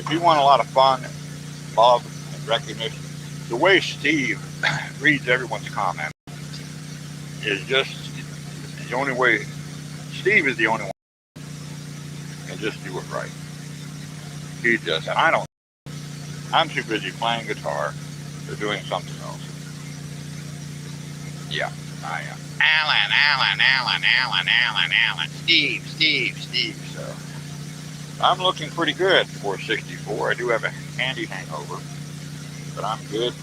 if you want a lot of fun, love, and recognition, the way Steve reads everyone's comment is just the only way. Steve is the only one who can just do it right. He just, and I don't. I'm too busy playing guitar or doing something else. Yeah, I am. Alan. Steve. So I'm looking pretty good for 64. I do have a handy hangover, but I'm good.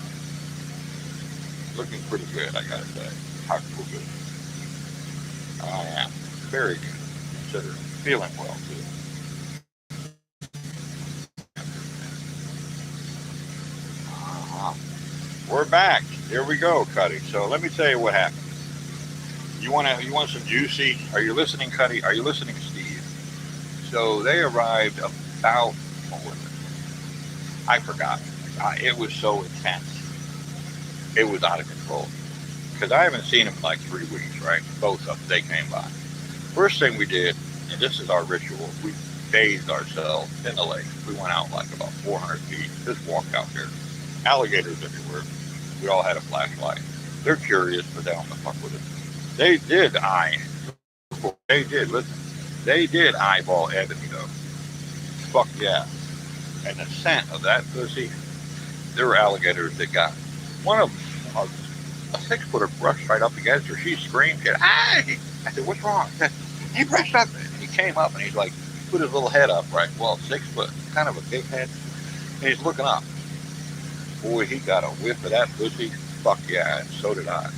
Looking pretty good, I gotta say. Practical good. I am very good, considering feeling well too. Uh-huh. We're back. Here we go, Cuddy. So let me tell you what happened. You want some juicy? Are you listening, Cuddy? Are you listening, Steve? So they arrived about, what was it? I forgot. It was so intense. It was out of control. Because I haven't seen them in like 3 weeks, right? Both of them, they came by. First thing we did, and this is our ritual, we bathed ourselves in the lake. We went out like about 400 feet, just walked out there. Alligators everywhere. We all had a flashlight. They're curious, but they don't fuck with it. They did listen. They did eyeball Ebony though. Fuck yeah. And the scent of that pussy, there were alligators that got one of them, a 6-footer brushed right up against her. She screamed, said, "Hey!" I said, "What's wrong?" He said, "He brushed up." And he came up and he's like, put his little head up, right? Well, 6 foot, kind of a big head. And he's looking up. Boy, he got a whiff of that pussy. Fuck yeah, and so did I.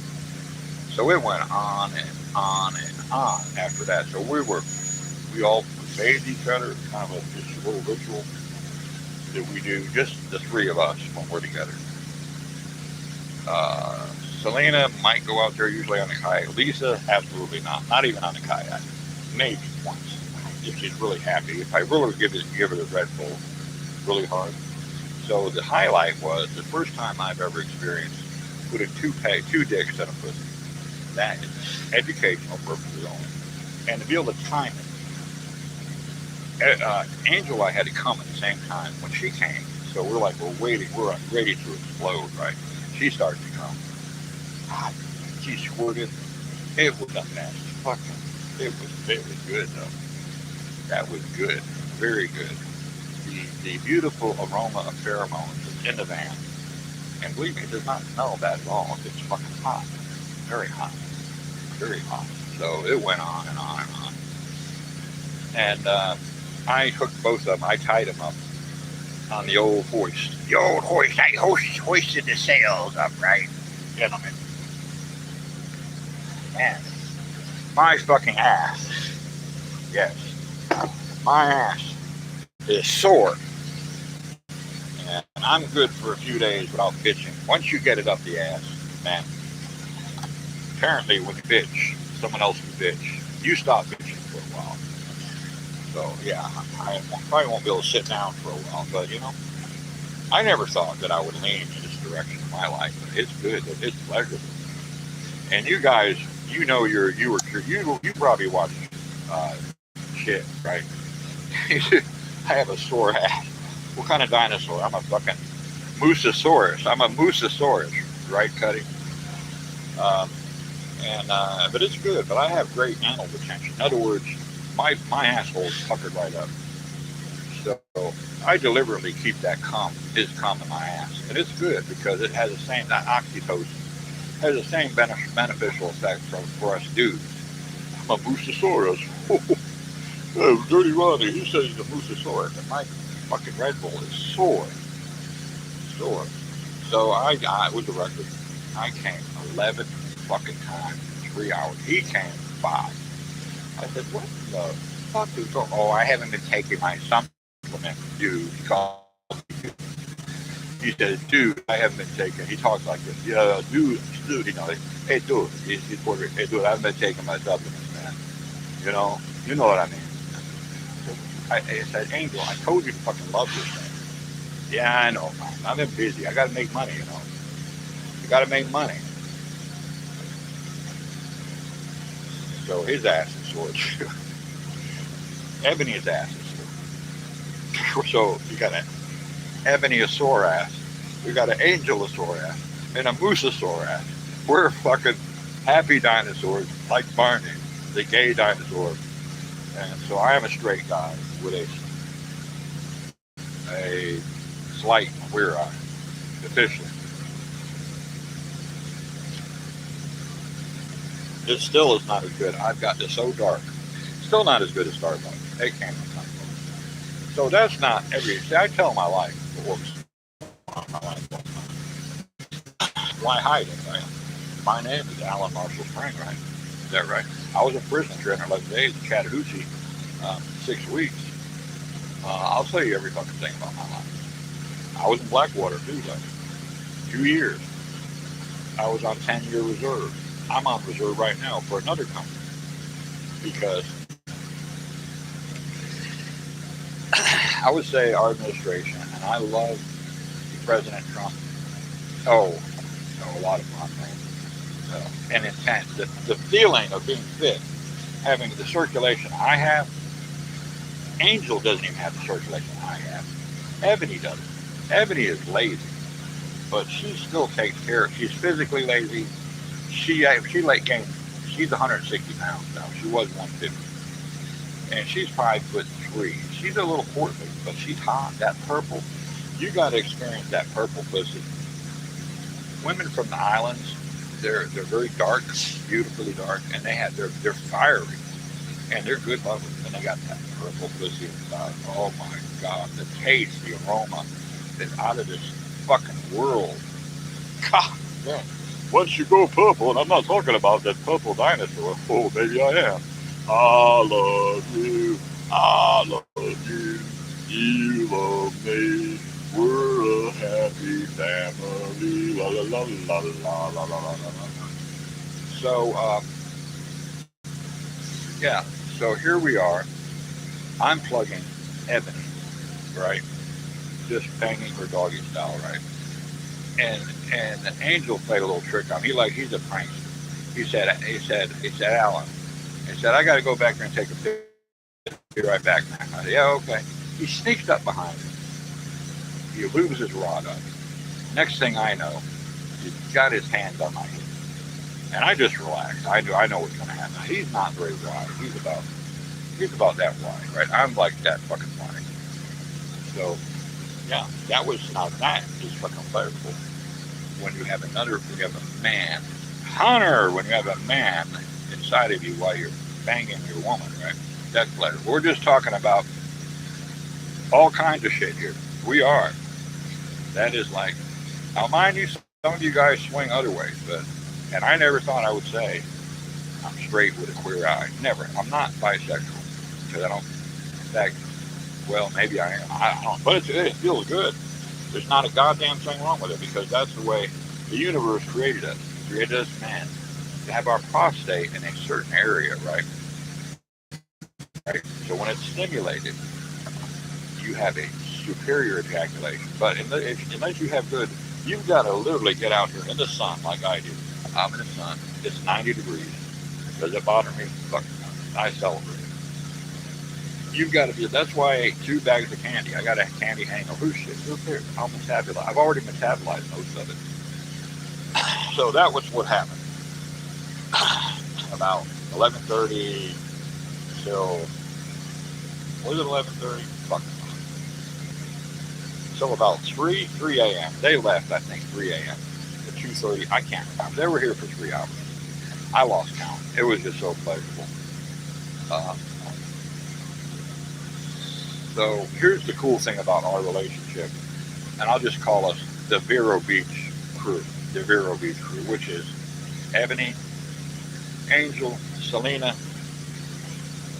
So it went on and on and on after that. So we all bathed each other, kind of just a little ritual that we do, just the three of us when we're together. Uh, Selena might go out there usually on the kayak. Lisa, absolutely not. Not even on the kayak. Maybe once if she's really happy. If I really give her the Red Bull really hard. So the highlight was the first time I've ever experienced putting two dicks in a pussy. That is educational purposes only. And to be able to time it, Angela had to come at the same time when she came. So we're waiting, we're ready to explode, right? She started to come. God, she squirted. It was a mess. It was good though. That was good. Very good. The beautiful aroma of pheromones is in the van. And believe me, it does not smell bad at all. It's fucking hot. Very hot. Very hot. So it went on and on and on. And I hooked both of them. I tied them up on the old hoist. The old hoist. I hoisted the sails up, right? Gentlemen. Man, my fucking ass. Yes. My ass is sore. And I'm good for a few days without bitching. Once you get it up the ass, man, apparently when you bitch, someone else can bitch. You stop bitching for a while. So yeah, I probably won't be able to sit down for a while, but I never thought that I would lean in this direction in my life, but it's good. It's pleasurable. And you guys, you probably watch shit, right? I have a sore ass. What kind of dinosaur? I'm a fucking Moososaurus. I'm a Moososaurus, right, Cuddy? Um, but it's good. But I have great anal retention. In other words, my asshole's puckered right up. So I deliberately keep his cum in my ass, and it's good because it has the same that oxytocin has the same beneficial effect for us dudes. I'm a Moososaurus. Oh, Dirty Ronnie, he says he's a Moososaurus, and my fucking Red Bull is sore. Sore. So I got with the record. I came 11 fucking times in 3 hours. He came 5. I said, what the fuck is going on? Oh, I haven't been taking my supplement, dude. He called me dude. He says, dude, I haven't been taking. He talks like this. Yeah, dude, hey, dude. He's Puerto Rican. Hey, dude, I haven't been taking my supplements, man. You know what I mean. I said, Angel, I told you to fucking love this thing. Yeah, I know, man. I've been busy. I got to make money, You got to make money. So his ass is sore too. Ebony's ass is sore. So you got an Ebonyosaurus, we got an Ankylosaurus, and a Mosasaurus. We're fucking happy dinosaurs like Barney, the gay dinosaur. And so I am a straight guy with a slight queer eye, officially. It still is not as good. I've got this so dark. Still not as good as Starbucks. It can't be done. So that's not every. See, I tell my life what works. My life. Why hide it? Right? My name is Alan Marshall Spring, right? Is that right? I was in prison 311 days in Chattahoochee, 6 weeks. I'll tell you every fucking thing about my life. I was in Blackwater too, like 2 years. I was on 10-year reserve. I'm on reserve right now for another company because I would say our administration, and I love President Trump. Oh, a lot of fun things. And intent. The feeling of being fit, having the circulation I have. Angel doesn't even have the circulation I have. Ebony doesn't. Ebony is lazy, but she still takes care. She's physically lazy. She late gained. She's 160 pounds now. She was 150, and she's 5'3". She's a little portly, but she's hot. That purple, you got to experience that purple pussy. Women from the islands, they're very dark, beautifully dark, and they're fiery, and they're good lovers, and they got that purple pussy inside. Oh my God, the taste, the aroma is out of this fucking world. God damn. Once you go purple, and I'm not talking about that purple dinosaur. Oh, maybe I am. I love you. I love you. You love me. We're a happy family. La la la la la la la la la. So, yeah. So here we are. I'm plugging Ebony, right? Just banging her doggy style, right? And Angel played a little trick on me. He's a prankster. He said, Alan. He said, I got to go back there and take a picture. Be right back, man. I said, yeah, okay. He sneaks up behind me. He moves his rod up. Next thing I know, he's got his hands on my hip. And I just relaxed. I know what's going to happen. He's not very wide. He's about that wide, right? I'm like that fucking wide. So, yeah, that is fucking pleasurable. When you have a man, Hunter, when you have a man inside of you while you're banging your woman, right? That's pleasurable. We're just talking about all kinds of shit here. We are. That is like, now mind you, some of you guys swing other ways, and I never thought I would say I'm straight with a queer eye. Never. I'm not bisexual because I don't. In fact, well, maybe I am. I don't. But it feels good. There's not a goddamn thing wrong with it because that's the way the universe created us. It created us, man, to have our prostate in a certain area, right? Right. So when it's stimulated, you have a superior ejaculation. But unless you have good, you've got to literally get out here in the sun like I do. I'm in the sun. It's 90 degrees. Does it bother me? Fuck, I celebrate. You've got to be. That's why I ate 2 bags of candy. I got a candy hangover. Who cares? I'll metabolize. I've already metabolized most of it. So that was what happened. About 11:30 till, was it 11:30? Fuck. So about 3 a.m. They left, I think, 3 a.m. to 2:30. I can't remember. They were here for 3 hours. I lost count. It was just so pleasurable. So here's the cool thing about our relationship, and I'll just call us the Vero Beach crew. The Vero Beach crew, which is Ebony, Angel, Selena,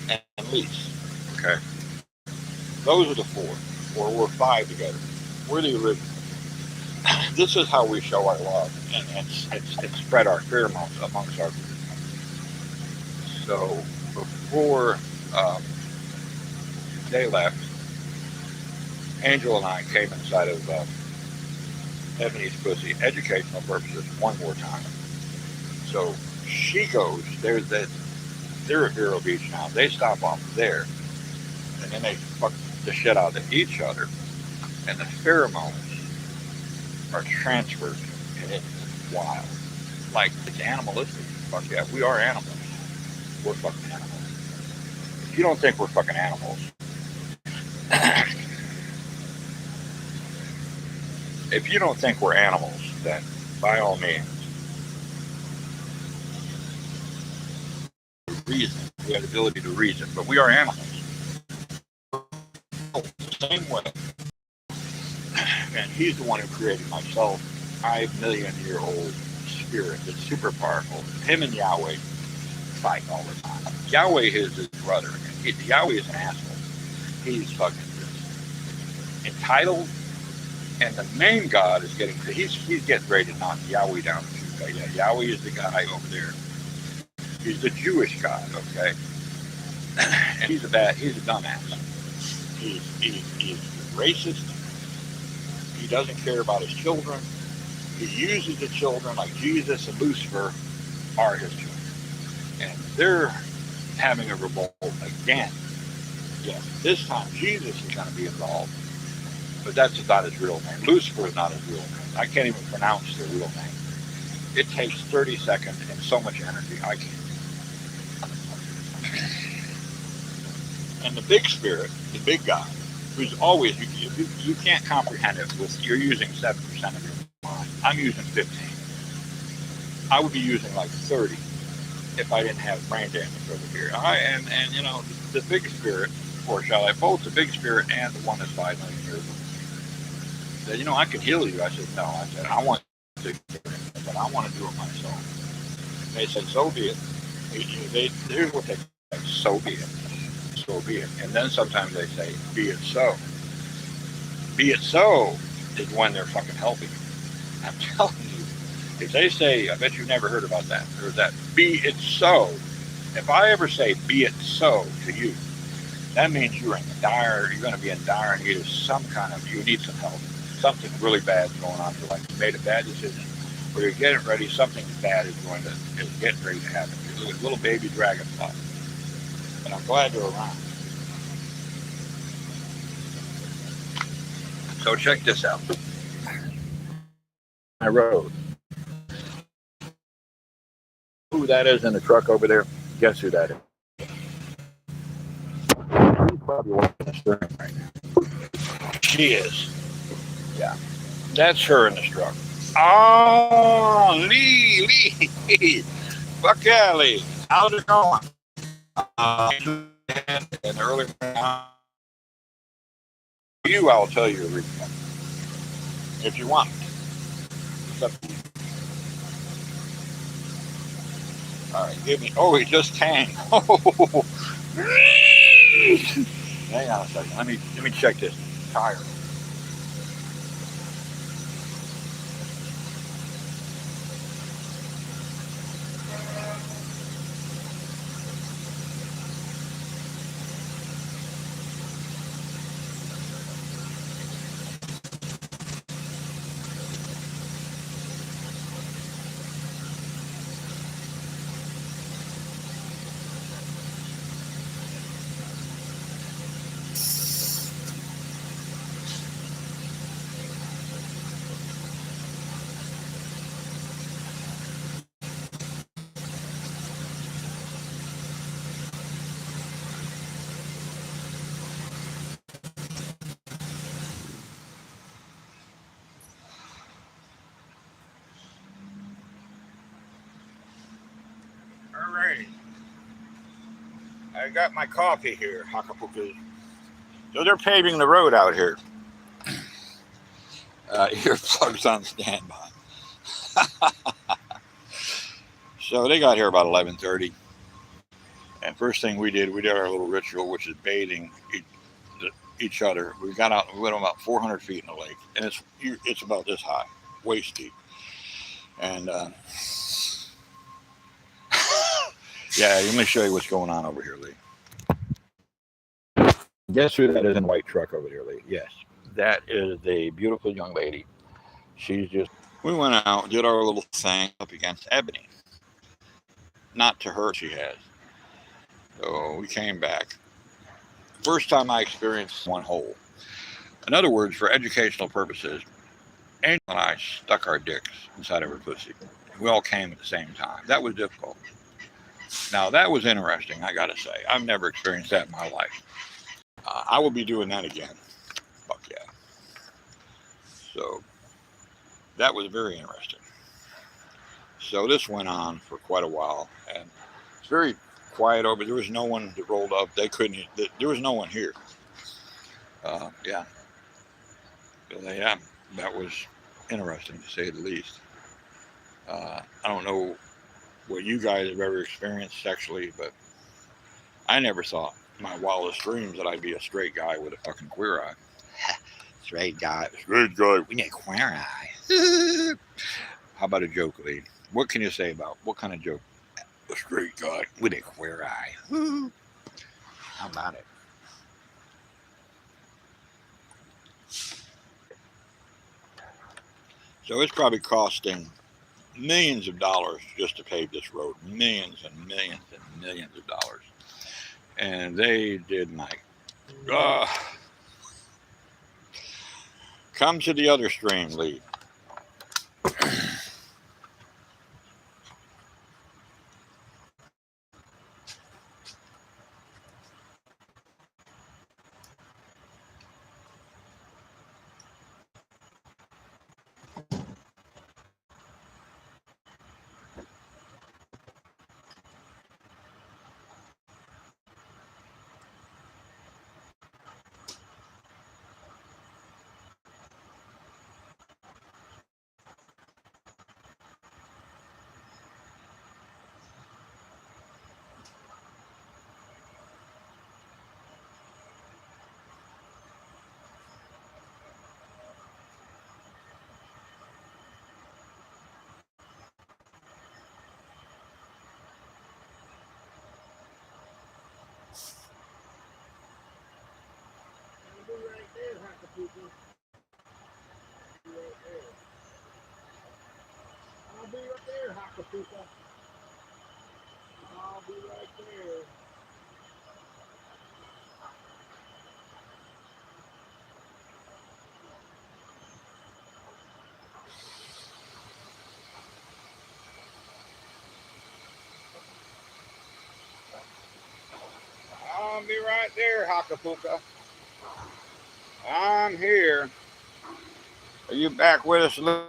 and Lise. Okay? Those are the 4. Or we're 5 together. We're the original. This is how we show our love and spread our pheromones amongst our group. So before they left, Angel and I came inside of Ebony's pussy, educational purposes, one more time. So she goes, they're at Vero Beach now. They stop off there, and then they fuck the shit out of each other, and the pheromones are transferred, and it's wild. Like, it's animalistic. Fuck yeah, we are animals. We're fucking animals. If you don't think we're fucking animals, if you don't think we're animals, then by all means, reason. We have the ability to reason, but we are animals. The same way. And he's the one who created myself, 5 million-year-old spirit that's super powerful. Him and Yahweh fight all the time. Yahweh is his brother. Yahweh is an asshole. He's fucking just entitled, and the main God is he's getting ready to knock Yahweh down. Yeah, Yahweh is the guy over there. He's the Jewish God, okay? And he's a dumbass. He's racist. He doesn't care about his children. He uses the children like Jesus and Lucifer are his children. And they're having a revolt again. Yes, this time Jesus is going to be involved. But that's not his real name. Lucifer is not his real name. I can't even pronounce their real name. It takes 30 seconds and so much energy. I can't. And the big spirit, the big God, who's always, you can't comprehend it you're using 7% of your mind. I'm using 15. I would be using like 30 if I didn't have brain damage over here. And you know, the big spirit, or shall I, both the big spirit and the one that's 5 million years old, said, you know, I could heal you. I said, no. I said, I want to, but I want to do it myself. They said, so be it. Here's what they say, so be it. So be it. And then sometimes they say, be it so. Be it so is when they're fucking helping you. I'm telling you. If they say, I bet you've never heard about that, or that, be it so. If I ever say, be it so to you, that means you're going to be in dire need of some kind of, you need some help. Something really bad is going on. You're like, you made a bad decision, or you're getting ready, something bad is getting ready to happen. You're a little baby dragonfly. And I'm glad they're around. So check this out. My road. Who that is in the truck over there? Guess who that is? She's probably working the steering right now. She is. Yeah. That's her in the truck. Oh, Lee. Fuck yeah, Lee. How's it going? And early you, I'll tell you a recap if you want. All right, give me. Oh, he just tanked. Hang on a second. Let me check this tire. I got my coffee here, Hakapuku. So they're paving the road out here. Earplugs on standby. So they got here about 11:30. And first thing we did our little ritual, which is bathing each other. We got out, we went about 400 feet in the lake. And it's about this high, waist deep. And yeah, let me show you what's going on over here, Lee. Guess who that is in the white truck over there, Lee? Yes, that is the beautiful young lady. We went out, did our little thing up against Ebony. Not to her, she has. So we came back. First time I experienced one hole. In other words, for educational purposes, Angel and I stuck our dicks inside of her pussy. We all came at the same time. That was difficult. Now, that was interesting, I gotta say. I've never experienced that in my life. I will be doing that again. Fuck yeah. So, that was very interesting. So, this went on for quite a while, and it's very quiet over. There was no one that rolled up. They couldn't, there was no one here. Yeah. Yeah, that was interesting to say the least. I don't know what you guys have ever experienced sexually, but I never thought in my wildest dreams that I'd be a straight guy with a fucking queer eye. Straight guy with a queer eye. How about a joke, Lee? What can you say about what kind of joke? A straight guy with a queer eye. How about it? So it's probably costing millions of dollars just to pave this road. Millions and millions and millions of dollars. And they did my. Uh, come to the other stream, Lee. I'll be right there, Hakapuka. I'm here. Are you back with us, Lee?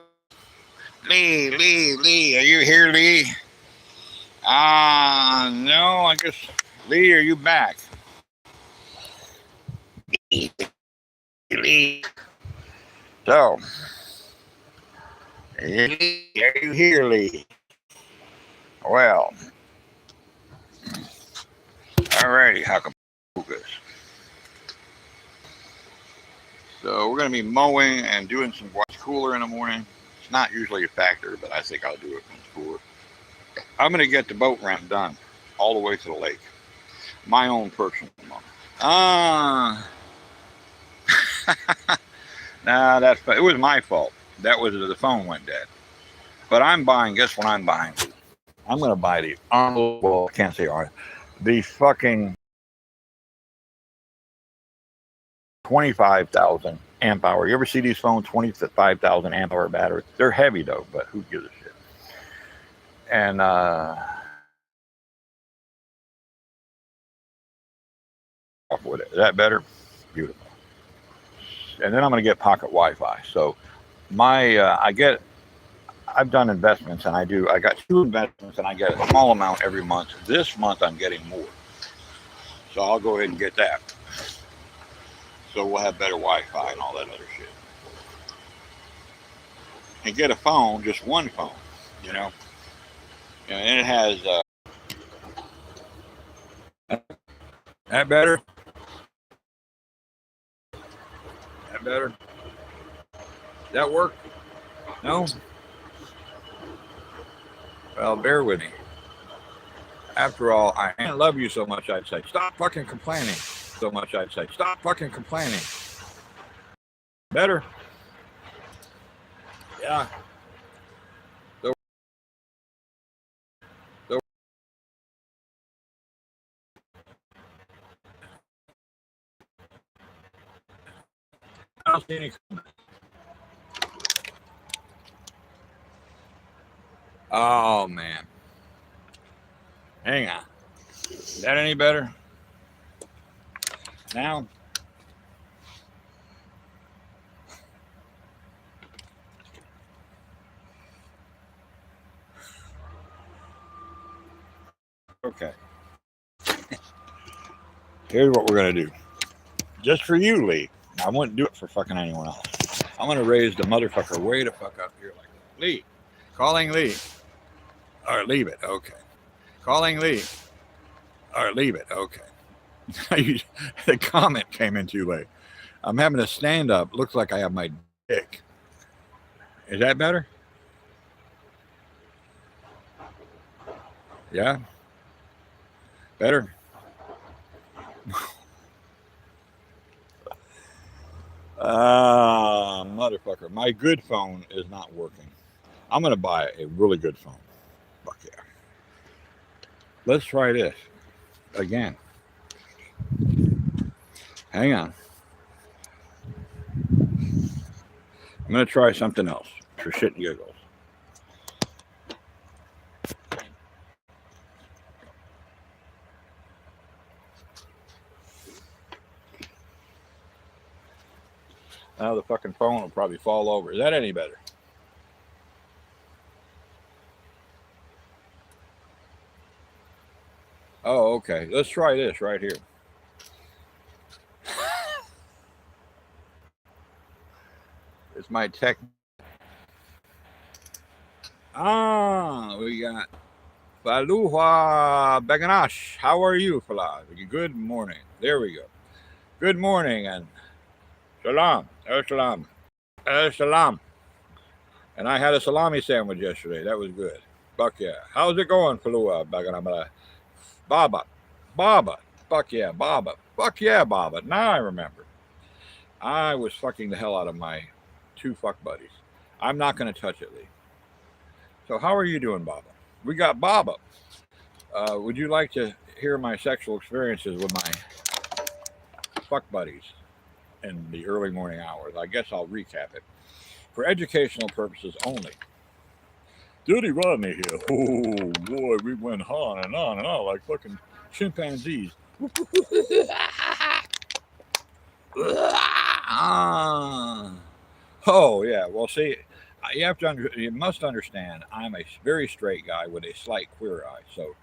Are you here, Lee? No, I guess. Lee, are you back? Lee. So, Lee, are you here, Lee? Well, alrighty, Hakapukas. So we're going to be mowing and doing some what's cooler in the morning. It's not usually a factor, but I think I'll do it when it's cooler. I'm going to get the boat ramp done all the way to the lake. My own personal mow. Nah, it was my fault. That was the phone went dead. But I'm buying. Guess what I'm buying? I'm going to buy the Arnold. Well, I can't say Arnold. The fucking 25,000 amp hour. You ever see these phones? 25,000 amp hour batteries. They're heavy though, but who gives a shit? And with it. Is that better? Beautiful. And then I'm going to get pocket Wi-Fi. So I've done investments, and I got 2 investments, and I get a small amount every month. This month I'm getting more, so I'll go ahead and get that. So we'll have better Wi-Fi and all that other shit, and get a phone, just one phone, you know. And it has that better. That better. That work? No. Well, bear with me. After all, I love you so much. I'd say stop fucking complaining. So much. I'd say stop fucking complaining. Better. Yeah. don't see any comments. Oh, man. Hang on. Is that any better? Now? Okay. Here's what we're going to do. Just for you, Lee. I wouldn't do it for fucking anyone else. I'm going to raise the motherfucker way the fuck up here like that. Lee. Calling Lee. Or leave it. Okay. Calling Lee. Or leave it. Okay. The comment came in too late. I'm having a stand up. Looks like I have my dick. Is that better? Yeah? Better? Motherfucker. My good phone is not working. I'm going to buy a really good phone. Fuck yeah. Let's try this again. Hang on. I'm going to try something else for shit and giggles. Now the fucking phone will probably fall over. Is that any better? Oh, okay. Let's try this right here. It's my tech. We got Faluha Beganash. How are you, Falah? Good morning. There we go. Good morning and salam. Salam. Salam. And I had a salami sandwich yesterday. That was good. Fuck yeah. How's it going, Faluha Beganash? Baba. Baba. Fuck yeah, Baba. Fuck yeah, Baba. Now I remember. I was fucking the hell out of my 2 fuck buddies. I'm not going to touch it, Lee. So how are you doing, Baba? We got Baba. Would you like to hear my sexual experiences with my fuck buddies in the early morning hours? I guess I'll recap it. For educational purposes only. Dirty Rodney here. Oh, boy, we went on and on and on like fucking chimpanzees. Oh, yeah. Well, see, you must understand, I'm a very straight guy with a slight queer eye. So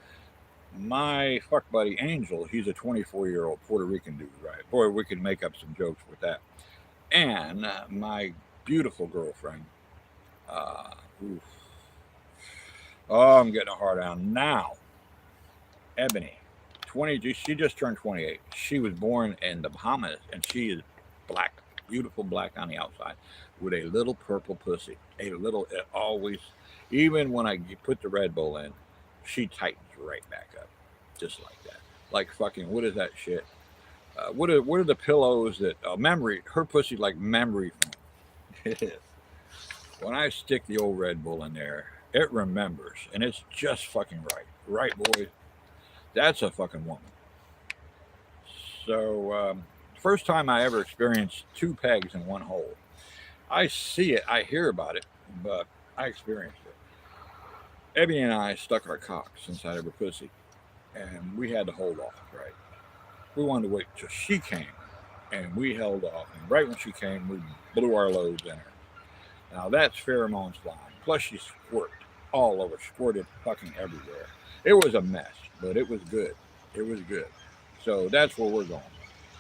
my fuck buddy Angel, he's a 24-year-old Puerto Rican dude, right? Boy, we can make up some jokes with that. And my beautiful girlfriend, I'm getting a hard on now. Ebony, she just turned 28. She was born in the Bahamas, and she is black, beautiful black on the outside, with a little purple pussy. It always, even when I put the Red Bull in, she tightens right back up, just like that. Like fucking, what is that shit? What are the pillows that memory? Her pussy like memory foam. It is. When I stick the old Red Bull in there, it remembers, and it's just fucking right. Right, boys? That's a fucking woman. So, first time I ever experienced 2 pegs in one hole. I see it, I hear about it, but I experienced it. Ebony and I stuck our cocks inside of her pussy, and we had to hold off, right? We wanted to wait till she came, and we held off. And right when she came, we blew our loads in her. Now that's pheromones flying. Plus she squirted fucking everywhere. It was a mess, but it was good. It was good. So that's where we're going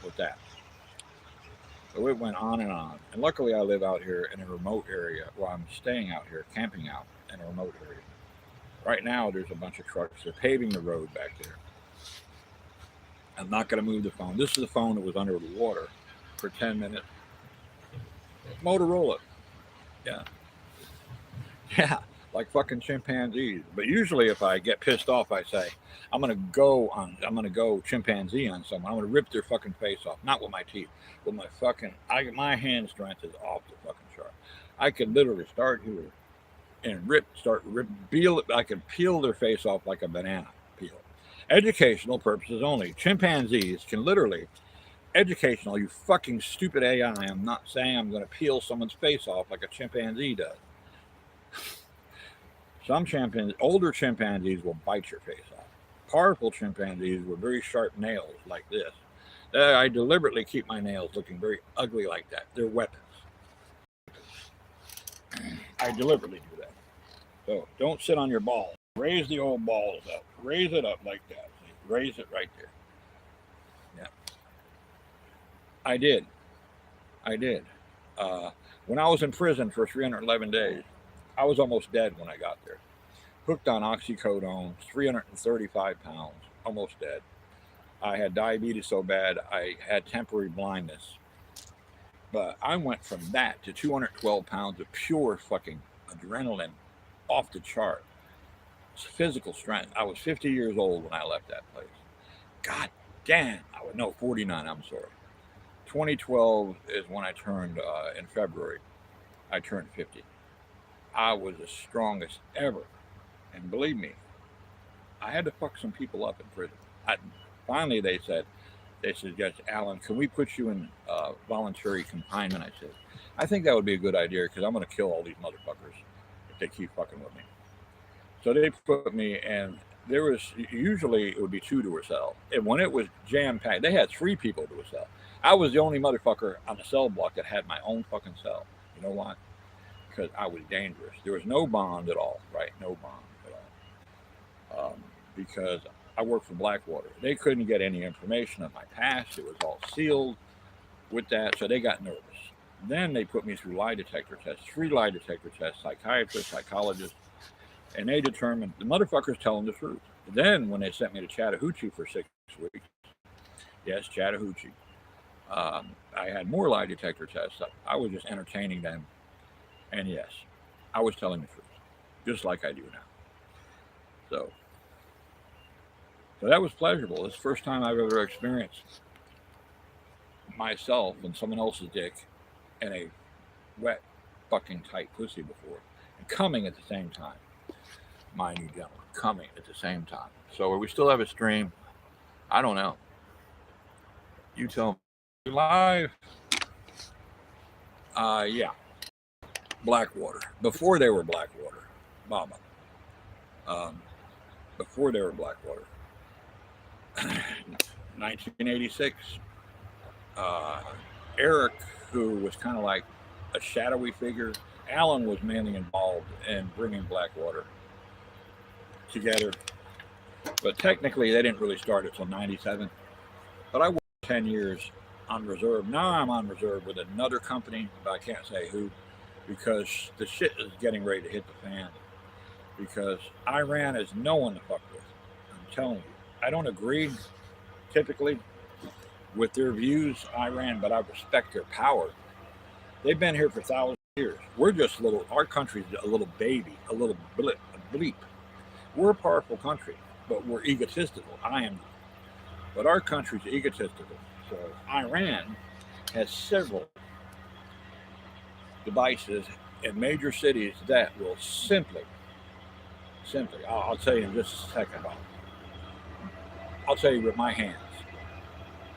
with that. So it went on. And luckily I live out here in a remote area. Well, I'm staying out here, camping out in a remote area. Right now there's a bunch of trucks. They're paving the road back there. I'm not going to move the phone. This is the phone that was under the water for 10 minutes. Motorola. Yeah. Yeah, like fucking chimpanzees. But usually if I get pissed off, I say, I'm going to go chimpanzee on someone. I'm going to rip their fucking face off. Not with my teeth. With my fucking, my hand strength is off the fucking chart. I could literally start here and I could peel their face off like a banana peel. Educational purposes only. Chimpanzees can literally educational, you fucking stupid AI. I'm not saying I'm going to peel someone's face off like a chimpanzee does. Some chimpanzees, older chimpanzees will bite your face off. Powerful chimpanzees with very sharp nails like this. I deliberately keep my nails looking very ugly like that. They're weapons. I deliberately do that. So don't sit on your balls. Raise the old balls up. Raise it up like that. Raise it right there. Yeah. I did. When I was in prison for 311 days, I was almost dead when I got there. Hooked on oxycodone, 335 pounds, almost dead. I had diabetes so bad I had temporary blindness. But I went from that to 212 pounds of pure fucking adrenaline, off the chart. Physical strength. I was 50 years old when I left that place. God damn. I would know 49, I'm sorry. 2012 is when I turned, in February, I turned 50. I was the strongest ever. And believe me, I had to fuck some people up in prison. Finally, they suggested, Alan, can we put you in voluntary confinement? I said, I think that would be a good idea because I'm going to kill all these motherfuckers if they keep fucking with me. So they put me, and there was, usually it would be 2 to a cell. And when it was jam-packed, they had 3 people to a cell. I was the only motherfucker on the cell block that had my own fucking cell. You know why? Because I was dangerous. There was no bond at all, right? No bond at all. Because I worked for Blackwater. They couldn't get any information of my past. It was all sealed with that, so they got nervous. Then they put me through lie detector tests, 3 lie detector tests, psychiatrists, psychologists, and they determined the motherfuckers telling the truth. Then when they sent me to Chattahoochee for 6 weeks, yes, Chattahoochee, I had more lie detector tests. I was just entertaining them, and yes, I was telling the truth, just like I do now. So that was pleasurable. It's the first time I've ever experienced myself and someone else's dick in a wet, fucking tight pussy before, and coming at the same time. Mind you, gentlemen, coming at the same time. So will we still have a stream? I don't know. You tell me. Live? Yeah. Blackwater. Before they were Blackwater. Baba. Before they were Blackwater. 1986. Eric, who was kind of like a shadowy figure, Alan was mainly involved in bringing Blackwater together. But technically, they didn't really start until 97. But I worked 10 years on reserve. Now I'm on reserve with another company, but I can't say who, because the shit is getting ready to hit the fan. Because Iran is no one to fuck with. I'm telling you. I don't agree, typically, with their views, Iran, but I respect their power. They've been here for thousands of years. We're just our country's a little baby, a little bleep. We're a powerful country, but we're egotistical. I am not. But our country's egotistical. So Iran has several devices in major cities that will simply, I'll tell you in just a second about it. I'll tell you with my hands.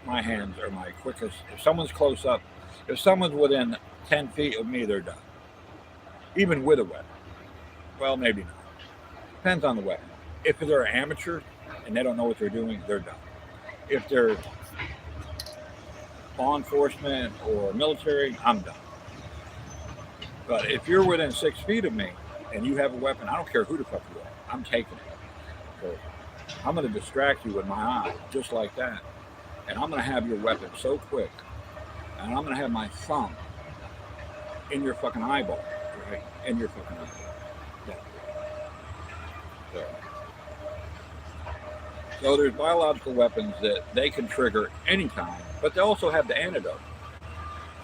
My hands are my quickest. If someone's close up, if someone's within 10 feet of me, they're done. Even with a weapon. Well, maybe not. Depends on the weapon. If they're an amateur and they don't know what they're doing, they're done. If they're law enforcement or military, I'm done. But if you're within 6 feet of me and you have a weapon, I don't care who the fuck you are, I'm taking it. So I'm going to distract you with my eye, just like that. And I'm going to have your weapon so quick, and I'm going to have my thumb in your fucking eyeball, right? In your fucking eyeball. Yeah. So there's biological weapons that they can trigger anytime, but they also have the antidote.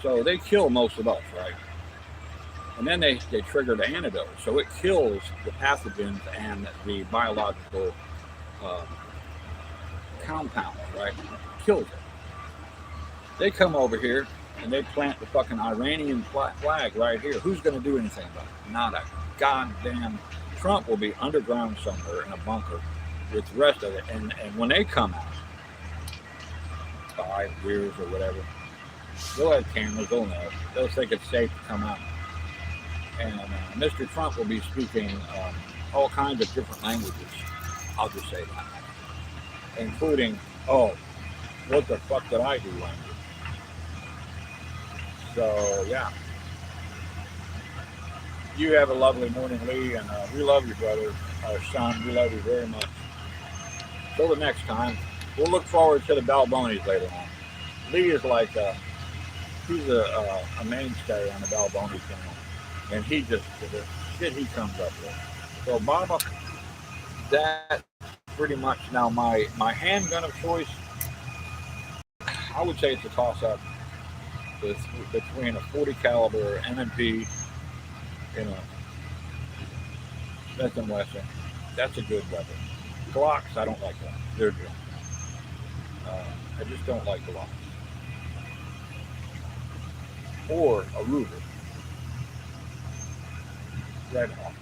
So they kill most of us, right? And then they trigger the antidote. So it kills the pathogens and the biological compounds, right? Kills it. They come over here and they plant the fucking Iranian flag right here. Who's going to do anything about it? Not a goddamn. Trump will be underground somewhere in a bunker with the rest of it. And when they come out, 5 years or whatever. They'll have cameras. They'll know. They'll think it's safe to come out. And Mr. Trump will be speaking all kinds of different languages. I'll just say that, including, oh, what the fuck did I do language. So yeah, you have a lovely morning, Lee, and we love you, brother, our son. We love you very much. Till the next time, we'll look forward to the Balbonis later on. Lee is like he's a mainstay on the Balboni channel, and he just the shit he comes up with. So, Baba, that's pretty much now my handgun of choice. I would say it's a toss up between a 40 caliber M&P and a Smith and Wesson. That's a good weapon. Glocks, I don't like them. They're good. I just don't like Glocks. Or a Ruger, Red Hawk.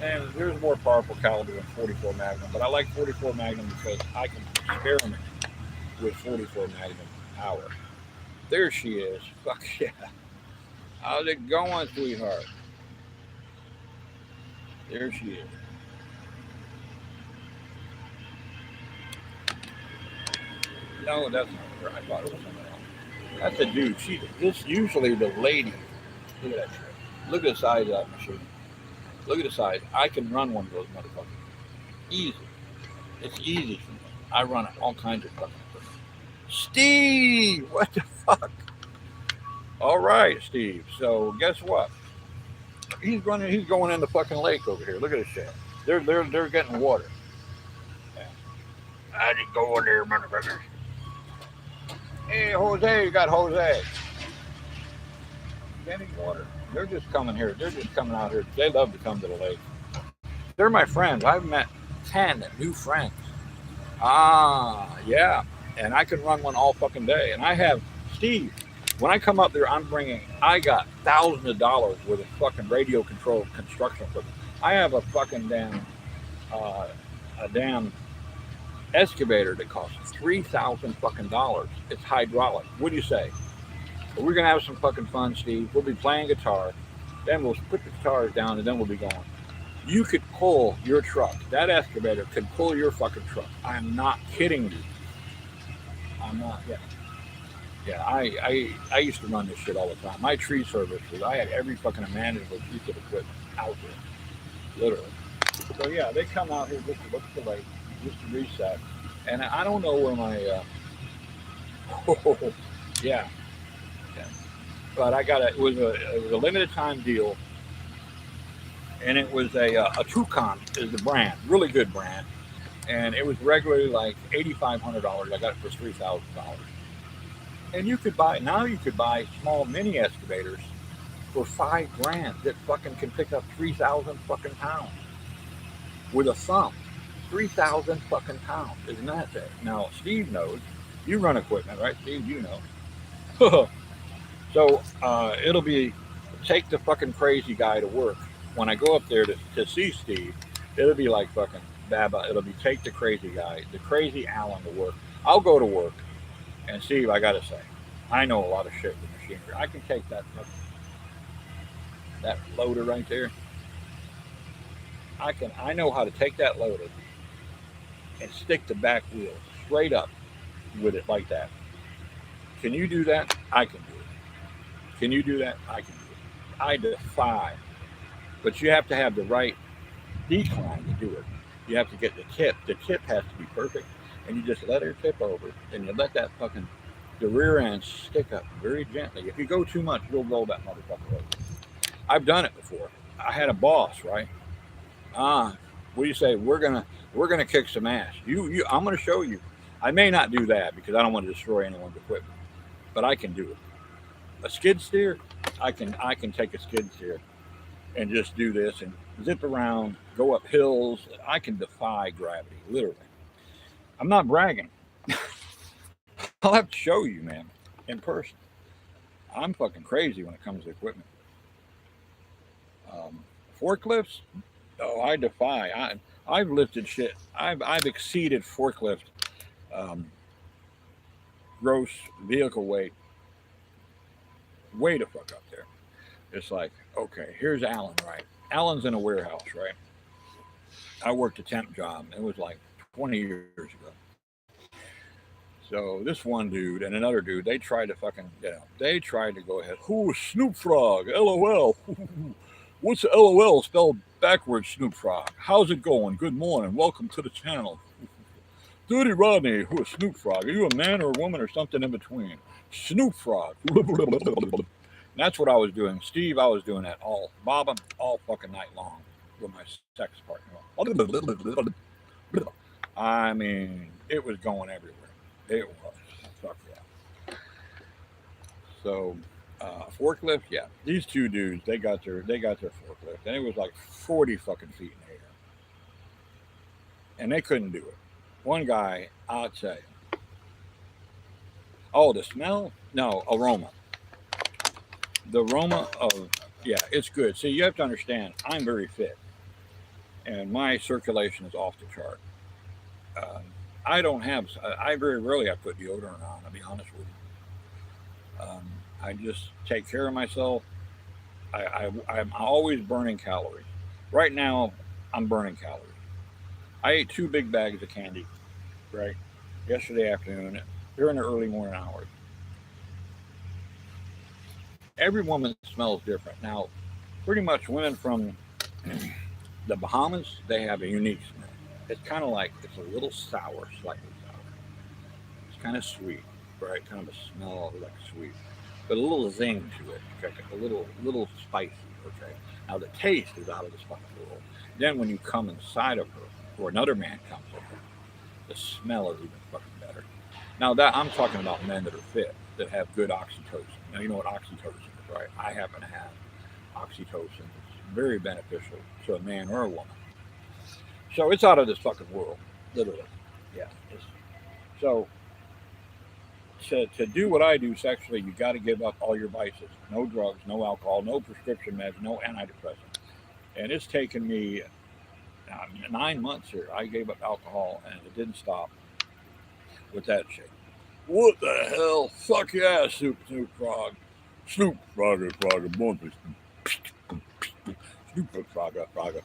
And there's more powerful caliber than 44 Magnum, but I like 44 Magnum because I can experiment with 44 Magnum power. There she is. Fuck yeah. How's it going, sweetheart? There she is. No, that's not her. I thought it was someone else. That's a dude. This usually the lady. Look at that trick. Look at the size of that machine. Look at the size. I can run one of those motherfuckers. Easy. It's easy for me. I run all kinds of fucking things. Steve! What the fuck? All right, Steve. So guess what? He's running. He's going in the fucking lake over here. Look at this shit. They're getting water. Yeah. I didn't go in there, motherfuckers. Hey, Jose, you got Jose. Getting water. They're just coming here. They're just coming out here. They love to come to the lake. They're my friends. I've met 10 new friends. Ah, yeah. And I can run one all fucking day. And I have Steve. When I come up there, I got thousands of dollars worth of fucking radio controlled construction equipment. I have a fucking damn excavator that costs $3,000 fucking dollars. It's hydraulic. What do you say? But we're gonna have some fucking fun, Steve. We'll be playing guitar. Then we'll put the guitars down, and then we'll be going. You could pull your truck. That excavator could pull your fucking truck. I'm not kidding you. I'm not. Yeah. Yeah. I used to run this shit all the time. My tree service was I had every fucking imaginable piece of equipment out there, literally. So yeah, they come out here just to look at the lake, just to reset. And I don't know where my yeah. Yeah. But I got it was a limited time deal, and it was a Tucon is the brand, really good brand, and it was regularly like $8,500. I got it for $3,000, and you could buy small mini excavators for $5,000 that fucking can pick up 3,000 fucking pounds with a thumb. 3,000 fucking pounds, isn't that it? Now Steve knows. You run equipment, right, Steve? You know. So it'll be take the fucking crazy guy to work. When I go up there to see Steve, it'll be like fucking Baba. It'll be take the crazy guy, the crazy Alan to work. I'll go to work, and Steve, I gotta say, I know a lot of shit with machinery. I can take that loader right there. I know how to take that loader and stick the back wheel straight up with it like that. Can you do that? I can do it. Can you do that? I can do it. I defy. But you have to have the right decline to do it. You have to get the tip. The tip has to be perfect. And you just let her tip over and you let that fucking the rear end stick up very gently. If you go too much, you'll roll that motherfucker over. I've done it before. I had a boss, right? Ah, what do you say? We're gonna kick some ass. I'm gonna show you. I may not do that because I don't want to destroy anyone's equipment, but I can do it. A skid steer, I can take a skid steer and just do this and zip around, go up hills. I can defy gravity, literally. I'm not bragging. I'll have to show you, man, in person. I'm fucking crazy when it comes to equipment. Um, Forklifts, oh, I defy. I've lifted shit. I've exceeded forklift Gross vehicle weight, way the fuck up there. It's like, okay, here's Alan, right? Alan's in a warehouse, right? I worked a temp job. It was like 20 years ago. So this one dude and another dude, they tried to fucking, they tried to go ahead. Who Snoop Frog? LOL. What's LOL spelled backwards, Snoop Frog? How's it going? Good morning. Welcome to the channel. Dirty Rodney, who is Snoop Frog? Are you a man or a woman or something in between? Snoop Frog. That's what I was doing. Steve, I was doing that all, Bob, all fucking night long with my sex partner. I mean, it was going everywhere. It was. Fuck yeah. So, forklift, yeah. These two dudes, they got their forklift, and it was like 40 fucking feet in the air, and they couldn't do it. One guy, I'll tell you. Oh, the smell? No, aroma. The aroma of, yeah, it's good. See, you have to understand, I'm very fit, and my circulation is off the chart. I don't have, I very rarely I put deodorant on, I'll be honest with you. I just take care of myself. I'm always burning calories. Right now, I'm burning calories. I ate 2 big bags of candy, right, yesterday afternoon during the early morning hours. Every woman smells different. Now, pretty much women from the Bahamas, they have a unique smell. It's kind of like, it's a little sour, slightly sour. It's kind of sweet, right? Kind of a smell like sweet, but a little zing to it. Okay? A little spicy. Okay. Now the taste is out of this fucking world. Then when you come inside of her, or another man comes with her, the smell is even fucking better. Now that I'm talking about men that are fit, that have good oxytocin. Now you know what oxytocin is, right? I happen to have oxytocin. It's very beneficial to a man or a woman. So it's out of this fucking world, literally. Yeah. So to do what I do sexually, you got to give up all your vices. No drugs, no alcohol, no prescription meds, no antidepressants. And it's taken me 9 months here. I gave up alcohol, and it didn't stop with that shit. What the hell? Fuck yeah, Snoop Frog. Snoop Frog, Snoop Frog.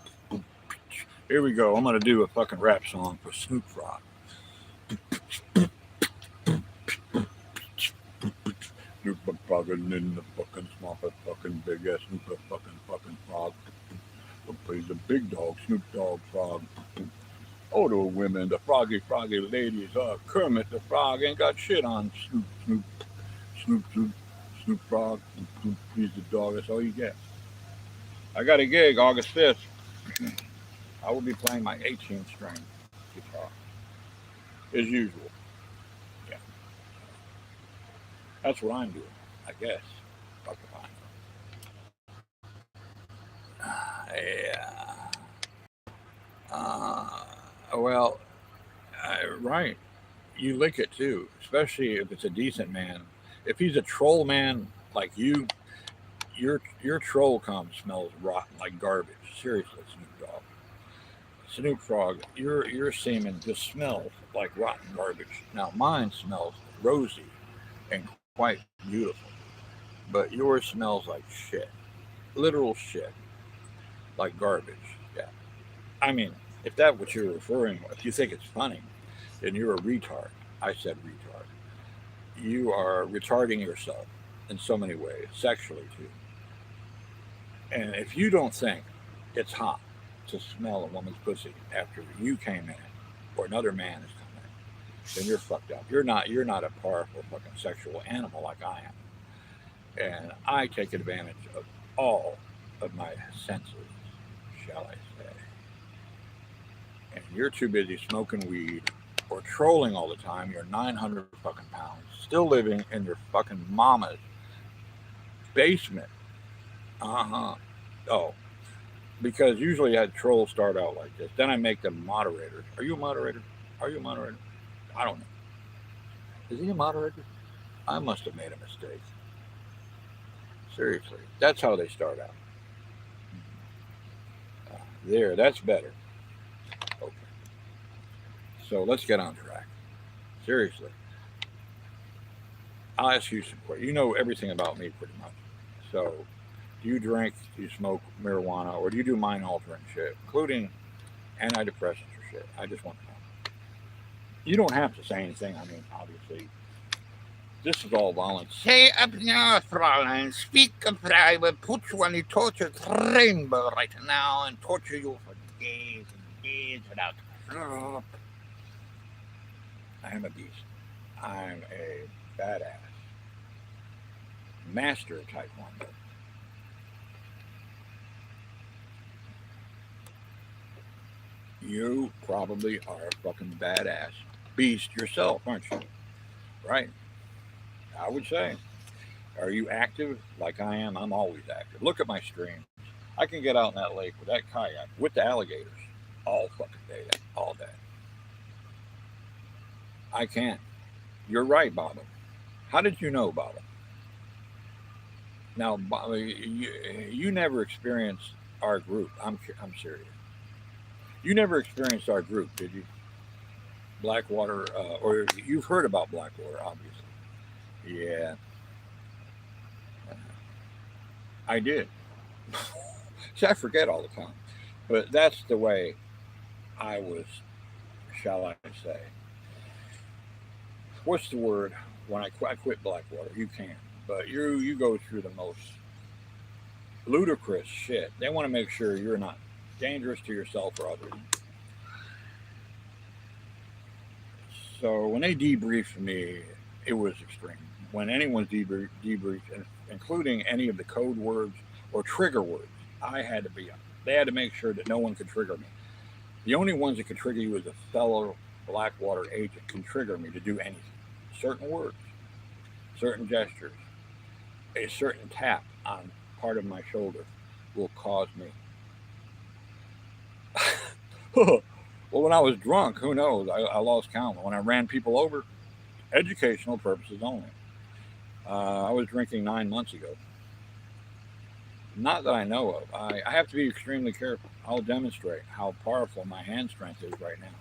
Here we go. I'm going to do a fucking rap song for Snoop Frog. Snoop Frog in the fucking swamp, a fucking big ass Snoop fucking frog. Plays the big dog, Snoop Dogg Frog. Oh, the women, the froggy ladies. Kermit the Frog ain't got shit on Snoop Frog. He's the dog. That's all you get. I got a gig August 5th. I will be playing my 18th string guitar, as usual. Yeah, that's what I'm doing, I guess. Fuck if I know. Yeah. Well, right. You lick it too, especially if it's a decent man. If he's a troll man like you, your troll cum smells rotten like garbage. Seriously, Snoop Dogg. Snoop Frog, your semen just smells like rotten garbage. Now mine smells rosy and quite beautiful, but yours smells like shit, literal shit, like garbage. Yeah, I mean, if that's what you're referring to, if you think it's funny, then you're a retard. I said retard. You are retarding yourself in so many ways, sexually too. And if you don't think it's hot to smell a woman's pussy after you came in or another man has come in, then you're fucked up. You're not a powerful fucking sexual animal like I am. And I take advantage of all of my senses, shall I say. And you're too busy smoking weed or trolling all the time. You're 900 fucking pounds, still living in your fucking mama's basement. Oh, because usually I had trolls start out like this. Then I make them moderators. Are you a moderator? Are you a moderator? I don't know. Is he a moderator? I must have made a mistake. Seriously, that's how they start out. There, that's better. Okay. So let's get on track. Seriously. I'll ask you some questions. You know everything about me pretty much. So, do you drink, do you smoke marijuana, or do you do mind altering shit, including antidepressants or shit? I just want to know. You don't have to say anything. I mean, obviously, this is all voluntary. Say up now, Fräulein. Speak up, I will put you on the torture rainbow right now and torture you for days and days without stop. I am a beast. I'm a badass. Master Taekwondo. You probably are a fucking badass beast yourself, aren't you? Right? I would say. Are you active like I am? I'm always active. Look at my streams. I can get out in that lake with that kayak, with the alligators, all fucking day, all day. I can. You're right, Bob. How did you know, Bob? Now, you never experienced our group. I'm serious. You never experienced our group, did you? Blackwater, or you've heard about Blackwater, obviously. Yeah. I did. See, I forget all the time. But that's the way I was, shall I say. What's the word? When I quit Blackwater, you can. But you go through the most ludicrous shit. They want to make sure you're not dangerous to yourself or others. So when they debriefed me, it was extreme. When anyone's debriefed, including any of the code words or trigger words, I had to be up. They had to make sure that no one could trigger me. The only ones that could trigger you as a fellow Blackwater agent can trigger me to do anything. Certain words, certain gestures, a certain tap on part of my shoulder will cause me. Well, when I was drunk, who knows? I lost count. When I ran people over, educational purposes only. I was drinking 9 months ago. Not that I know of. I have to be extremely careful. I'll demonstrate how powerful my hand strength is right now.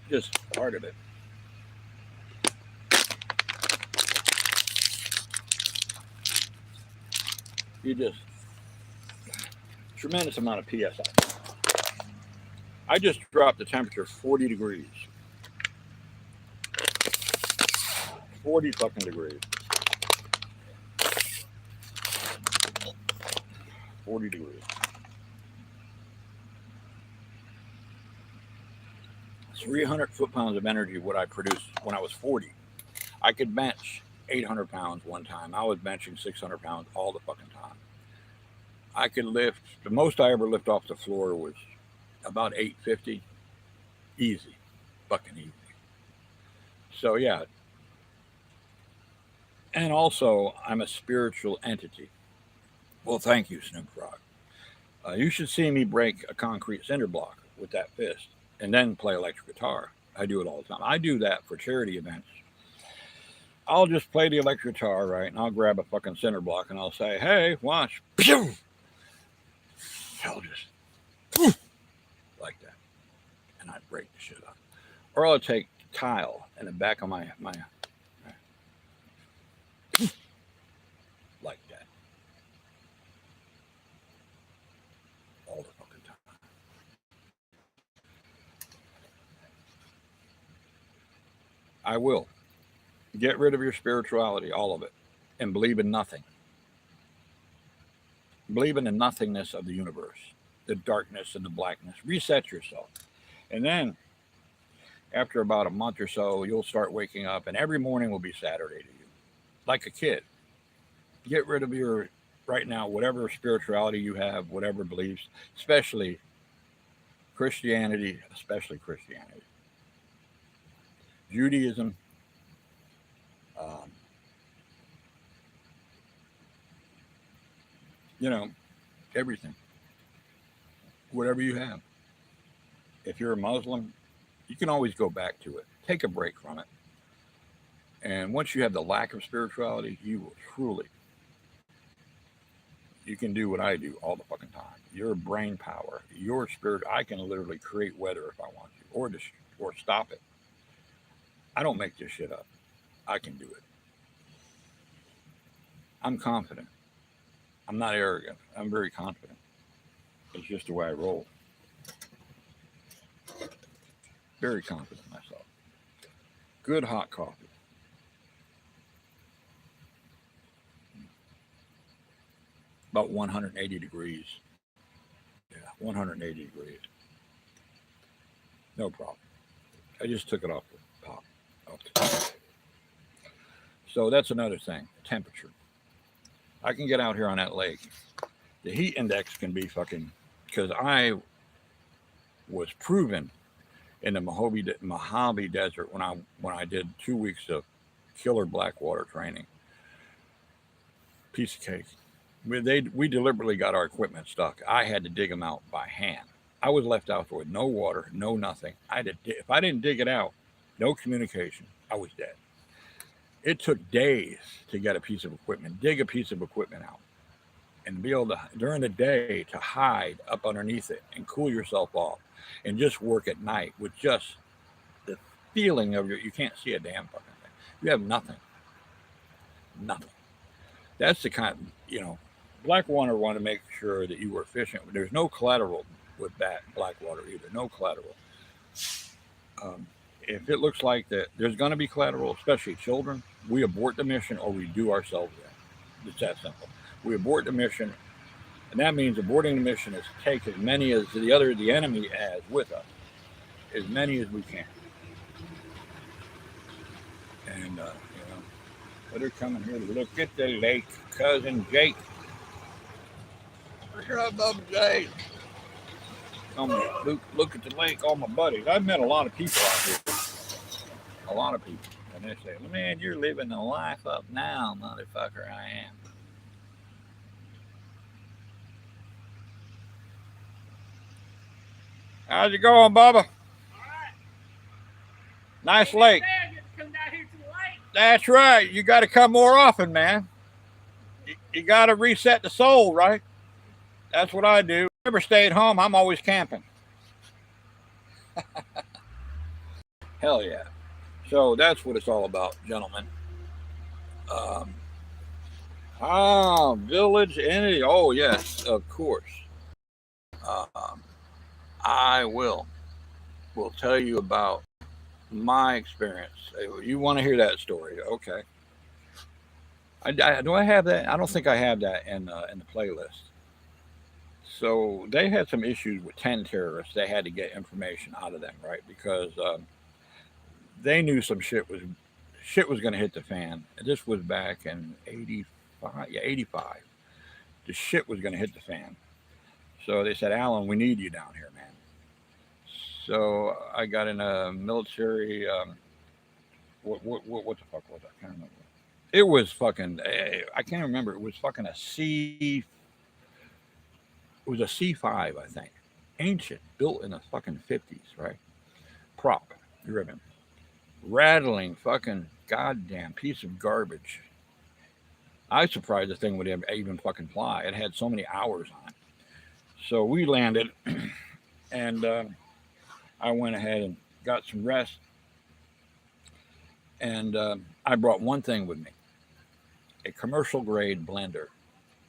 Just part of it. You just tremendous amount of PSI. I just dropped the temperature 40 degrees. 40 fucking degrees. 40 degrees. 300 foot-pounds of energy what I produced when I was 40. I could bench 800 pounds one time. I was benching 600 pounds all the fucking time. I could lift, the most I ever lift off the floor was about 850. Easy. Fucking easy. So yeah. And also, I'm a spiritual entity. Well, thank you, Snoop Frog. You should see me break a concrete cinder block with that fist and then play electric guitar. I do it all the time. I do that for charity events. I'll just play the electric guitar, right? And I'll grab a fucking cinder block and I'll say, hey, watch. I'll just like that. And I break the shit up. Or I'll take tile in the back of my like that. All the fucking time. I will. Get rid of your spirituality, all of it, and believe in nothing. Believe in the nothingness of the universe, the darkness and the blackness. Reset yourself. And then, after about a month or so, you'll start waking up, and every morning will be Saturday to you, like a kid. Get rid of your, right now, whatever spirituality you have, whatever beliefs, especially Christianity, Judaism, everything, whatever you have. If you're a Muslim, you can always go back to it. Take a break from it. And once you have the lack of spirituality, you will truly You can do what I do all the fucking time. Your brain power, your spirit. I can literally create weather if I want to, or stop it. I don't make this shit up. I can do it. I'm confident. I'm not arrogant. I'm very confident. It's just the way I roll. Very confident in myself. Good hot coffee. About 180 degrees. Yeah, 180 degrees. No problem. I just took it off the top. So that's another thing. Temperature. I can get out here on that lake. The heat index can be fucking, because I was proven in the Mojave Desert when I did 2 weeks of killer blackwater training. Piece of cake. We deliberately got our equipment stuck. I had to dig them out by hand. I was left out there with no water, no nothing. If I didn't dig it out, no communication, I was dead. It took days to get a piece of equipment, dig a piece of equipment out, and be able to, during the day, to hide up underneath it and cool yourself off and just work at night with just the feeling of you can't see a damn fucking thing. You have nothing. Nothing. That's the kind of, Blackwater want to make sure that you were efficient. There's no collateral with Blackwater either. No collateral. If it looks like that there's going to be collateral, especially children, we abort the mission or we do ourselves in. It's that simple. We abort the mission, and that means aborting the mission is to take as many as the enemy has with us, as many as we can. And they're coming here to look at the lake, cousin Jake. What's up, Jake? Come look at the lake, all my buddies. I've met a lot of people out here. A lot of people. And they say, man, you're living the life up now, motherfucker. I am. How's it going, Bubba? All right. Nice lake. Come down here to the lake. That's right. You got to come more often, man. You got to reset the soul, right? That's what I do. Never stay at home. I'm always camping. Hell yeah. So that's what it's all about, gentlemen. Village entity. Oh, yes, of course. I will tell you about my experience. You want to hear that story? Okay. Do I have that? I don't think I have that in the playlist. So they had some issues with 10 terrorists. They had to get information out of them, right? Because they knew some shit was going to hit the fan. This was back in 85. Yeah, 85. The shit was going to hit the fan. So they said, Alan, we need you down here, man. So I got in a military. What the fuck was it? I can't remember. It was fucking. I can't remember. It was fucking a C. It was a C5, I think. Ancient, built in the fucking 50s, right? Prop, driven. Rattling fucking goddamn piece of garbage. I was surprised the thing would even fucking fly. It had so many hours on it. So we landed, and I went ahead and got some rest. And I brought one thing with me. A commercial grade blender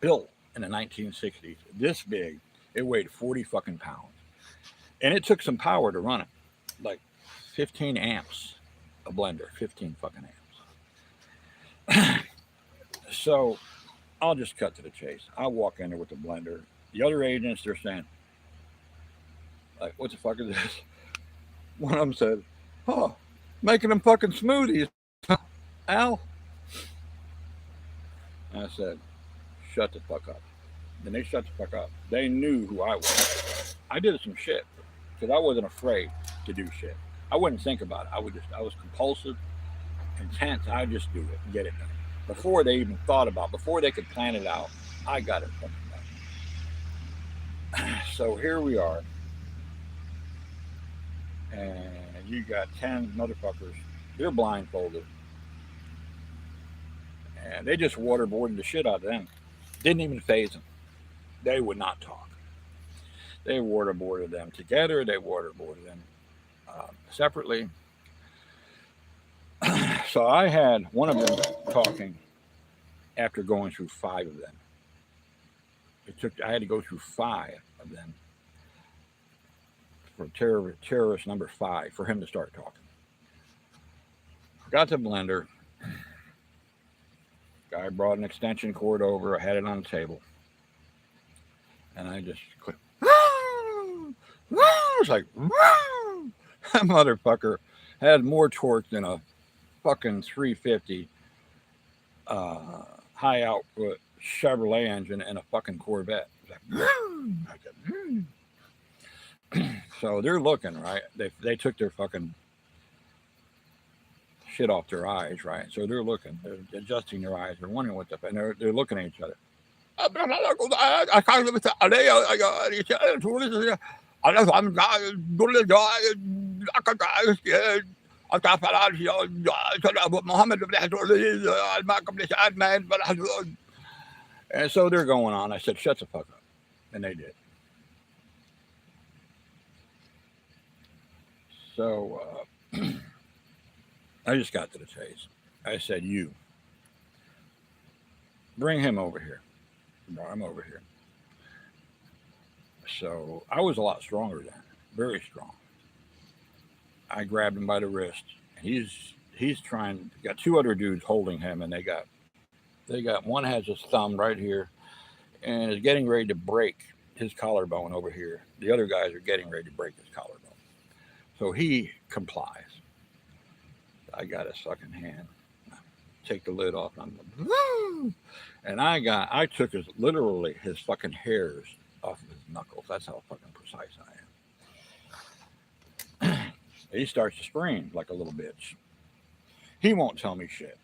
built in the 1960s, this big. It weighed 40 fucking pounds. And it took some power to run it. Like 15 amps, a blender, 15 fucking amps. So I'll just cut to the chase. I walk in there with the blender. The other agents, they're saying, like, what the fuck is this? One of them said, oh, making them fucking smoothies, Al. And I said, shut the fuck up. Then they shut the fuck up. They knew who I was. I did some shit because I wasn't afraid to do shit. I wouldn't think about it. I was compulsive, intense. I just do it and get it done. Before they even thought about, before they could plan it out, I got it fucking done. So here we are. And you got 10 motherfuckers. They're blindfolded. And they just waterboarded the shit out of them. Didn't even faze them. They would not talk. They waterboarded them together. They waterboarded them separately. So I had one of them talking after going through 5 of them. I had to go through 5 of them for terrorist number 5 for him to start talking. Got the blender. Guy brought an extension cord over. I had it on the table. And I just clicked. It's like, that motherfucker had more torque than a fucking 350 high output Chevrolet engine and a fucking Corvette. Like, so they're looking, right? They took their fucking shit off their eyes, right? So they're looking, they're adjusting their eyes, they're wondering what the, and they're looking at each other. And so they're going on. I said, shut the fuck up. And they did. So I just got to the chase. I said, you bring him over here. Brought him over here. So I was a lot stronger then, very strong. I grabbed him by the wrist. And he's trying. Got 2 other dudes holding him, and they got one has his thumb right here, and is getting ready to break his collarbone over here. The other guys are getting ready to break his collarbone. So he complies. I got his fucking hand. Take the lid off. And I took literally his fucking hairs off of his knuckles. That's how fucking precise I am. He starts to scream like a little bitch. He won't tell me shit.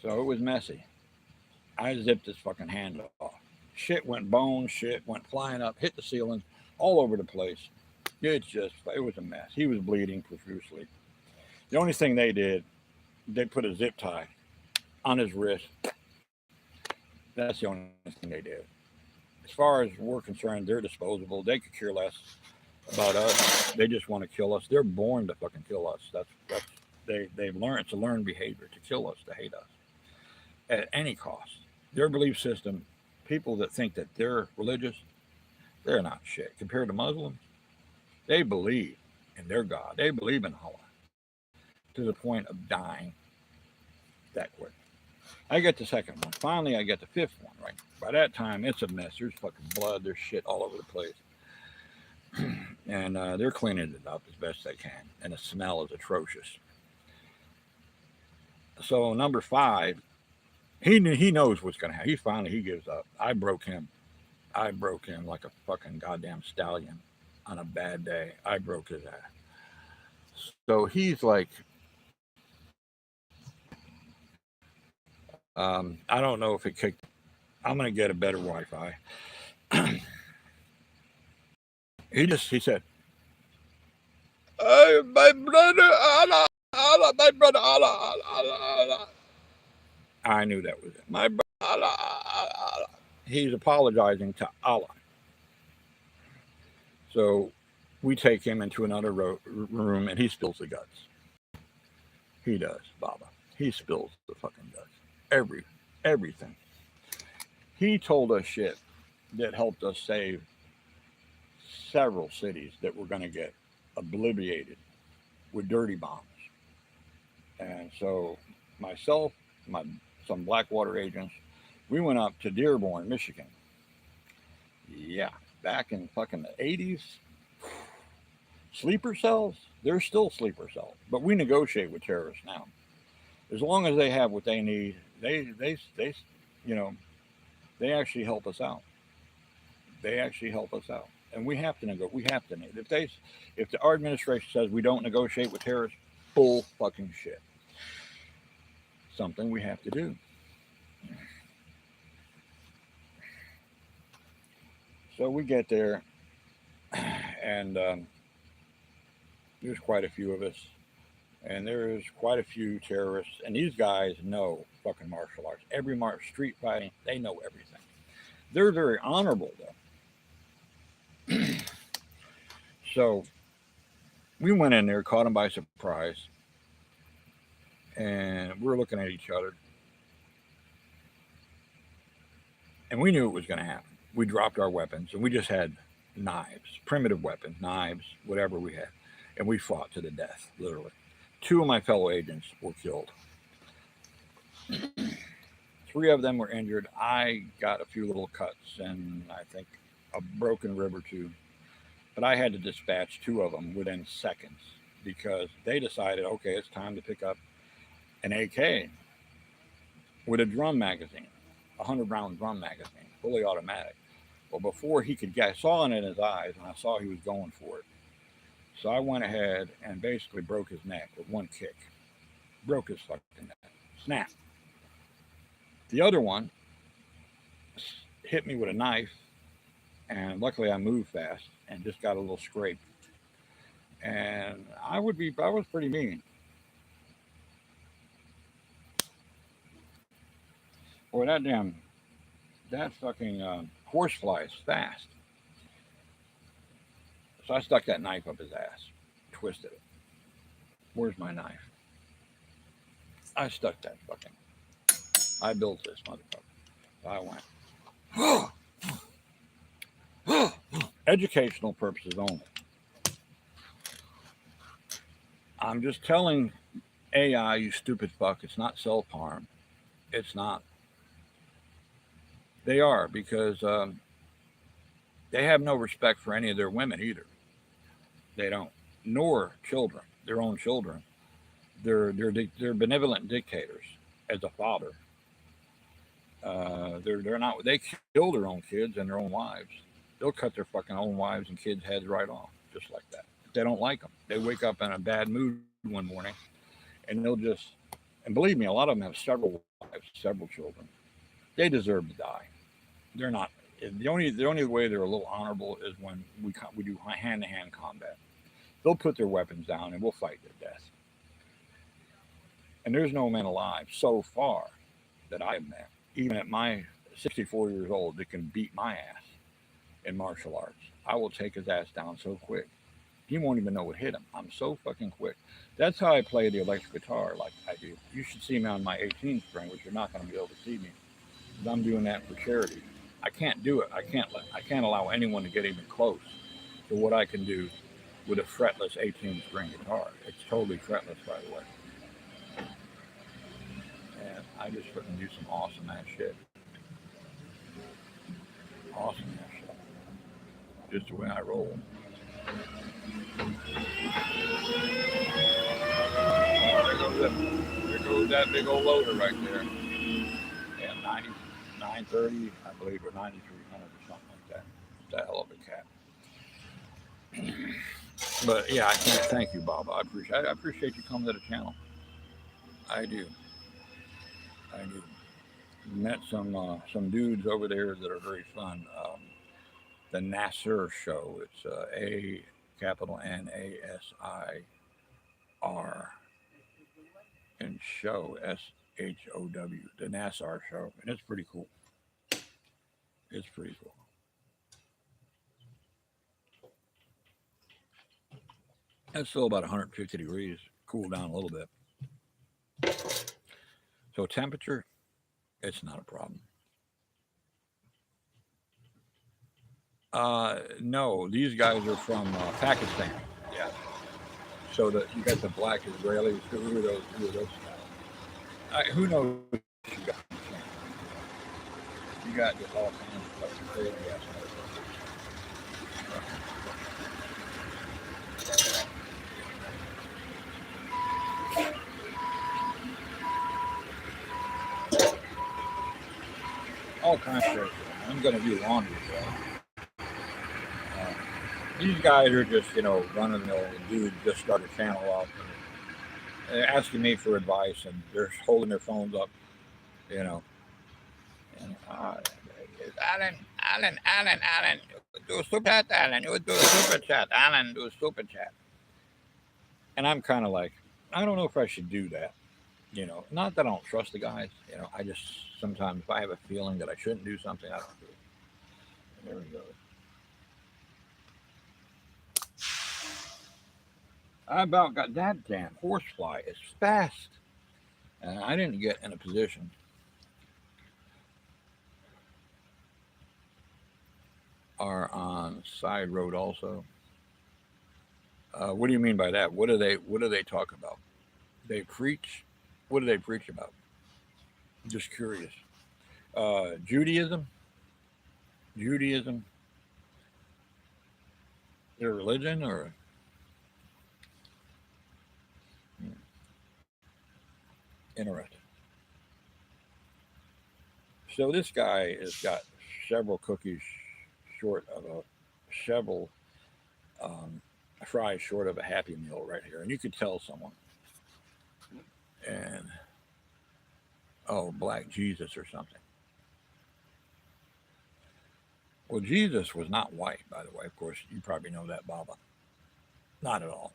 So it was messy. I zipped his fucking hand off. Shit went bone, shit went flying up, hit the ceiling, all over the place. It was a mess. He was bleeding profusely. The only thing they did, they put a zip tie on his wrist. That's the only thing they did. As far as we're concerned, they're disposable. They could care less about us. They just want to kill us. They're born to fucking kill us. They've learned. It's a learned behavior to kill us, to hate us at any cost. Their belief system, people that think that they're religious, they're not shit compared to Muslims. They believe in their God. They believe in Allah to the point of dying that quick. I get the second one. Finally, I get the 5th one, right? By that time, it's a mess. There's fucking blood. There's shit all over the place. And they're cleaning it up as best they can. And the smell is atrocious. So number 5, he knows what's going to happen. He gives up. I broke him like a fucking goddamn stallion on a bad day. I broke his ass. So he's like, I don't know if it kicked. I'm going to get a better Wi-Fi. He said, "Hey, my brother, Allah, Allah, my brother, Allah, Allah, Allah." I knew that was it. My brother, Allah, Allah, Allah. He's apologizing to Allah. So we take him into another room, and he spills the guts. He does, Baba. He spills the fucking guts. Everything. He told us shit that helped us save several cities that were going to get obliterated with dirty bombs. And so myself, some Blackwater agents, we went up to Dearborn, Michigan. Yeah, back in fucking the 80s. Sleeper cells? They're still sleeper cells, but we negotiate with terrorists now. As long as they have what they need, they actually help us out. They actually help us out, and we have to negotiate. We have to. If our administration says we don't negotiate with terrorists, bull fucking shit. Something we have to do. So we get there, and there's quite a few of us. And there's quite a few terrorists, and these guys know fucking martial arts. Street fighting, they know everything. They're very honorable, though. So we went in there, caught them by surprise, and we were looking at each other. And we knew it was going to happen. We dropped our weapons, and we just had knives, primitive weapons, knives, whatever we had. And we fought to the death, literally. 2 of my fellow agents were killed. 3 of them were injured. I got a few little cuts and I think a broken rib or 2. But I had to dispatch 2 of them within seconds because they decided, okay, it's time to pick up an AK with a drum magazine, a 100-round drum magazine, fully automatic. Well, before he could get, I saw it in his eyes and I saw he was going for it. So I went ahead and basically broke his neck with 1 kick. Broke his fucking neck. Snap. The other one hit me with a knife, and luckily I moved fast and just got a little scrape. And I was pretty mean. Boy, that fucking horse flies fast. So I stuck that knife up his ass, twisted it. Where's my knife? I stuck that fucking. I built this motherfucker. So I went. Educational purposes only. I'm just telling AI, you stupid fuck, it's not self-harm. It's not. They are, because they have no respect for any of their women either. They don't, nor children, their own children. They're benevolent dictators. As a father, they're not. They kill their own kids and their own wives. They'll cut their fucking own wives and kids' heads right off, just like that. If they don't like them, they wake up in a bad mood one morning, and they'll just. And believe me, a lot of them have several wives, several children. They deserve to die. They're not. The only way they're a little honorable is when we do hand-to-hand combat. They'll put their weapons down and we'll fight their death. And there's no man alive so far that I've met, even at my 64 years old, that can beat my ass in martial arts. I will take his ass down so quick. He won't even know what hit him. I'm so fucking quick. That's how I play the electric guitar like I do. You should see me on my 18 string, which you're not going to be able to see me. I'm doing that for charity. I can't do it. I can't allow anyone to get even close to what I can do with a fretless 18 string guitar. It's totally fretless, by the way. And I just fucking do some awesome ass shit. Awesome ass shit. Just the way I roll. There goes that big old loader right there. And 930, I believe, or 9300 or something like that. It's a hell of a cat. But yeah, I can't thank you, Bob. I appreciate you coming to the channel. I do. Met some dudes over there that are very fun. The Nasir Show. It's A capital NASIR and show SHOW. The Nasir Show, and it's pretty cool. It's pretty cool. It's still about 150 degrees. Cool down a little bit. So temperature, it's not a problem. No, these guys are from Pakistan. Yeah. So you got the black Israelis. Who are those guys? Who knows? You got just all kinds of fucking crazy ass all kinds of shit. I'm gonna do laundry, so. These guys are just, running the mill. Dude just started a channel up and they're asking me for advice, and they're holding their phones up, And Alan, do a super chat, Alan. You do a super chat, Alan. Do a super chat. And I'm kind of like, I don't know if I should do that. Not that I don't trust the guys. I just sometimes if I have a feeling that I shouldn't do something, I don't do it. There we go. I about got that damn horsefly is fast. And I didn't get in a position. Are on side road also. What do you mean by that? What do they talk about? They preach. What do they preach about? Just curious. Judaism. Judaism. Their religion, or interesting. So this guy has got several cookies short of a several fries short of a Happy Meal right here, and you could tell someone. And oh, Black Jesus or something. Well, Jesus was not white, by the way. Of course, you probably know that, Baba. Not at all.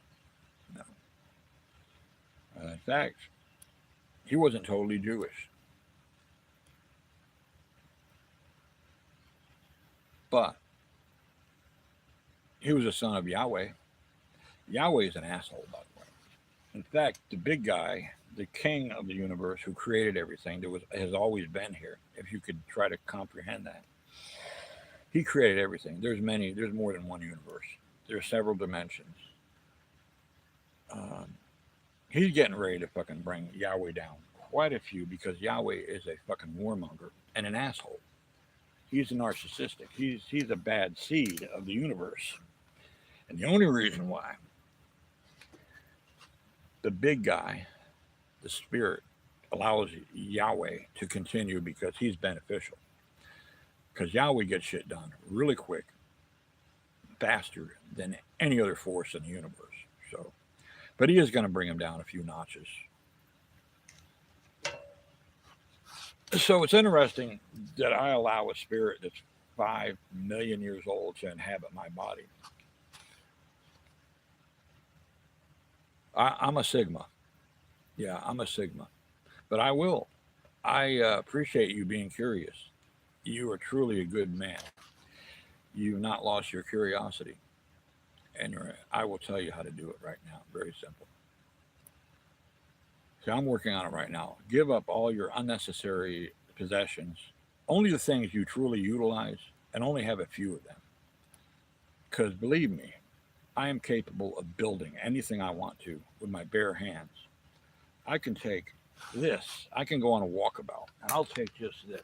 No. In fact, he wasn't totally Jewish. But he was a son of Yahweh. Yahweh is an asshole, by the way. In fact, the big guy, the king of the universe who created everything that has always been here, if you could try to comprehend that. He created everything. There's more than one universe. There's several dimensions. He's getting ready to fucking bring Yahweh down. Quite a few, because Yahweh is a fucking warmonger and an asshole. He's a narcissistic. He's a bad seed of the universe. And the only reason why the big guy, the spirit, allows Yahweh to continue because he's beneficial. Because Yahweh gets shit done really quick, faster than any other force in the universe. So, but he is going to bring him down a few notches. So it's interesting that I allow a spirit that's 5 million years old to inhabit my body. I'm a Sigma. Yeah, I'm a Sigma. But I will. I appreciate you being curious. You are truly a good man. You've not lost your curiosity. And I will tell you how to do it right now. Very simple. So I'm working on it right now. Give up all your unnecessary possessions. Only the things you truly utilize, and only have a few of them. Because believe me, I am capable of building anything I want to with my bare hands. I can take this. I can go on a walkabout, and I'll take just this.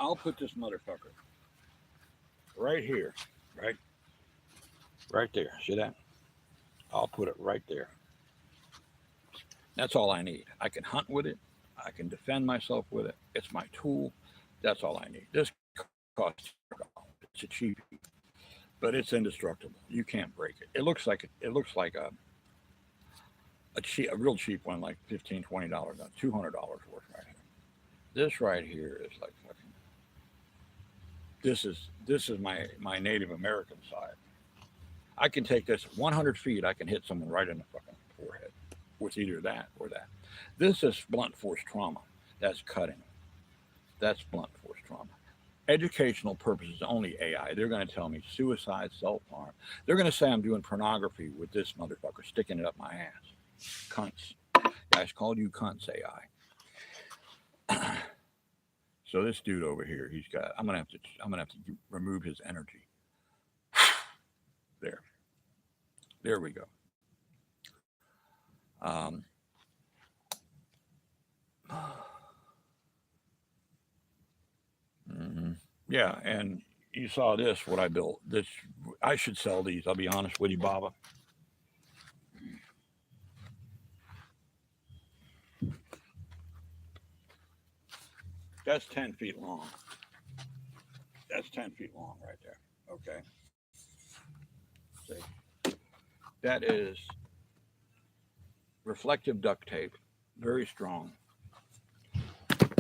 I'll put this motherfucker right here, right there. See that? I'll put it right there. That's all I need. I can hunt with it. I can defend myself with it. It's my tool. That's all I need. This costs $1. It's a cheap, but it's indestructible. You can't break it. It looks like a real cheap one, like $15, $20, $200 worth right here. This right here is like fucking. This is my Native American side. I can take this 100 feet. I can hit someone right in the fucking forehead with either that or that. This is blunt force trauma. That's cutting. That's blunt force trauma. Educational purposes only. AI. They're going to tell me suicide, self-harm. They're going to say I'm doing pornography with this motherfucker sticking it up my ass. Cunts. Guys called you cunts, AI. So this dude over here, he's got. I'm gonna have to remove his energy. There we go. Yeah, and you saw this, what I built. This, I should sell these. I'll be honest with you, Baba. That's 10 feet long. That's 10 feet long right there. Okay. See? That is reflective duct tape, very strong.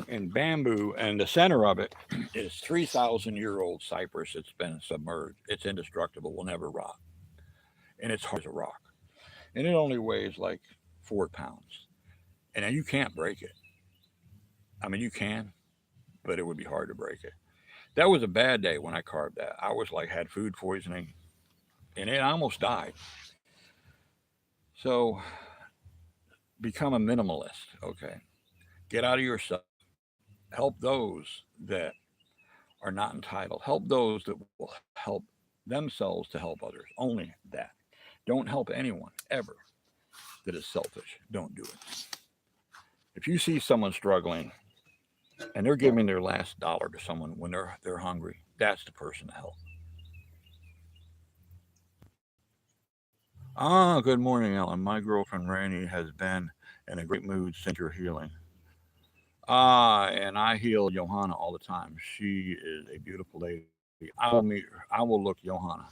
And bamboo, and the center of it is 3,000-year-old cypress. It's been submerged. It's indestructible, will never rot. And it's hard as a rock. And it only weighs like 4 pounds. And you can't break it. I mean, you can, but it would be hard to break it. That was a bad day when I carved that. I was like, had food poisoning and it almost died. So become a minimalist, okay? Get out of yourself. Help those that are not entitled. Help those that will help themselves to help others. Only that. Don't help anyone ever that is selfish. Don't do it. If you see someone struggling and they're giving their last dollar to someone when they're hungry, that's the person to help. Ah, good morning, Ellen. My girlfriend Randy has been in a great mood since your healing. Ah, and I heal Johanna all the time. She is a beautiful lady. I will meet her. I will look Johanna.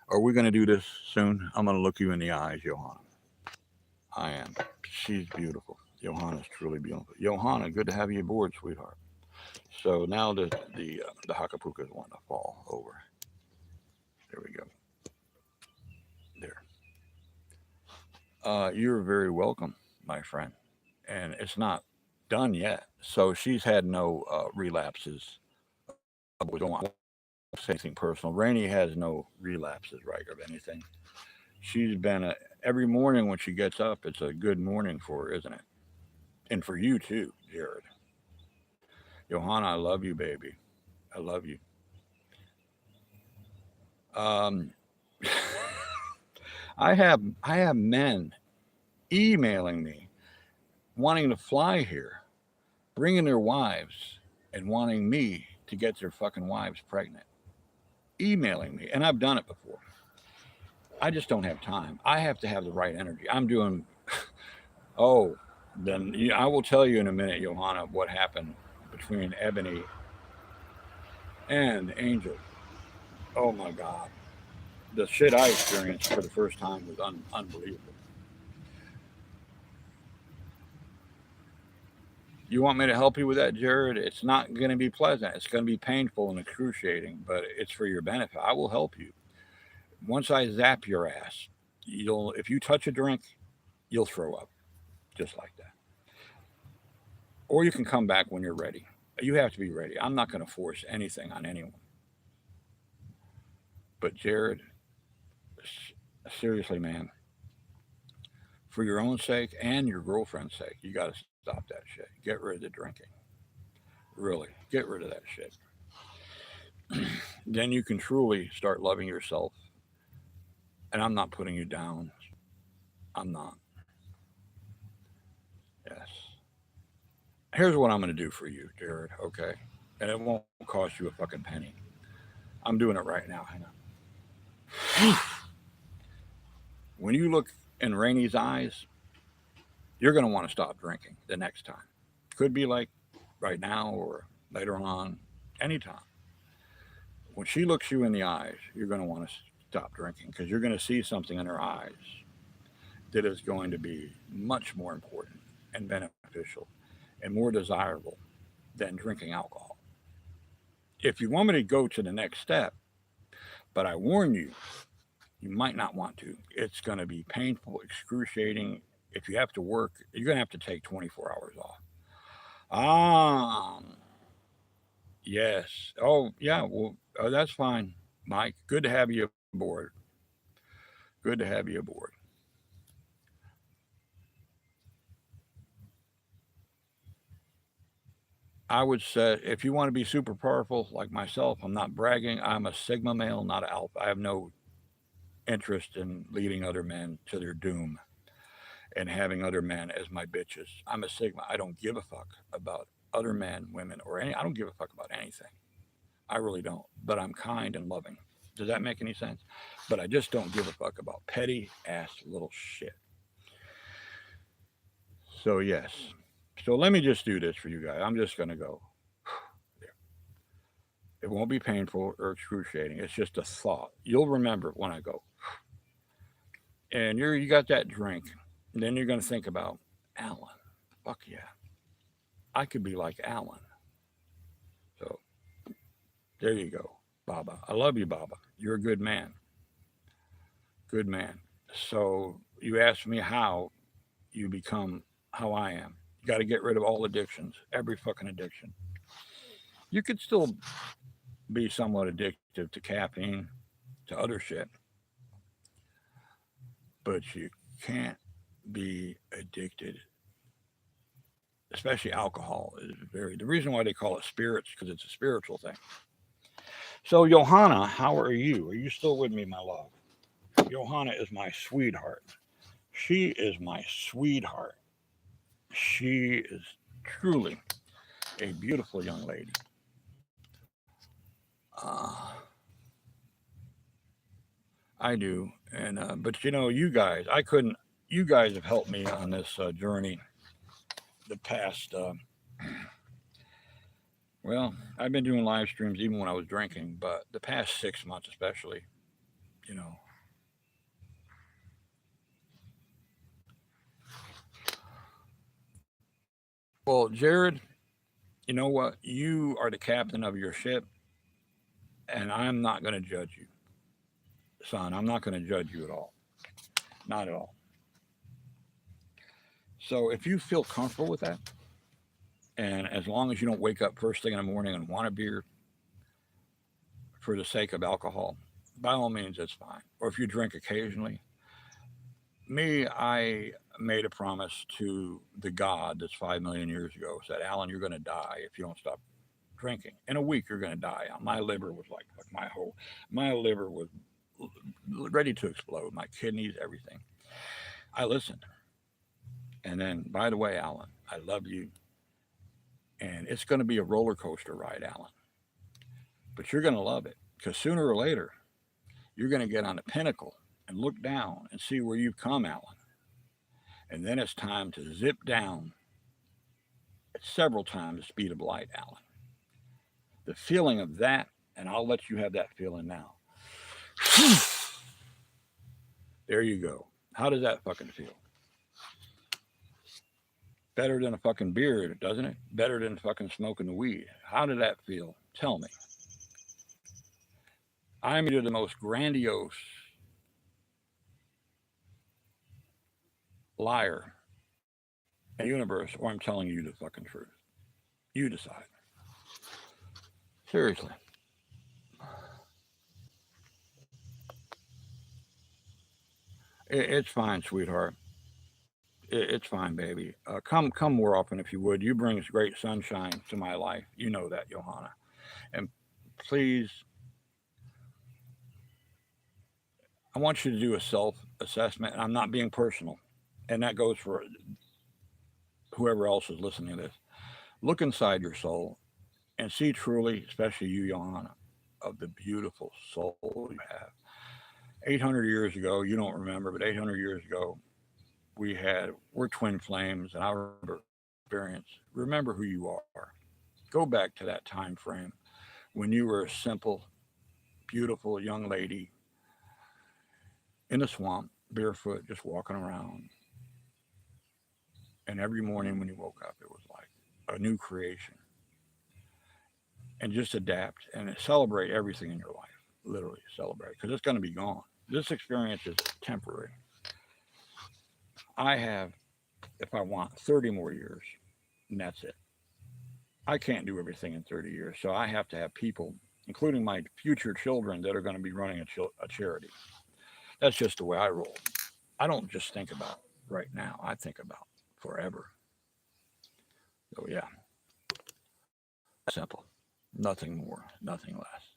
Are we going to do this soon? I'm going to look you in the eyes, Johanna. I am. She's beautiful. Johanna's truly beautiful. Johanna, good to have you aboard, sweetheart. So now the Hakapukas want to fall over. There we go. There. You're very welcome, my friend. And it's not done yet. So she's had no relapses. We don't want to say anything personal. Rainey has no relapses, right, of anything. She's been every morning when she gets up, it's a good morning for her, isn't it? And for you too, Jared. Johanna, I love you, baby. I love you. Um, I have men emailing me wanting to fly here, bringing their wives, and wanting me to get their fucking wives pregnant. Emailing me, and I've done it before. I just don't have time. I have to have the right energy. I'm doing. Oh, then I will tell you in a minute, Johanna, what happened between Ebony and Angel. Oh my God, the shit I experienced for the first time was unbelievable. You want me to help you with that, Jared? It's not going to be pleasant. It's going to be painful and excruciating, but it's for your benefit. I will help you. Once I zap your ass, you'll if you touch a drink, you'll throw up just like that. Or you can come back when you're ready. You have to be ready. I'm not going to force anything on anyone. But Jared, seriously, man, for your own sake and your girlfriend's sake, you got to stop that shit. Get rid of the drinking. Really, get rid of that shit. Then you can truly start loving yourself. And I'm not putting you down. I'm not. Yes. Here's what I'm going to do for you, Jared, okay? And it won't cost you a fucking penny. I'm doing it right now. Hang on. When you look in Rainey's eyes, you're going to want to stop drinking the next time. Could be like right now or later on, anytime. When she looks you in the eyes, you're going to want to stop drinking because you're going to see something in her eyes that is going to be much more important and beneficial and more desirable than drinking alcohol. If you want me to go to the next step, but I warn you, you might not want to. It's going to be painful, excruciating. If you have to work, you're going to have to take 24 hours off. Um, yes. Oh, yeah. Well, that's fine, Mike. Good to have you aboard. Good to have you aboard. I would say if you want to be super powerful like myself, I'm not bragging. I'm a Sigma male, not an alpha. I have no interest in leading other men to their doom and having other men as my bitches. I'm a Sigma. I don't give a fuck about other men, women, or any. I don't give a fuck about anything. I really don't. But I'm kind and loving. Does that make any sense? But I just don't give a fuck about petty ass little shit. So yes. So let me just do this for you guys. I'm just gonna go. It won't be painful or excruciating. It's just a thought. You'll remember it when I go. And you got that drink. And then you're gonna think about Alan. Fuck yeah. I could be like Alan. So there you go, Baba. I love you, Baba. You're a good man. Good man. So you asked me how you become how I am. Got to get rid of all addictions, every fucking addiction. You could still be somewhat addicted to caffeine, to other shit, but you can't be addicted, especially alcohol. Is very the reason why they call it spirits because it's a spiritual thing. So, Johanna, how are you? Are you still with me, my love? Johanna is my sweetheart. She is my sweetheart. She is truly a beautiful young lady. Uh, I do, and but you guys, I couldn't. You guys have helped me on this journey. The past, well, I've been doing live streams even when I was drinking, but the past 6 months, especially, you know. Well, Jared, you know what? You are the captain of your ship, and I'm not going to judge you, son. I'm not going to judge you at all. Not at all. So if you feel comfortable with that, and as long as you don't wake up first thing in the morning and want a beer for the sake of alcohol, by all means, that's fine. Or if you drink occasionally, me, I made a promise to the God that's 5 million years ago. Said, Alan, you're going to die if you don't stop drinking. In a week, you're going to die. My liver was like my liver was ready to explode. My kidneys, everything. I listened. And then, by the way, Alan, I love you. And it's going to be a roller coaster ride, Alan. But you're going to love it because sooner or later, you're going to get on the pinnacle and look down and see where you've come, Alan. And then it's time to zip down at several times the speed of light, Alan. The feeling of that, and I'll let you have that feeling now. There you go. How does that fucking feel? Better than a fucking beer, doesn't it? Better than fucking smoking the weed. How did that feel? Tell me. I'm either the most grandiose liar in the universe, or I'm telling you the fucking truth. You decide. Seriously. It's fine, sweetheart. It's fine, baby. Come more often if you would. You bring great sunshine to my life. You know that, Johanna. And please, I want you to do a self-assessment. And I'm not being personal, and that goes for whoever else is listening to this. Look inside your soul and see truly, especially you, Johanna, of the beautiful soul you have. 800 years ago, you don't remember, but 800 years ago, we're twin flames, and I remember experience. Remember who you are. Go back to that time frame when you were a simple, beautiful young lady in the swamp, barefoot, just walking around. And every morning when you woke up, it was like a new creation. And just adapt and celebrate everything in your life. Literally celebrate, because it's going to be gone. This experience is temporary. I have, if I want, 30 more years, and that's it. I can't do everything in 30 years, so I have to have people, including my future children, that are going to be running a charity. That's just the way I roll. I don't just think about right now. I think about forever. So yeah, simple. Nothing more, nothing less.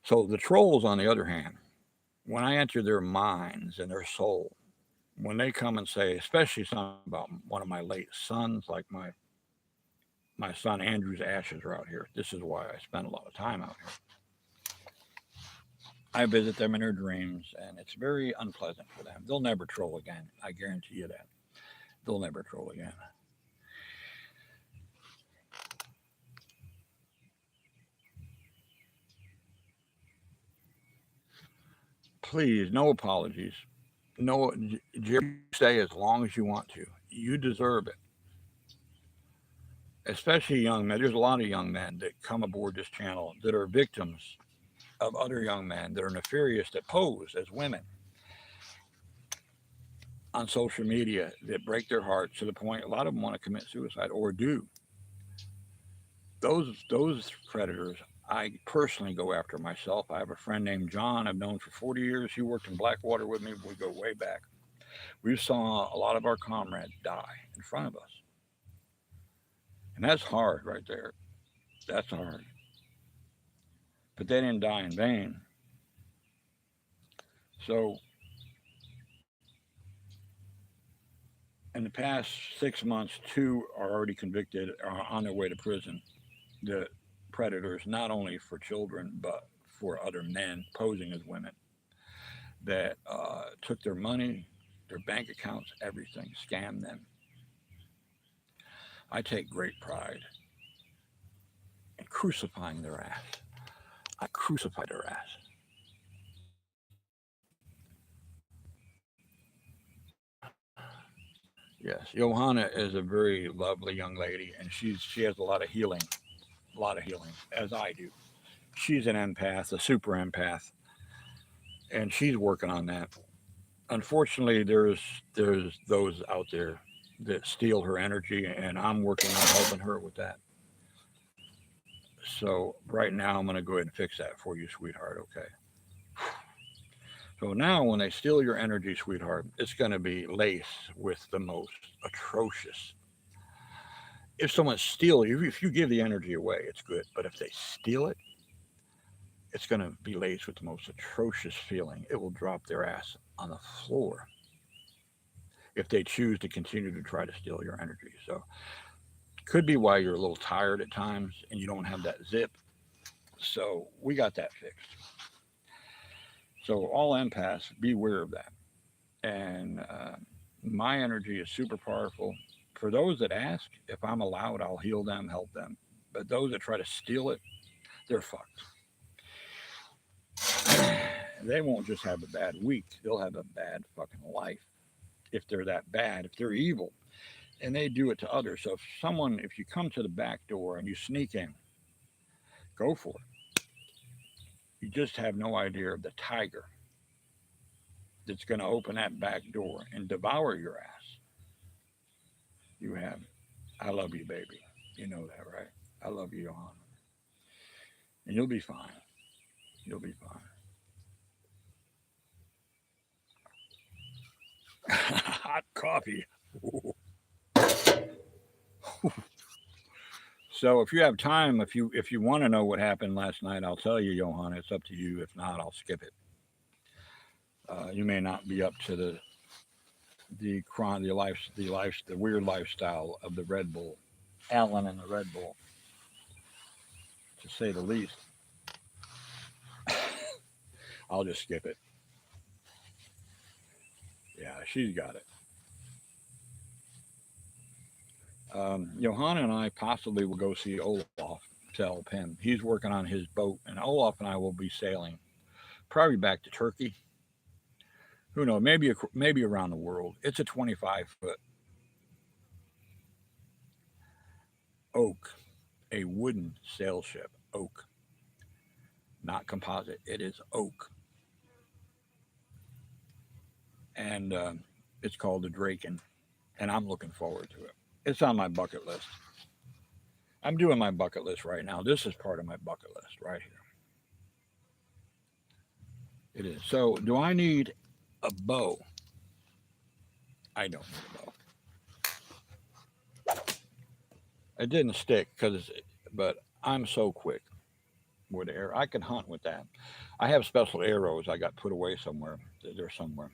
So the trolls, on the other hand, when I enter their minds and their soul, when they come and say, especially something about one of my late sons, like my son Andrew's ashes are out here. This is why I spend a lot of time out here. I visit them in their dreams, and it's very unpleasant for them. They'll never troll again. I guarantee you that. They'll never troll again. Please, no apologies. No, Jerry, stay as long as you want to. You deserve it. Especially young men. There's a lot of young men that come aboard this channel that are victims of other young men that are nefarious, that pose as women. on social media that break their heart to the point a lot of them want to commit suicide or do. Those predators, I personally go after myself. I have a friend named John I've known for 40 years. He worked in Blackwater with me. We go way back. We saw a lot of our comrades die in front of us. And that's hard right there. That's hard. But they didn't die in vain. So in the past 6 months, two are already convicted, are on their way to prison. The predators, not only for children, but for other men posing as women that took their money, their bank accounts, everything, scammed them. I take great pride in crucifying their ass. I crucify their ass. Yes, Johanna is a very lovely young lady, and she has a lot of healing, as I do. She's an empath, a super empath, and she's working on that. Unfortunately, there's those out there that steal her energy, and I'm working on helping her with that. So right now, I'm going to go ahead and fix that for you, sweetheart. Okay. So now, when they steal your energy, sweetheart, it's going to be laced with the most atrocious. If someone steals you, if you give the energy away, it's good. But if they steal it, it's going to be laced with the most atrocious feeling. It will drop their ass on the floor if they choose to continue to try to steal your energy. So could be why you're a little tired at times and you don't have that zip. So we got that fixed. So all empaths, be aware of that. And my energy is super powerful. For those that ask, if I'm allowed, I'll heal them, help them. But those that try to steal it, they're fucked. They won't just have a bad week, they'll have a bad fucking life if they're that bad, if they're evil. And they do it to others. So if you come to the back door and you sneak in, go for it. You just have no idea of the tiger that's going to open that back door and devour your ass. You have, I love you, baby. You know that, right? I love you, Johanna. And you'll be fine. You'll be fine. Hot coffee. So if you have time, if you want to know what happened last night, I'll tell you, Johanna. It's up to you. If not, I'll skip it. You may not be up to the weird lifestyle of the Red Bull, Alan and the Red Bull, to say the least. I'll just skip it. Yeah, she's got it. Johanna and I possibly will go see Olaf to help him. He's working on his boat, and Olaf and I will be sailing probably back to Turkey. Who knows? Maybe around the world. It's a 25-foot oak, a wooden sail ship. Oak, not composite. It is oak, and it's called the Draken, and I'm looking forward to it. It's on my bucket list. I'm doing my bucket list right now. This is part of my bucket list right here. It is. So, do I need a bow? I don't need a bow. It didn't stick but I'm so quick with arrow. I can hunt with that. I have special arrows I got put away somewhere. They're somewhere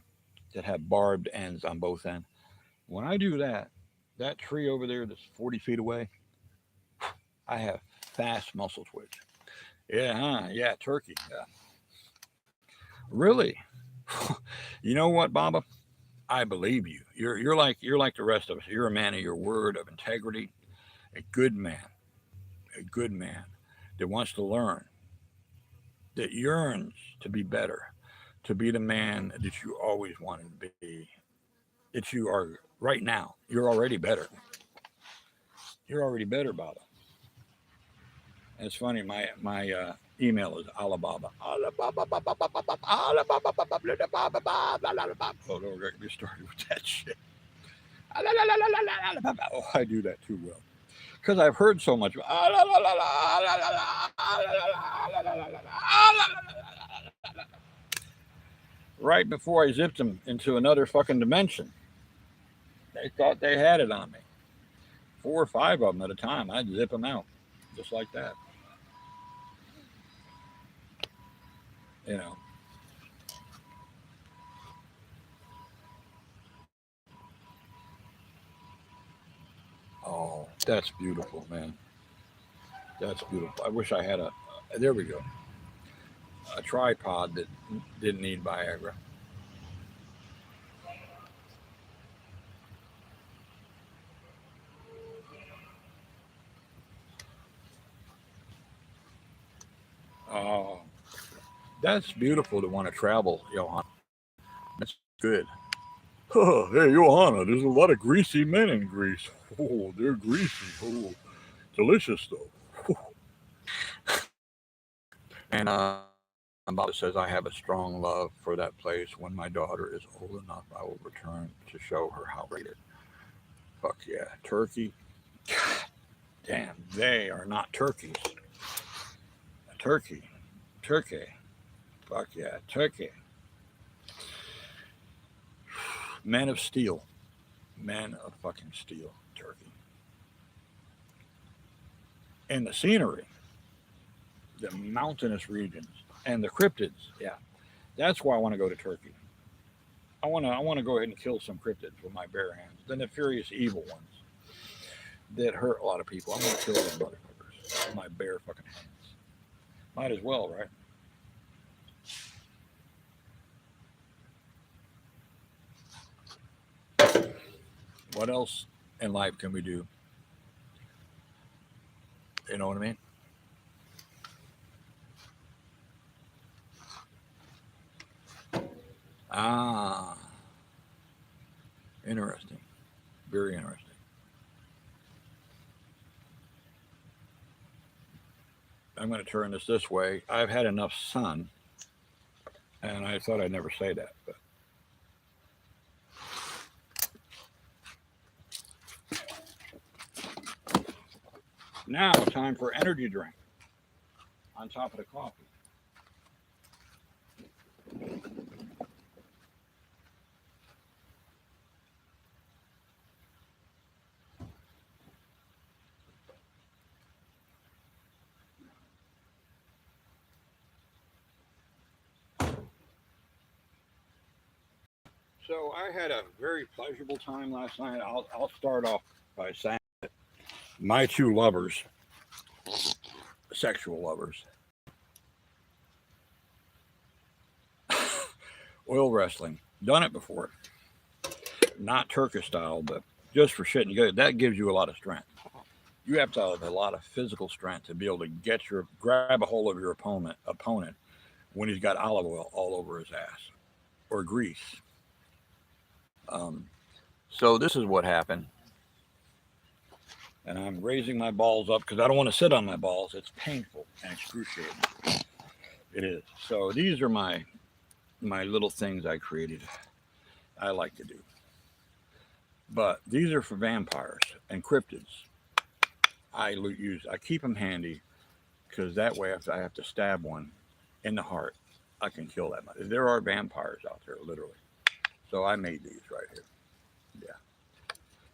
that have barbed ends on both ends. When I do that, that tree over there that's 40 feet away, I have fast muscle twitch. Yeah, huh? Yeah, turkey. Yeah. Really? You know what, Baba? I believe you. You're like the rest of us. You're a man of your word, of integrity, a good man that wants to learn, that yearns to be better, to be the man that you always wanted to be, that you are right now. You're already better. You're already better, Baba. And it's funny, my email is Alibaba. Alibaba. Oh, don't get me started with that shit. Oh, I do that too well. Because I've heard so much. Right before I zipped them into another fucking dimension, they thought they had it on me. 4 or 5 of them at a time. I'd zip them out just like that. You know. Oh, that's beautiful, man. That's beautiful. I wish I had a. There we go. A tripod that didn't need Viagra. Oh, that's beautiful to want to travel, Johanna. That's good. Oh, hey, Johanna, there's a lot of greasy men in Greece. Oh, they're greasy. Oh, delicious, though. And Baba says, I have a strong love for that place. When my daughter is old enough, I will return to show her how great it. Fuck yeah. Turkey. God damn, they are not turkeys. Turkey. Fuck yeah, Turkey. Man of steel. Man of fucking steel, Turkey. And the scenery, the mountainous regions, and the cryptids, yeah. That's why I want to go to Turkey. I want to go ahead and kill some cryptids with my bare hands. The nefarious evil ones that hurt a lot of people. I'm going to kill them motherfuckers with my bare fucking hands. Might as well, right? What else in life can we do? You know what I mean? Ah, interesting. Very interesting. I'm going to turn this way. I've had enough sun, and I thought I'd never say that, but now time for energy drink on top of the coffee. So I had a very pleasurable time last night. I'll start off by saying that my 2 lovers, sexual lovers, oil wrestling, done it before. Not Turkish style, but just for shit and good. That gives you a lot of strength. You have to have a lot of physical strength to be able to grab a hold of your opponent when he's got olive oil all over his ass or grease. So this is what happened. And I'm raising my balls up because I don't want to sit on my balls. It's painful and excruciating. It is. So these are my little things I created. I like to do. But these are for vampires and cryptids. I keep them handy because that way if I have to stab one in the heart, I can kill that much. There are vampires out there, literally. So I made these right here. Yeah.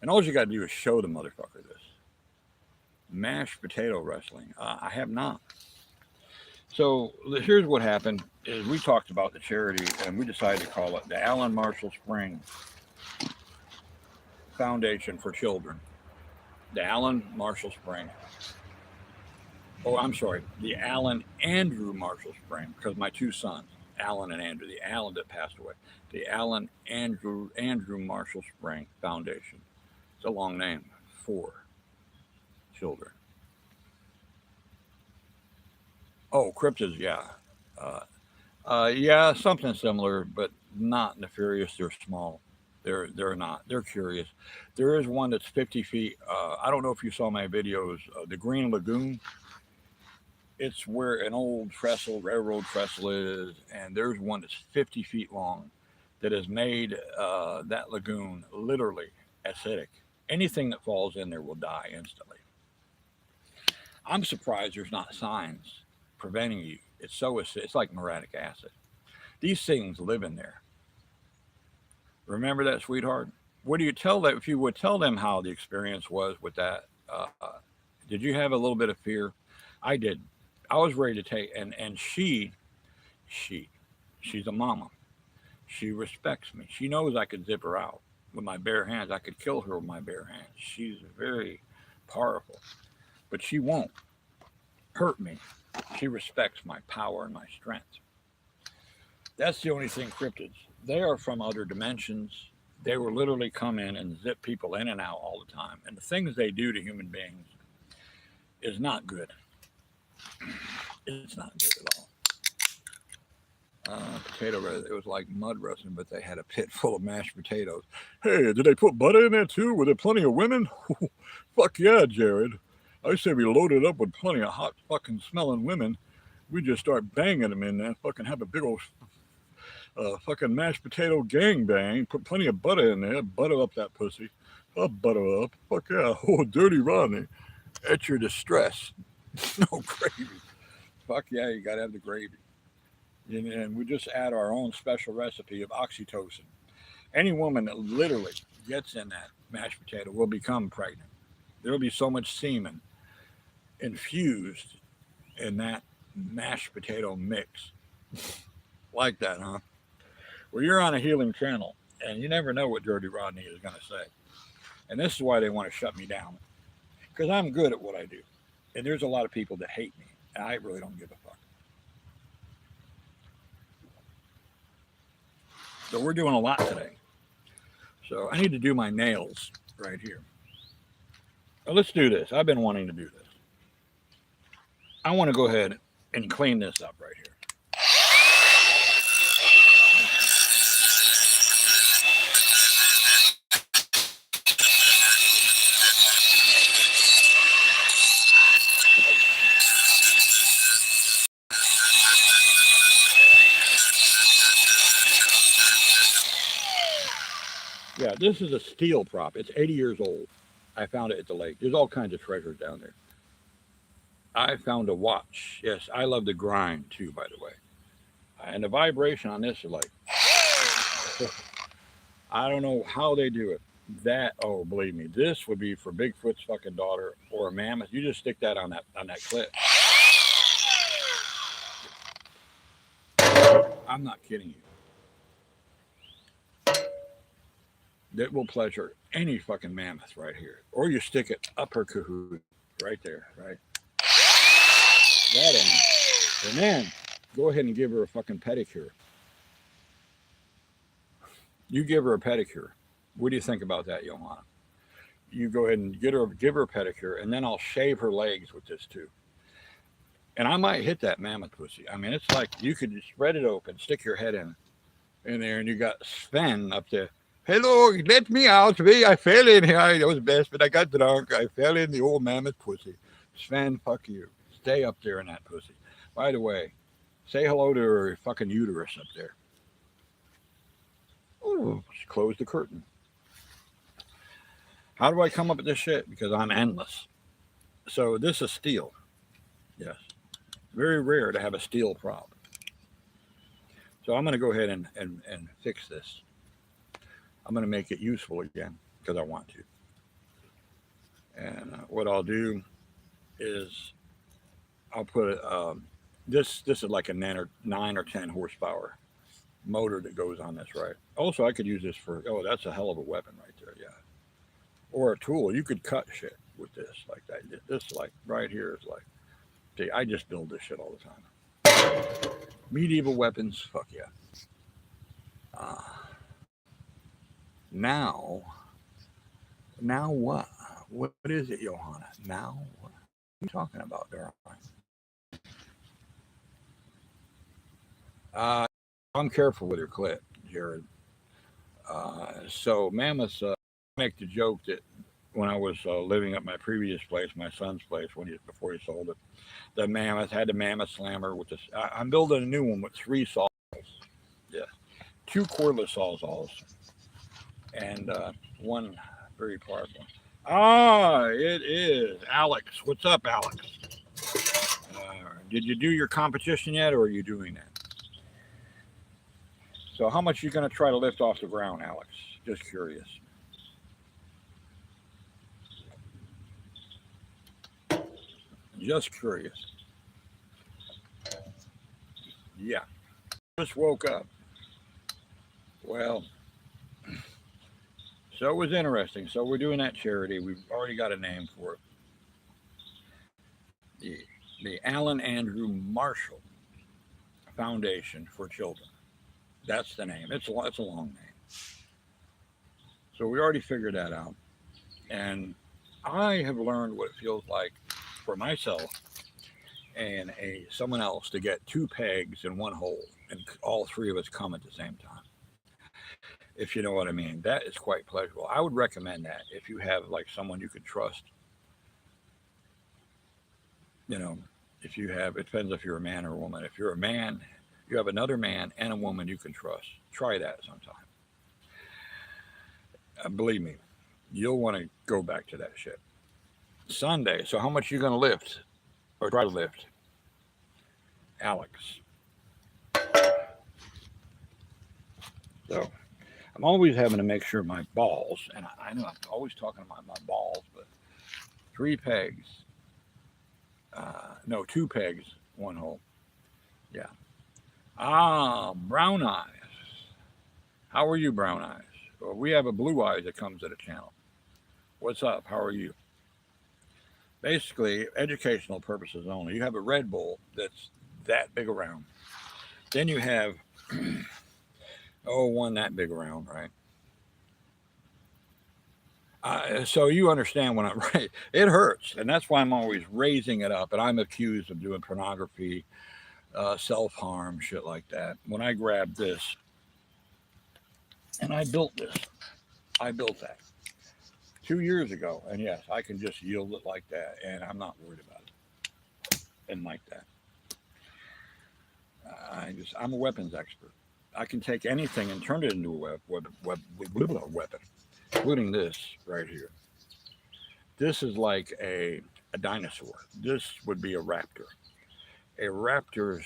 And all you got to do is show the motherfucker this. Mashed potato wrestling. I have not. So here's what happened is we talked about the charity and we decided to call it the Alan Marshall Spring Foundation for Children. The Alan Marshall Spring. Oh, I'm sorry. The Alan Andrew Marshall Spring, because my 2 sons, Alan and Andrew, the Alan that passed away. The Alan Andrew Marshall Spring Foundation. It's a long name for children. Oh, cryptids, yeah. Yeah, something similar, but not nefarious. They're small. They're not. They're curious. There is one that's 50 feet. I don't know if you saw my videos. The Green Lagoon It's where an old trestle, railroad trestle is, and there's one that's 50 feet long that has made that lagoon literally acidic. Anything that falls in there will die instantly. I'm surprised there's not signs preventing you. It's so acidic. It's like muriatic acid. These things live in there. Remember that, sweetheart? What do you tell them if you would tell them how the experience was with that? Did you have a little bit of fear? I did. I was ready to take, and she, she's a mama. She respects me. She knows I could zip her out with my bare hands. I could kill her with my bare hands. She's very powerful, but she won't hurt me. She respects my power and my strength. That's the only thing cryptids. They are from other dimensions. They will literally come in and zip people in and out all the time. And the things they do to human beings is not good. It's not good at all. Potato, it was like mud wrestling, but they had a pit full of mashed potatoes. Hey, did they put butter in there too? Were there plenty of women? Fuck yeah, Jared. I say we load it up with plenty of hot fucking smelling women. We just start banging them in there, fucking have a big old fucking mashed potato gangbang. Put plenty of butter in there. Butter up that pussy. I'll butter up. Fuck yeah. Oh, dirty Rodney. At your distress. No gravy. Fuck yeah, you gotta have the gravy. And we just add our own special recipe of oxytocin. Any woman that literally gets in that mashed potato will become pregnant. There will be so much semen infused in that mashed potato mix. Like that, huh? Well, you're on a healing channel, and you never know what Dirty Rodney is going to say. And this is why they want to shut me down. Because I'm good at what I do. And there's a lot of people that hate me, and I really don't give a fuck. So we're doing a lot today. So I need to do my nails right here. Well, let's do this. I've been wanting to do this. I want to go ahead and clean this up right here. Yeah, this is a steel prop. It's 80 years old. I found it at the lake. There's all kinds of treasures down there. I found a watch. Yes, I love the grind too, by the way. And the vibration on this is like, I don't know how they do it. That, oh, believe me, this would be for Bigfoot's fucking daughter or a mammoth. You just stick that on that clip. I'm not kidding you. That will pleasure any fucking mammoth right here. Or you stick it up her cahoot right there, right? That end. And then go ahead and give her a fucking pedicure. You give her a pedicure. What do you think about that, Johanna? You go ahead and give her a pedicure, and then I'll shave her legs with this too. And I might hit that mammoth pussy. I mean, it's like you could just spread it open, stick your head in there, and you got Sven up there. Hello, let me out. I fell in here. That was best, but I got drunk. I fell in the old mammoth pussy. Sven, fuck you. Stay up there in that pussy. By the way, say hello to her fucking uterus up there. Ooh, she closed the curtain. How do I come up with this shit? Because I'm endless. So this is steel. Yes. Very rare to have a steel prop. So I'm going to go ahead and fix this. I'm going to make it useful again because I want to. And what I'll do is I'll put this is like a 9 or 10 horsepower motor that goes on this, right? Also, I could use this for, oh, that's a hell of a weapon right there, yeah. Or a tool. You could cut shit with this like that. This like right here is like, see, I just build this shit all the time. Medieval weapons, fuck yeah. Now what? What is it, Johanna? Now what are you talking about there? I'm careful with her clip, Jared. So mammoths make the joke that when I was living at my previous place, my son's place, before he sold it. The Mammoth had the Mammoth Slammer with this. I'm building a new one with 3 saws. Yeah, 2 cordless sawzalls and one very powerful. Ah, it is Alex. What's up, Alex? Did you do your competition yet, or are you doing that? So, how much are you going to try to lift off the ground, Alex? Just curious. Just curious. Yeah. Just woke up. Well, so it was interesting. So we're doing that charity. We've already got a name for it. The Alan Andrew Marshall Foundation for Children. That's the name. It's a long name. So we already figured that out. And I have learned what it feels like for myself and someone else to get 2 pegs in 1 hole, and all 3 of us come at the same time. If you know what I mean, that is quite pleasurable. I would recommend that if you have like someone you can trust. You know, if you have, it depends if you're a man or a woman. If you're a man, you have another man and a woman you can trust. Try that sometime. Believe me, you'll want to go back to that shit. Sunday. So how much are you going to lift or try to lift? Alex. So I'm always having to make sure my balls, and I know I'm always talking about my balls, but 3 pegs. No, 2 pegs, 1 hole. Yeah. Ah, Brown Eyes. How are you, Brown Eyes? Well, we have a Blue Eyes that comes to the channel. What's up? How are you? Basically, educational purposes only. You have a Red Bull that's that big around. Then you have, one that big around, right? So you understand when I'm right. It hurts, and that's why I'm always raising it up. And I'm accused of doing pornography, self-harm, shit like that. When I grabbed this, and I built this, I built that 2 years ago, and yes, I can just yield it like that, and I'm not worried about it. And like that, I'm a weapons expert. I can take anything and turn it into a weapon, including this right here. This is like a dinosaur. This would be a raptor. A raptor's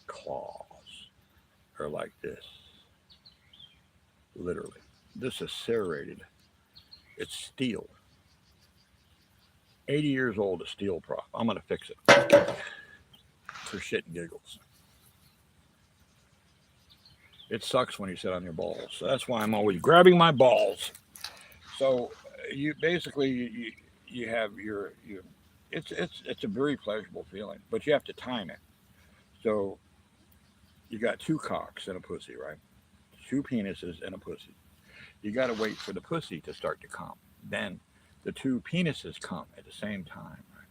claws are like this. Literally. This is serrated. It's steel. 80 years old, a steel prop. I'm going to fix it for shit and giggles. It sucks when you sit on your balls. So that's why I'm always grabbing my balls. So you basically you have your it's a very pleasurable feeling, but you have to time it. So you got 2 cocks and a pussy, right? 2 penises and a pussy. You got to wait for the pussy to start to come. Then the 2 penises come at the same time. Right?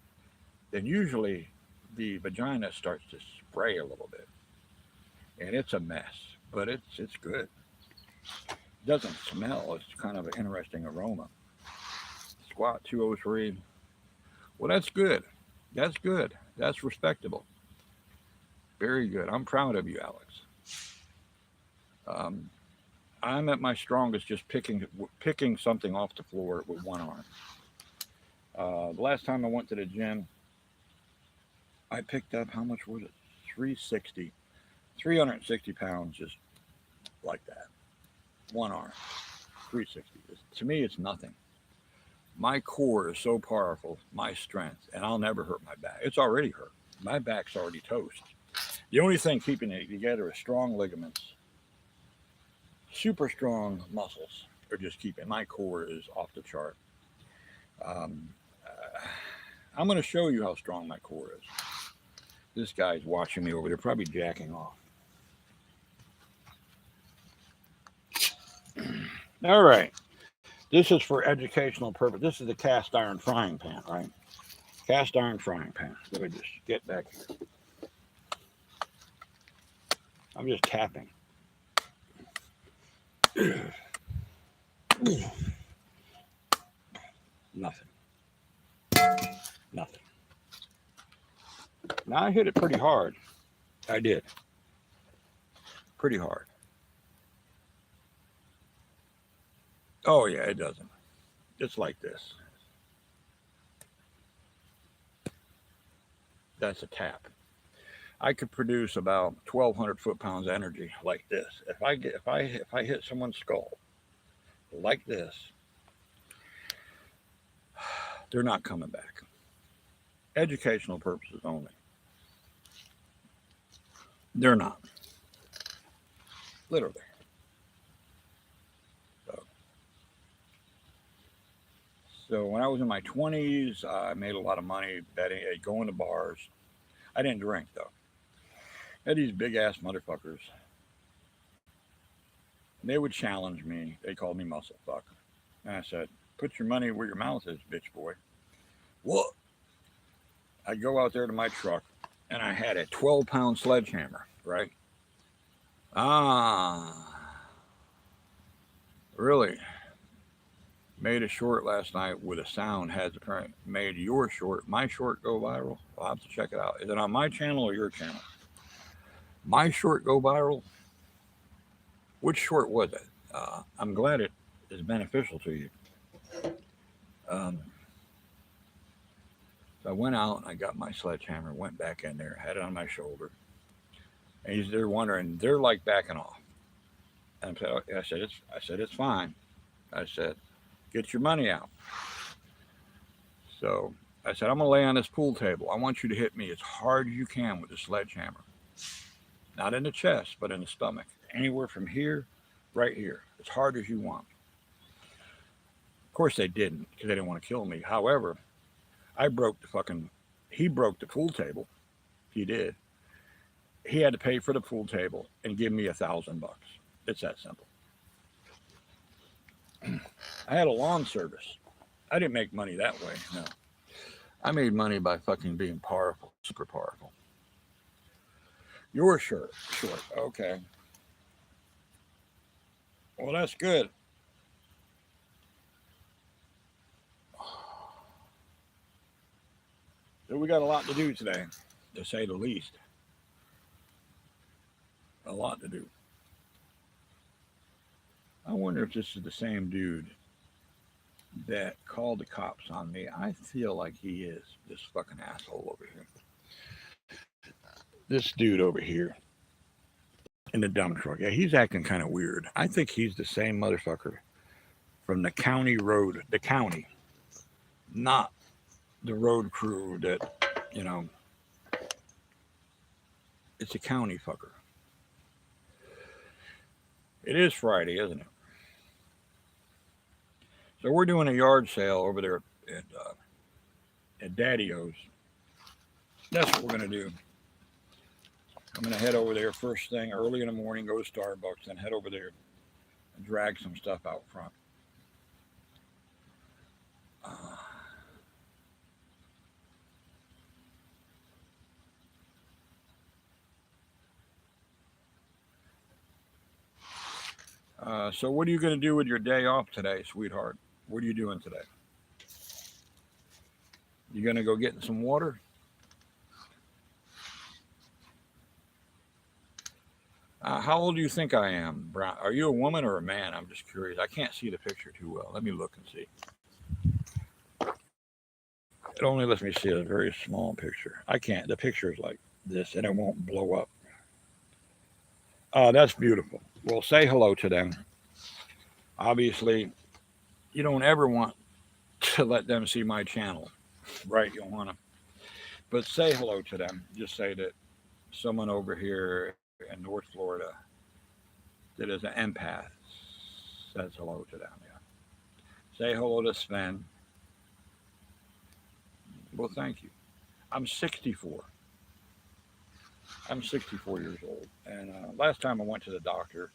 Then usually the vagina starts to spray a little bit, and it's a mess, but it's good. It doesn't smell. It's kind of an interesting aroma. Squat 203. Well, that's good. That's good. That's respectable. Very good. I'm proud of you, Alex. I'm at my strongest just picking something off the floor with 1 arm. The last time I went to the gym, I picked up, how much was it? 360 pounds just like that. 1 arm. 360. To me, it's nothing. My core is so powerful, my strength, and I'll never hurt my back. It's already hurt. My back's already toast. The only thing keeping it together is strong ligaments. Super strong muscles are just keeping. My core is off the chart. I'm going to show you how strong my core is. This guy's watching me over there, probably jacking off. All right. This is for educational purpose. This is the cast iron frying pan, right? Cast iron frying pan. Let me just get back here. I'm just tapping. Nothing. Nothing. Now I hit it pretty hard. I did. Pretty hard. Oh yeah, it doesn't. It's like this. That's a tap. I could produce about 1,200 foot-pounds of energy like this. If I hit someone's skull like this, they're not coming back. Educational purposes only. They're not. Literally. So when I was in my 20s, I made a lot of money betting, going to bars. I didn't drink though. I had these big ass motherfuckers. And they would challenge me. They called me muscle fuck. And I said, "Put your money where your mouth is, bitch boy." What? I'd go out there to my truck and I had a 12-pound sledgehammer, right? Really? Made a short last night with a sound, has apparently made your short, my short, go viral. I'll have to check it out. Is it on my channel or your channel? My short go viral? Which short was it? I'm glad it is beneficial to you. So I went out and I got my sledgehammer, went back in there, had it on my shoulder. And they're wondering, they're like backing off. And I said, it's fine. I said, get your money out. So I said, I'm going to lay on this pool table. I want you to hit me as hard as you can with the sledgehammer. Not in the chest, but in the stomach. Anywhere from here, right here. As hard as you want. Of course they didn't, because they didn't want to kill me. However, he broke the pool table. He did. He had to pay for the pool table and give me $1,000. It's that simple. I had a lawn service. I didn't make money that way, no. I made money by fucking being powerful, super powerful. You're short, okay. Well, that's good. So we got a lot to do today, to say the least. A lot to do. I wonder if this is the same dude that called the cops on me. I feel like he is, this fucking asshole over here. This dude over here in the dump truck. Yeah, he's acting kind of weird. I think he's the same motherfucker from the county road, the county, not the road crew that, you know, it's a county fucker. It is Friday, isn't it? So we're doing a yard sale over there at Daddy-O's. That's what we're going to do. I'm going to head over there first thing early in the morning, go to Starbucks, and head over there and drag some stuff out front. So what are you going to do with your day off today, sweetheart? What are you doing today? You going to go get some water? How old do you think I am, Brown? Are you a woman or a man? I'm just curious. I can't see the picture too well. Let me look and see. It only lets me see a very small picture. I can't. The picture is like this, and it won't blow up. Oh, that's beautiful. Well, say hello to them. Obviously, you don't ever want to let them see my channel, right? You'll want to. But say hello to them. Just say that someone over here in North Florida that is an empath says hello to them. Yeah. Say hello to Sven. Well, thank you. I'm 64. I'm 64 years old. And last time I went to the doctor,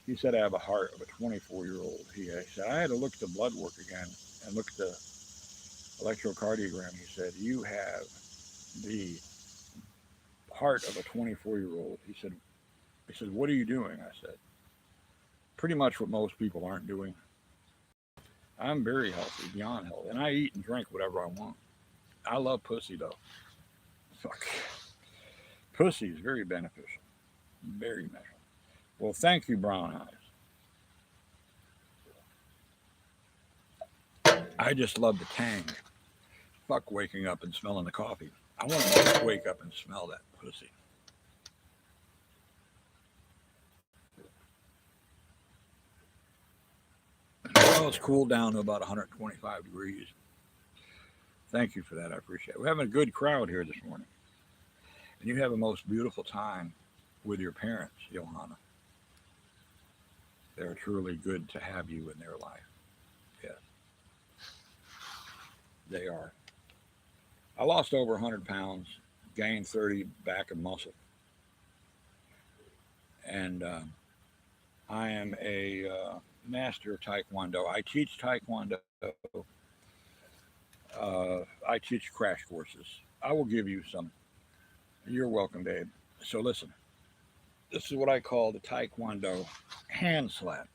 he said I have a heart of a 24-year-old. He said I had to look at the blood work again and look at the electrocardiogram. He said, you have the heart of a 24-year-old. He said, what are you doing? I said, pretty much what most people aren't doing. I'm very healthy, beyond healthy, and I eat and drink whatever I want. I love pussy though. Fuck, pussy is very beneficial, very beneficial. Well, thank you, Brown Eyes. I just love the tang. Fuck waking up and smelling the coffee. I want to wake up and smell that pussy. Well, it's cooled down to about 125 degrees. Thank you for that. I appreciate it. We're having a good crowd here this morning. And you have a most beautiful time with your parents, Johanna. They're truly good to have you in their life. Yes, they are. I lost over 100 pounds, gained 30 back of muscle. And I am a master of Taekwondo. I teach Taekwondo. I teach crash courses. I will give you some. You're welcome, babe. So listen, this is what I call the Taekwondo hand slap.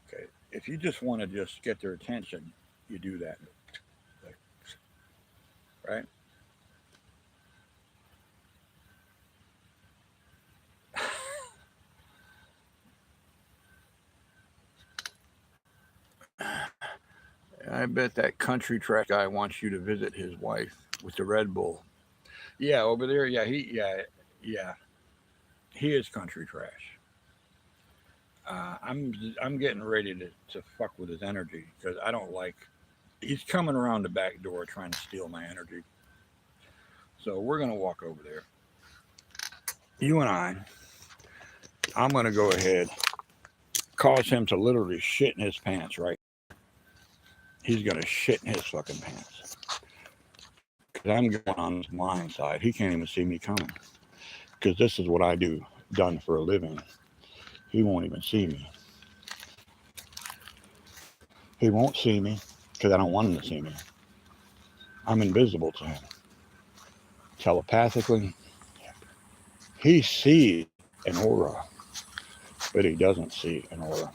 Okay, if you just want to just get their attention, you do that, right? I bet that country track guy wants you to visit his wife with the Red Bull. Yeah, over there. Yeah. He is country trash. I'm getting ready to fuck with his energy because I don't like. He's coming around the back door trying to steal my energy. So we're gonna walk over there. You and I'm gonna go ahead, cause him to literally shit in his pants. Right? He's gonna shit in his fucking pants. Cause I'm going on his blind side. He can't even see me coming. Because this is what I do, done for a living. He won't even see me. He won't see me because I don't want him to see me. I'm invisible to him. Telepathically, he sees an aura, but he doesn't see an aura.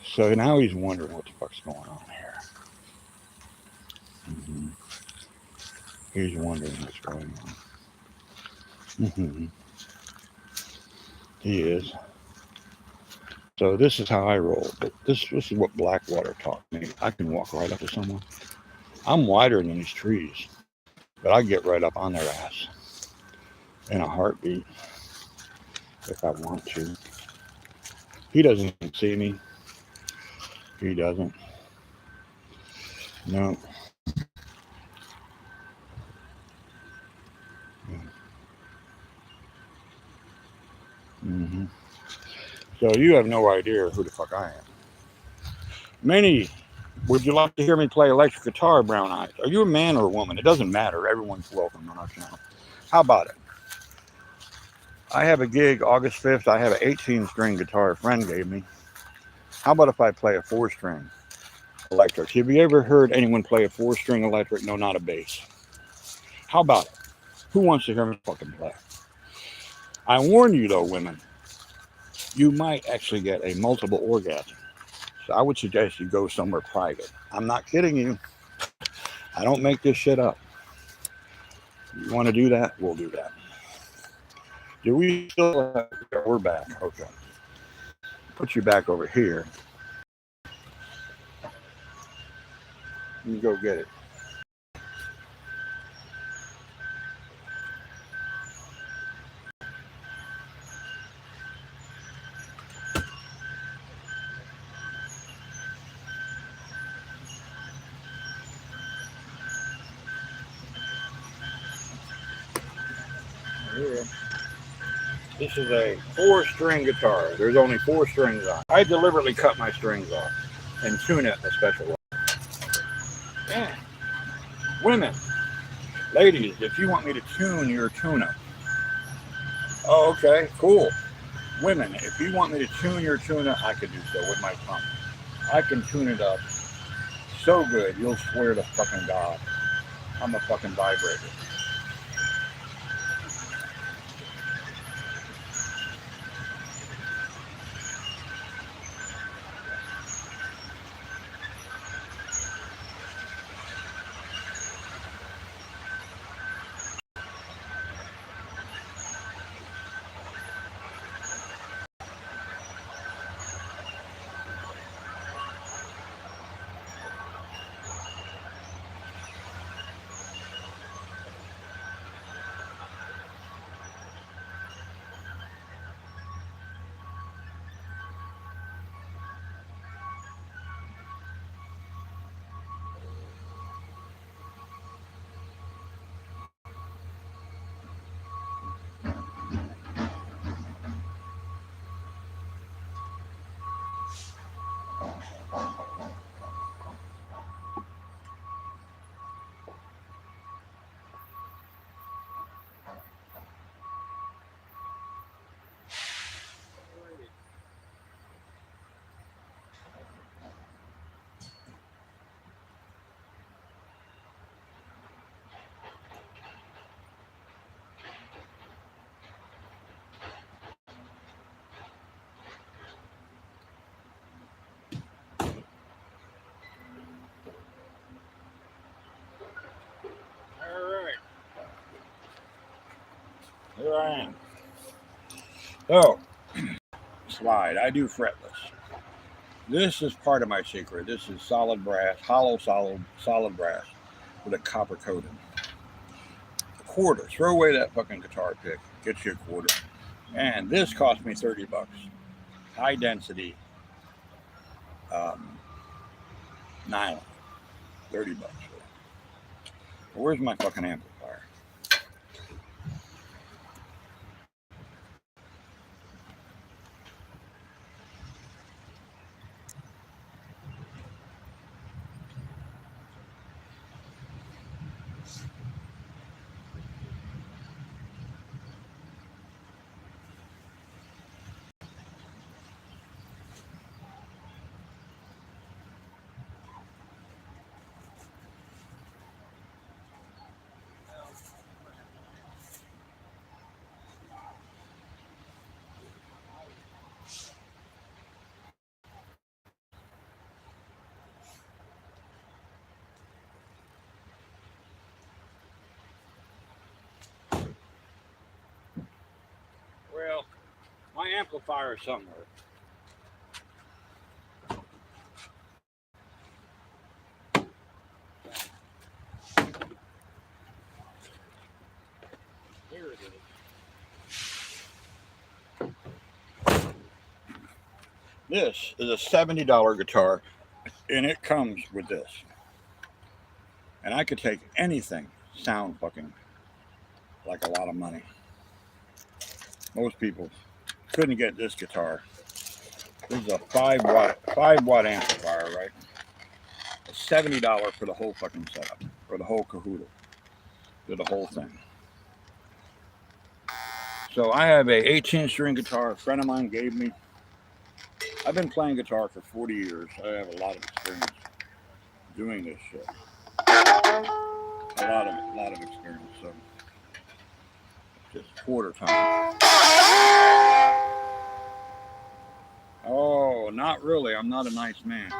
So now he's wondering what the fuck's going on here. Mm-hmm. He's wondering what's going on. Mm-hmm. He is. So this is how I roll. But this is what Blackwater taught me. I can walk right up to someone. I'm wider than these trees, but I get right up on their ass in a heartbeat if I want to. He doesn't see me. He doesn't. No. Mm-hmm. So you have no idea who the fuck I am. Many, would you like to hear me play electric guitar, Brown Eyes? Are you a man or a woman? It doesn't matter. Everyone's welcome on our channel. How about it? I have a gig August 5th. I have an 18-string guitar a friend gave me. How about if I play a 4-string electric? Have you ever heard anyone play a 4-string electric? No, not a bass. How about it? Who wants to hear me fucking play? I warn you though, women, you might actually get a multiple orgasm. So I would suggest you go somewhere private. I'm not kidding you. I don't make this shit up. You want to do that? We'll do that. Do we still have, we're back. Okay. Put you back over here. You go get it. Here. This is a 4-string guitar. There's only 4 strings on it. I deliberately cut my strings off and tune it in a special way. Yeah. Women, ladies, if you want me to tune your tuna. Oh, okay, cool. Women, if you want me to tune your tuna, I could do so with my tongue. I can tune it up so good, you'll swear to fucking God. I'm a fucking vibrator. Alright. Here I am. So, slide. I do fretless. This is part of my secret. This is solid brass, hollow solid brass with a copper coating. A quarter. Throw away that fucking guitar pick. Get you a quarter. And this cost me $30. High density nylon. $30. Where's my fucking amplifier? Well, my amplifier is somewhere. Here it is. This is a $70 guitar, and it comes with this. And I could take anything, sound fucking like a lot of money. Most people couldn't get this guitar. This is a 5 watt amplifier, right? It's $70 for the whole fucking setup, for the whole cahoodle, for the whole thing. So I have a 18-string guitar a friend of mine gave me. I've been playing guitar for 40 years. I have a lot of experience doing this shit. A lot of experience. So just quarter time. Oh, not really. I'm not a nice man.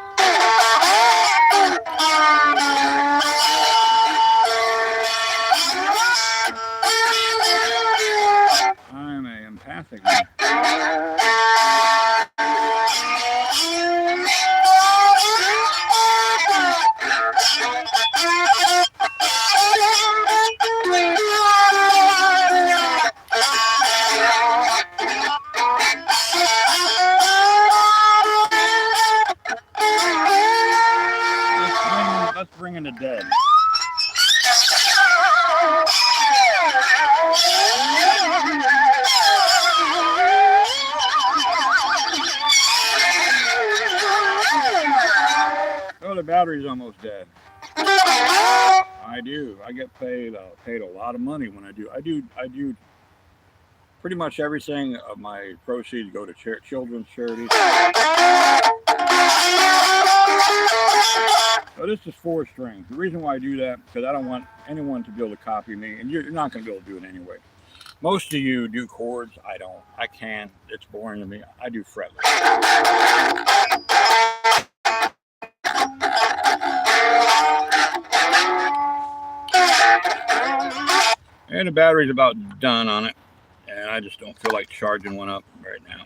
I'm a empathic man. Let's bring in the dead. Oh, the battery's almost dead. I do. I get paid a lot of money when I do. I do pretty much everything of my proceeds go to children's charities. So this is 4 strings. The reason why I do that, because I don't want anyone to be able to copy me, and you're not going to be able to do it anyway. Most of you do chords. I don't. I can. It's boring to me. I do fretless. And the battery's about done on it, and I just don't feel like charging one up right now,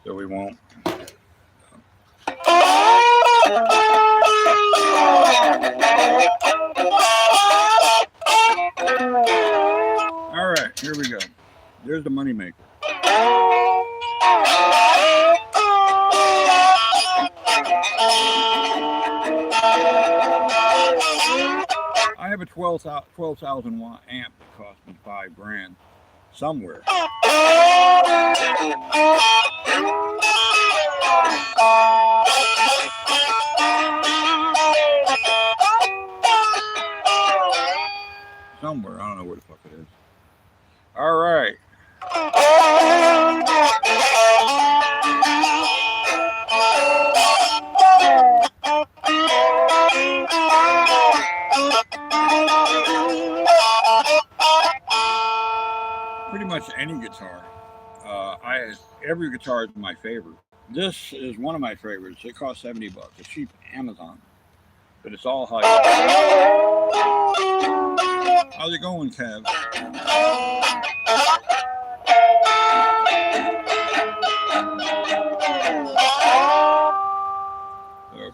so we won't. All right, here we go. There's the money maker. I have a 12,000 watt amp that cost me $5,000 somewhere. much any guitar. Every guitar is my favorite. This is one of my favorites. It costs $70. A cheap Amazon, but it's all high. How's it going, Kev?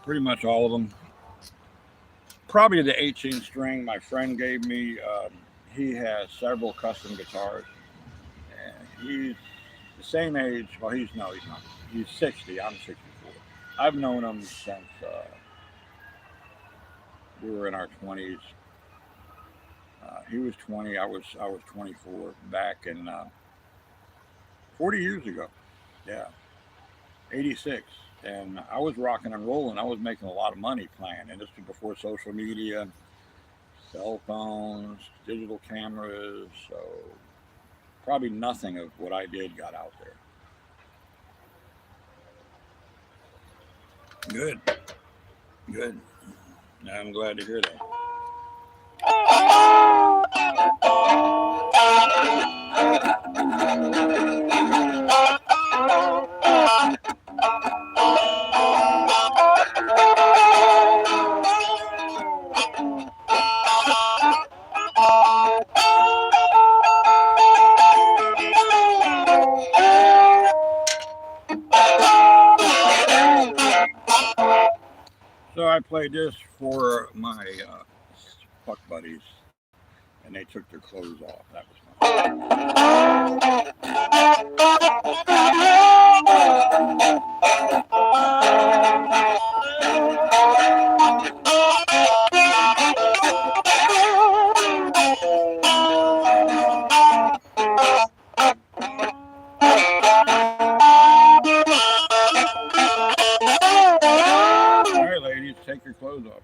Pretty much all of them. Probably the 18 string my friend gave me. He has several custom guitars, and he's the same age. Well, he's not. He's 60. I'm 64. I've known him since we were in our 20s. He was 20. I was 24 back in 40 years ago. Yeah, 86. And I was rocking and rolling. I was making a lot of money playing. And this was before social media, cell phones, digital cameras. So probably nothing of what I did got out there. Good. Good. I'm glad to hear that. So I played this for my fuck buddies, and they took their clothes off. That was all right, ladies, take your clothes off.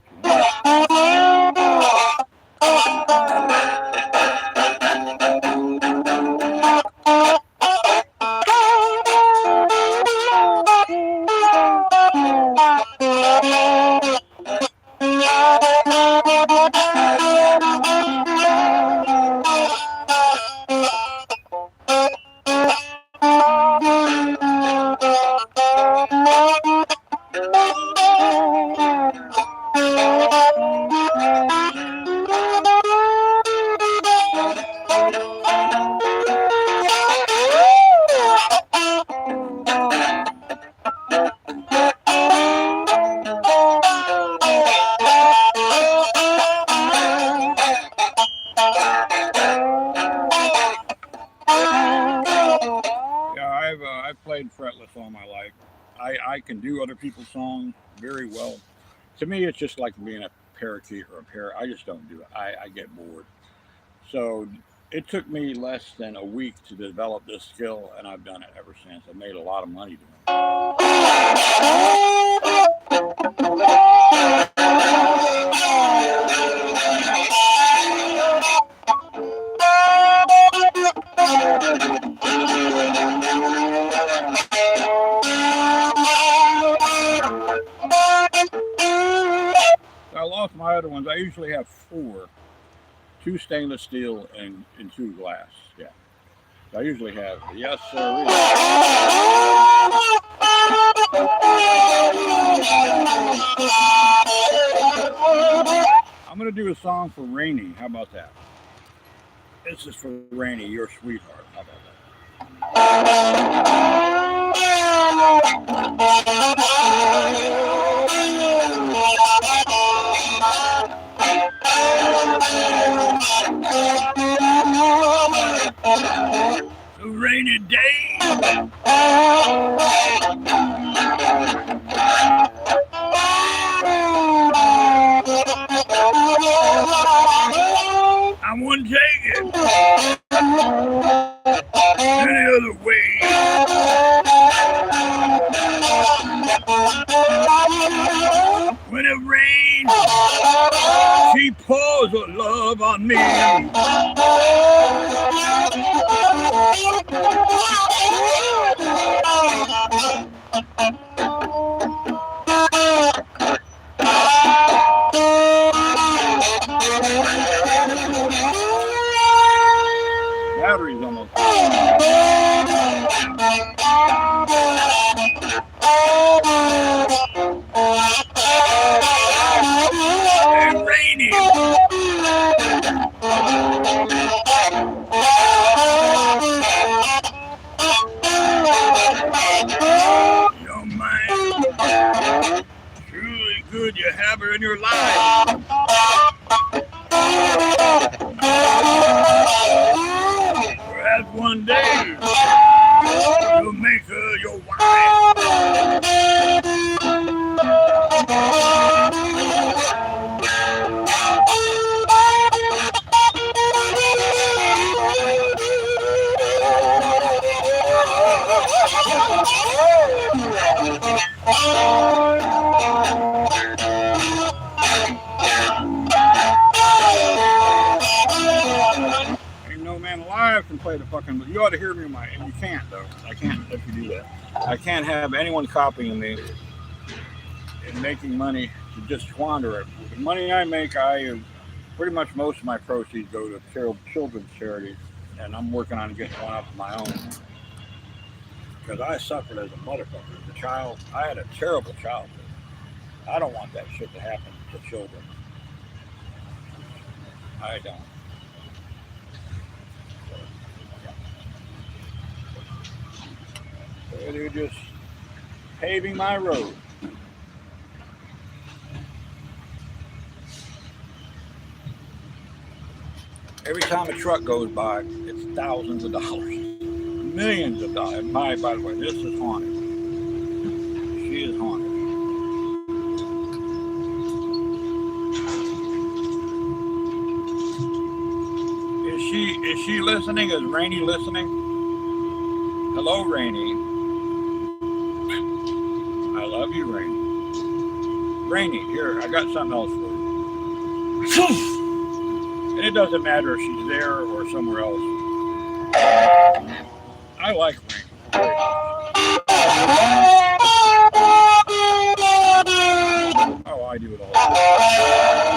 I've played fretless all my life. I can do other people's songs very well. To me, it's just like being a parakeet or a parrot. I just don't do it. I get bored. So it took me less than a week to develop this skill, and I've done it ever since. I've made a lot of money doing I lost my other ones. I usually have 4, 2 stainless steel and 2 glass. Yeah. So I usually have, yes, sir. I'm going to do a song for Rainy. How about that? This is for Rainy, your sweetheart. How about that? A rainy day. I wouldn't take it any other way. When it rains, she pours her love on me. Battery's almost gone. ever in your life. Perhaps one day you'll make her your wife. Ain't no man alive can play the fucking. You ought to hear me, and you can't though. I can't let you do that. I can't have anyone copying me and making money to just squander it. The money I make, pretty much most of my proceeds go to children's charities, and I'm working on getting one up of my own. Because I suffered as a motherfucker as a child. I had a terrible childhood. I don't want that shit to happen to children. I don't. So they're just paving my road. Every time a truck goes by, it's thousands of dollars, millions of dollars. By the way, this is haunted. She is haunted. Is she listening? Is Rainey listening? Hello, Rainey. I love you, Rainey. Rainey, here, I got something else for you. And it doesn't matter if she's there or somewhere else. I like Rainey. Oh, I do it all the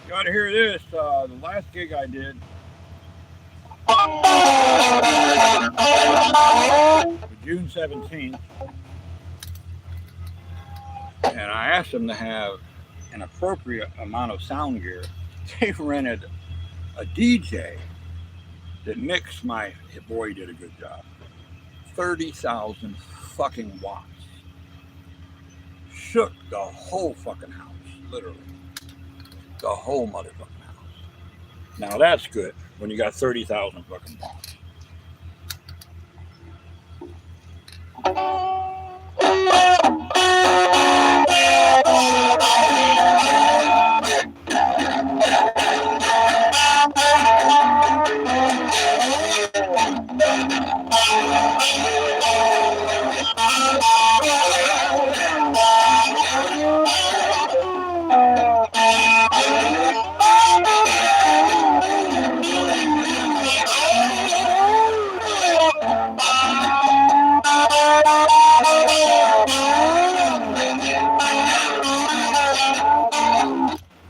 You gotta hear this. The last gig I did, June 17th, and I asked them to have an appropriate amount of sound gear. They rented a DJ that mixed my boy did a good job. 30,000 fucking watts. Shook the whole fucking house, literally. The whole motherfucking house. Now that's good when you got 30,000 fucking watts.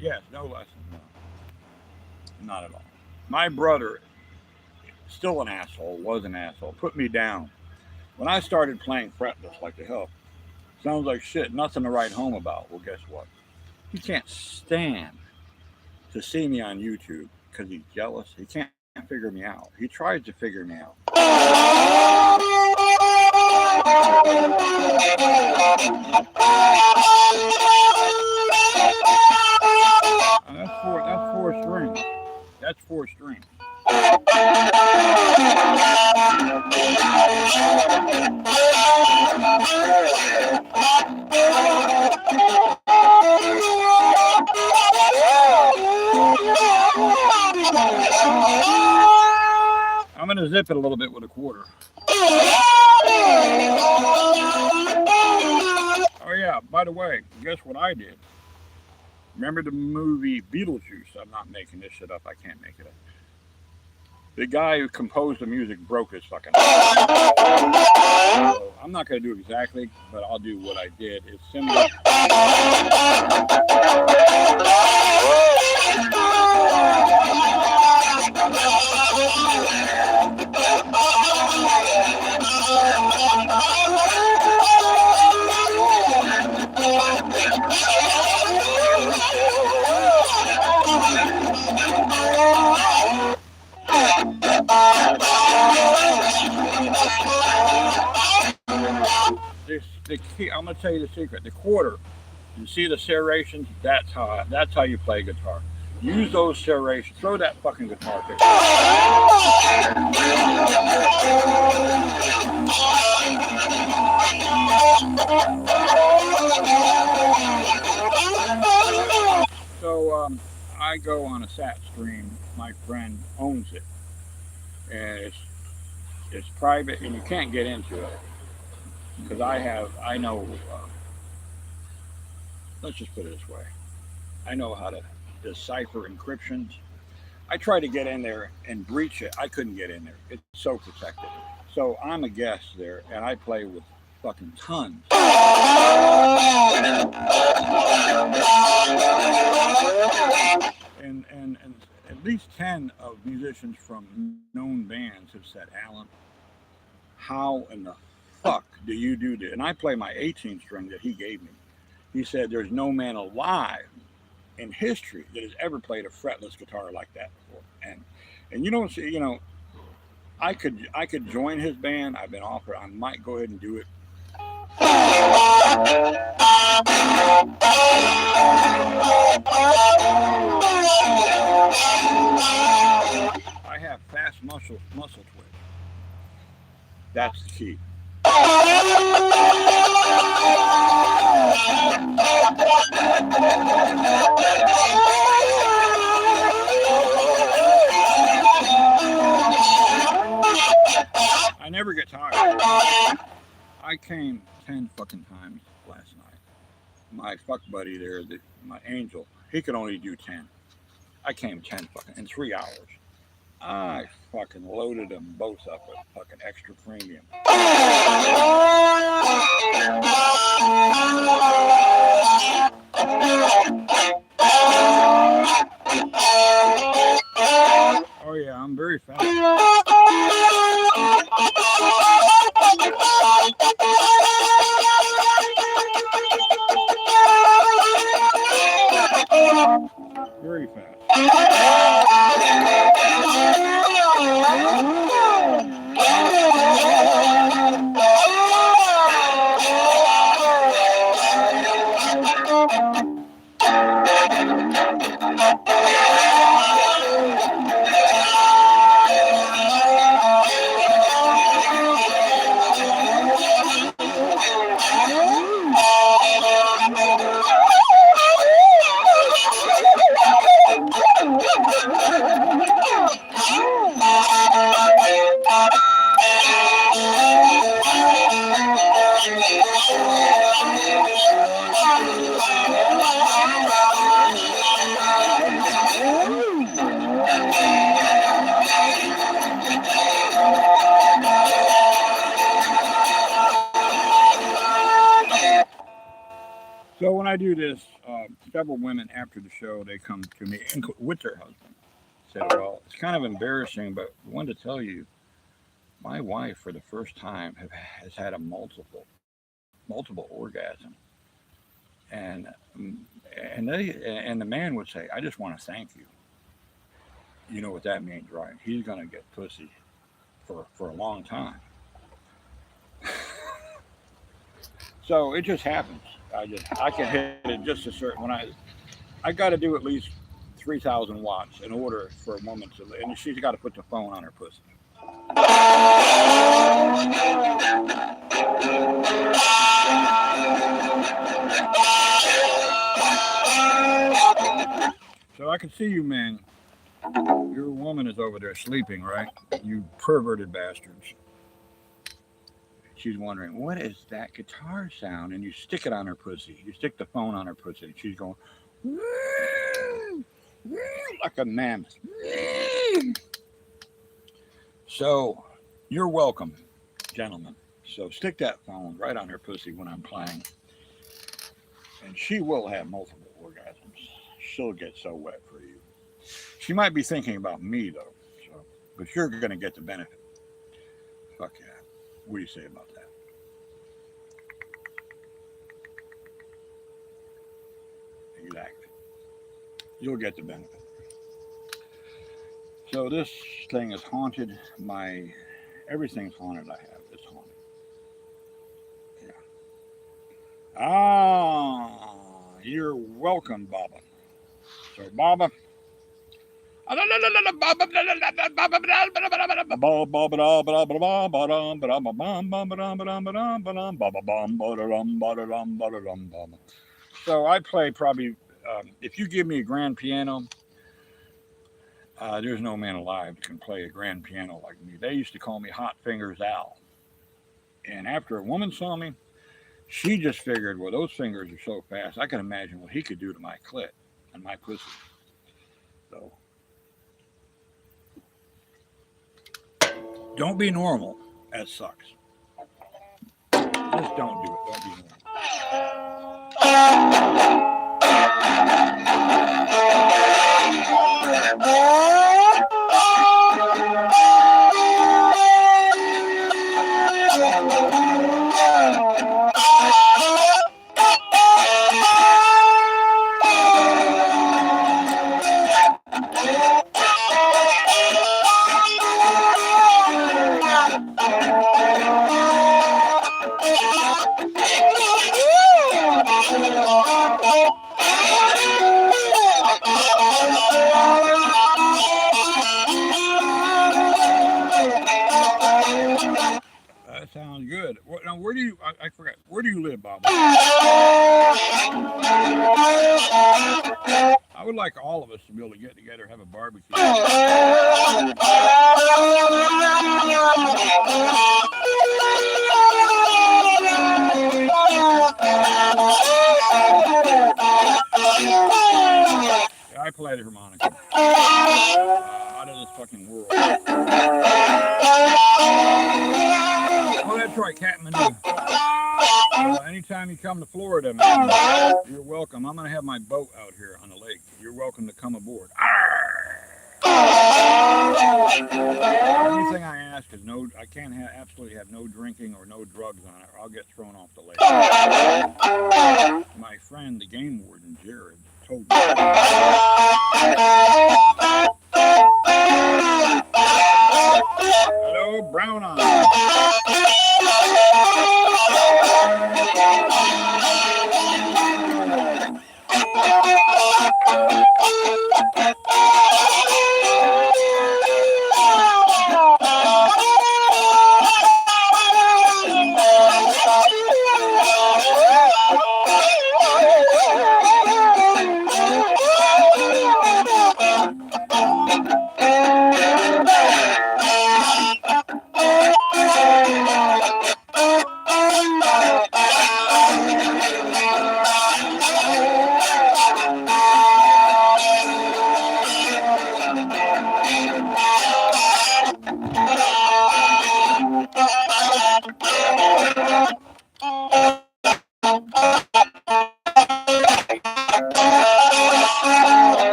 Yes, no lessons, no. Not at all. My brother, still an asshole, was an asshole, put me down. When I started playing fretless like the hell, sounds like shit, nothing to write home about. Well, guess what? He can't stand to see me on YouTube because he's jealous. He can't figure me out. He tries to figure me out. That's four strings. That's four strings. I'm going to zip it a little bit with a quarter. Oh yeah, by the way, guess what I did? Remember the movie Beetlejuice? I'm not making this shit up. I can't make it up. The guy who composed the music broke his fucking arm. So I'm not going to do exactly, but I'll do what I did. It's similar. The key, I'm gonna tell you the secret. The quarter, you see the serrations. That's how you play guitar. Use those serrations. Throw that fucking guitar pick. So I go on a sat stream. My friend owns it, and it's private, and you can't get into it because I know. Let's just put it this way. I know how to decipher encryptions. I tried to get in there and breach it. I couldn't get in there. It's so protected. So I'm a guest there, and I play with fucking tons. And at least 10 of musicians from known bands have said, Alan, how in the fuck do you do this? And I play my 18 string that he gave me. He said there's no man alive in history that has ever played a fretless guitar like that before. And you don't see, you know, I could join his band. I've been offered. I might go ahead and do it. I have fast muscle twitch. That's the key. I never get tired. I came 10 fucking times last night. My fuck buddy there, my angel, he could only do 10. I came 10 fucking in 3 hours. I fucking loaded them both up with fucking extra premium. Oh yeah, I'm very fast. Very fast. So when I do this, several women after the show, they come to me with their husband. Said, well, it's kind of embarrassing, but I wanted to tell you, my wife for the first time has had a multiple orgasm. And the man would say, I just want to thank you. You know what that means, right? He's going to get pussy for a long time. So it just happens. I can hit it just a certain when I got to do at least 3,000 watts in order for a woman to, and she's got to put the phone on her pussy. So I can see you, man. Your woman is over there sleeping, right? You perverted bastards. she's wondering, what is that guitar sound? And you stick it on her pussy. You stick the phone on her pussy. And she's going, like a mammoth. So you're welcome, gentlemen. So stick that phone right on her pussy when I'm playing. And she will have multiple orgasms. She'll get so wet for you. She might be thinking about me, though. So, but you're going to get the benefit. Fuck yeah. What do you say about that? Exactly. You'll get the benefit. So this thing is haunted. Everything's haunted I have. It's haunted. Yeah. Ah, you're welcome, Baba. So, Baba. So I play probably, if you give me a grand piano, there's no man alive that can play a grand piano like me. They used to call me Hot Fingers Al. And after a woman saw me, she just figured, well, those fingers are so fast, I can imagine what he could do to my clit and my pussy. So don't be normal. That sucks. Just don't do it. Don't be normal. That sounds good. Now, where do you? I forgot. Where do you live, Bob? I would like all of us to be able to get together and have a barbecue. Yeah, I play the harmonica. Out of this fucking world. Oh, that's right, Kathmandu. Anytime you come to Florida, man, you're welcome. I'm going to have my boat out here on the lake. You're welcome to come aboard. Anything I ask is no. I can't absolutely have no drinking or no drugs on it, or I'll get thrown off the lake. My friend, the game warden, Jared, told me. Hello, Brown Eye.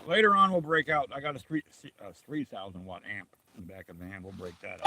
Later on, we'll break out. I got a 3,000 watt amp in the back of the van. We'll break that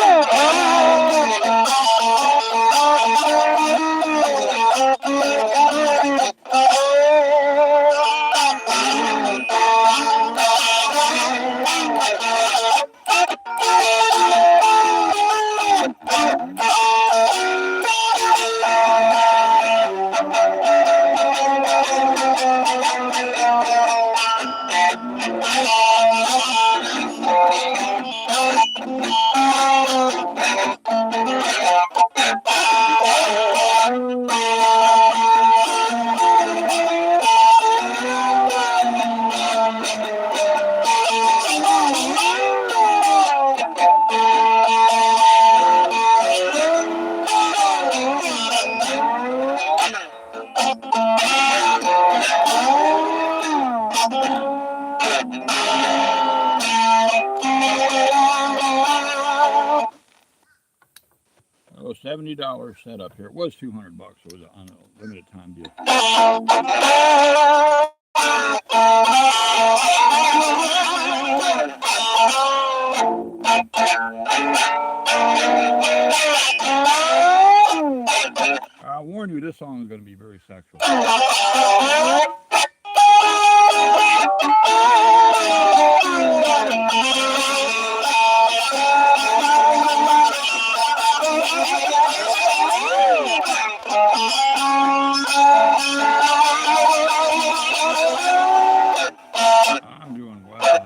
Oh, $70 setup here. It was $200. It was on a limited time deal. I warn you, this song is going to be very sexual. I'm doing well.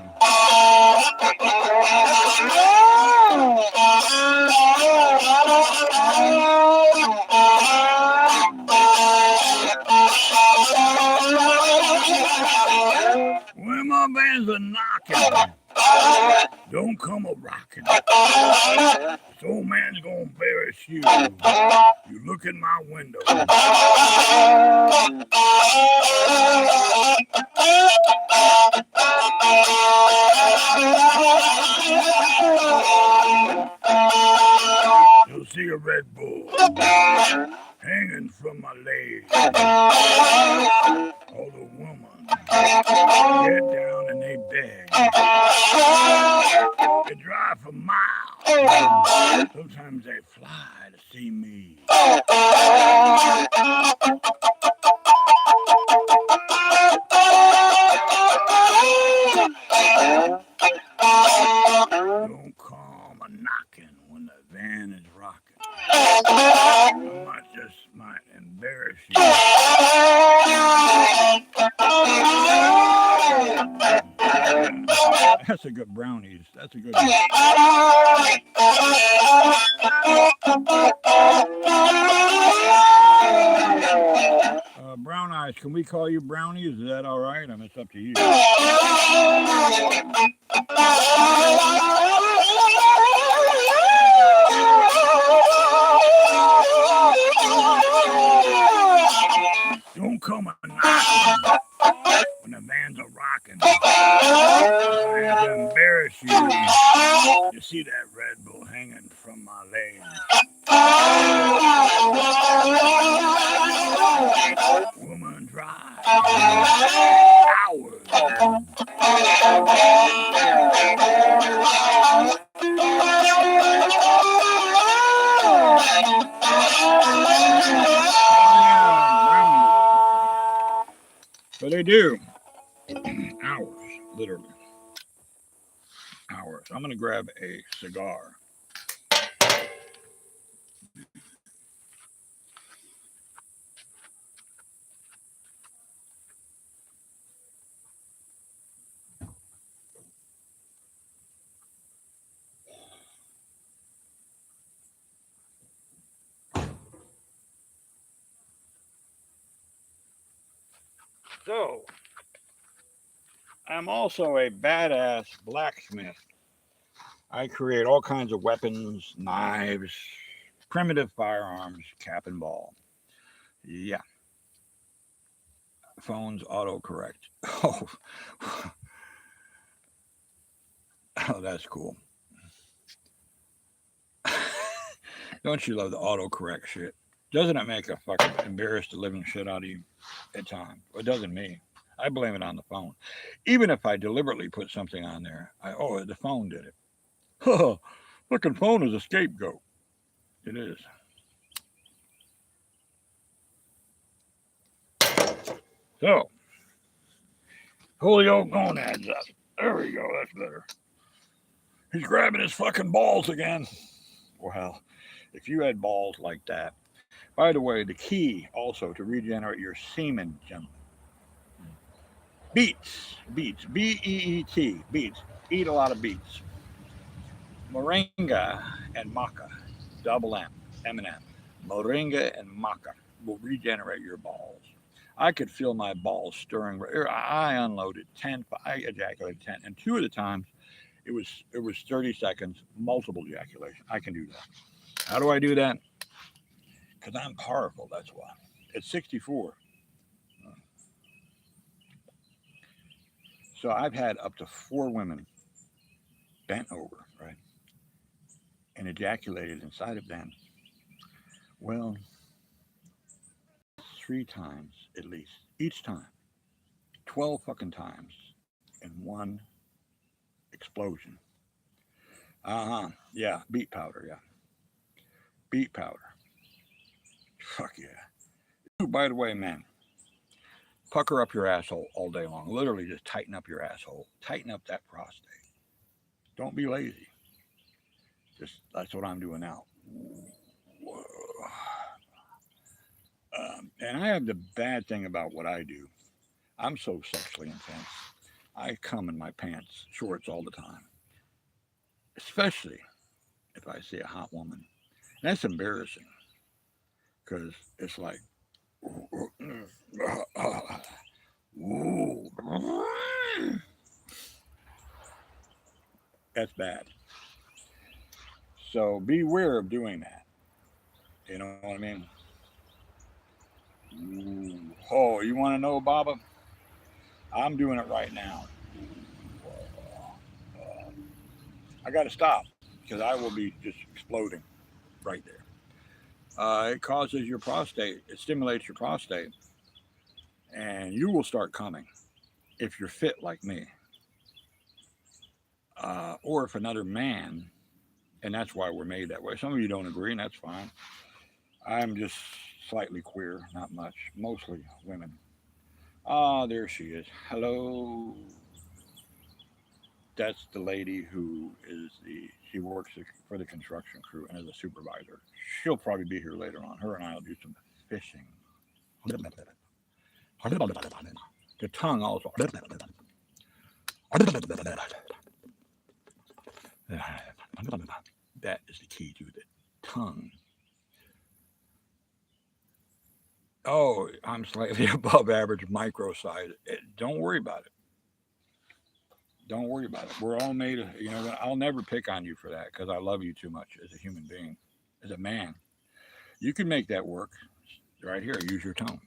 When my bands are knocking, don't come a rocking. This old man's gonna embarrass you. You look in my window. You'll see a Red Bull hanging from my leg. All the women get down and they beg. They drive for miles. Sometimes they fly to see me. Don't come a knocking when the van is rocking. I might embarrass you. That's a good brownies. That's a good one. Brown eyes, can we call you brownies? Is that all right? I mean, it's up to you. Don't come a knocking when the vans are rocking. I have to embarrass you. You see that Red Bull hanging from my leg. Woman drive hours. So they do. Hours, literally. Hours. I'm going to grab a cigar. So, I'm also a badass blacksmith. I create all kinds of weapons, knives, primitive firearms, cap and ball. Yeah. Phones autocorrect. Oh, oh, that's cool. Don't you love the autocorrect shit? Doesn't it make a fucking embarrass the living shit out of you at times? Well, it doesn't me. I blame it on the phone. Even if I deliberately put something on there, the phone did it. Oh, fucking phone is a scapegoat. It is. So, Julio gonads up. There we go. That's better. He's grabbing his fucking balls again. Well, if you had balls like that. By the way, the key also to regenerate your semen, gentlemen. Beets. B-E-E-T. Beets. Eat a lot of beets. Moringa and maca. Double M. M&M. Moringa and maca will regenerate your balls. I could feel my balls stirring. I unloaded 10. I ejaculated 10. And 2 of the times, it was 30 seconds, multiple ejaculation. I can do that. How do I do that? Because I'm powerful, that's why. At 64. So I've had up to 4 women bent over, right, and ejaculated inside of them. Well, 3 times at least, each time, 12 fucking times in one explosion. Yeah, beet powder. Yeah, beet powder. Fuck yeah. Ooh, by the way, man, pucker up your asshole all day long. Literally, just tighten up your asshole. Tighten up that prostate. Don't be lazy. Just that's what I'm doing now. Whoa. And I have the bad thing about what I do. I'm so sexually intense. I come in my pants, shorts all the time, especially if I see a hot woman. And that's embarrassing because it's like, that's bad. So beware of doing that. You know what I mean? Ooh. Oh, you want to know, Baba? I'm doing it right now. I got to stop because I will be just exploding right there. It causes your prostate, it stimulates your prostate, and you will start coming if you're fit like me. Or if another man, and that's why we're made that way. Some of you don't agree, and that's fine. I'm just slightly queer, not much, mostly women. Ah, there she is. Hello. That's the lady who is she works for the construction crew and is a supervisor. She'll probably be here later on. Her and I will do some fishing. The tongue also. That is the key to the tongue. Oh, I'm slightly above average micro size. Don't worry about it. Don't worry about it. We're all made, you know, I'll never pick on you for that because I love you too much as a human being, as a man. You can make that work right here. Use your tongue.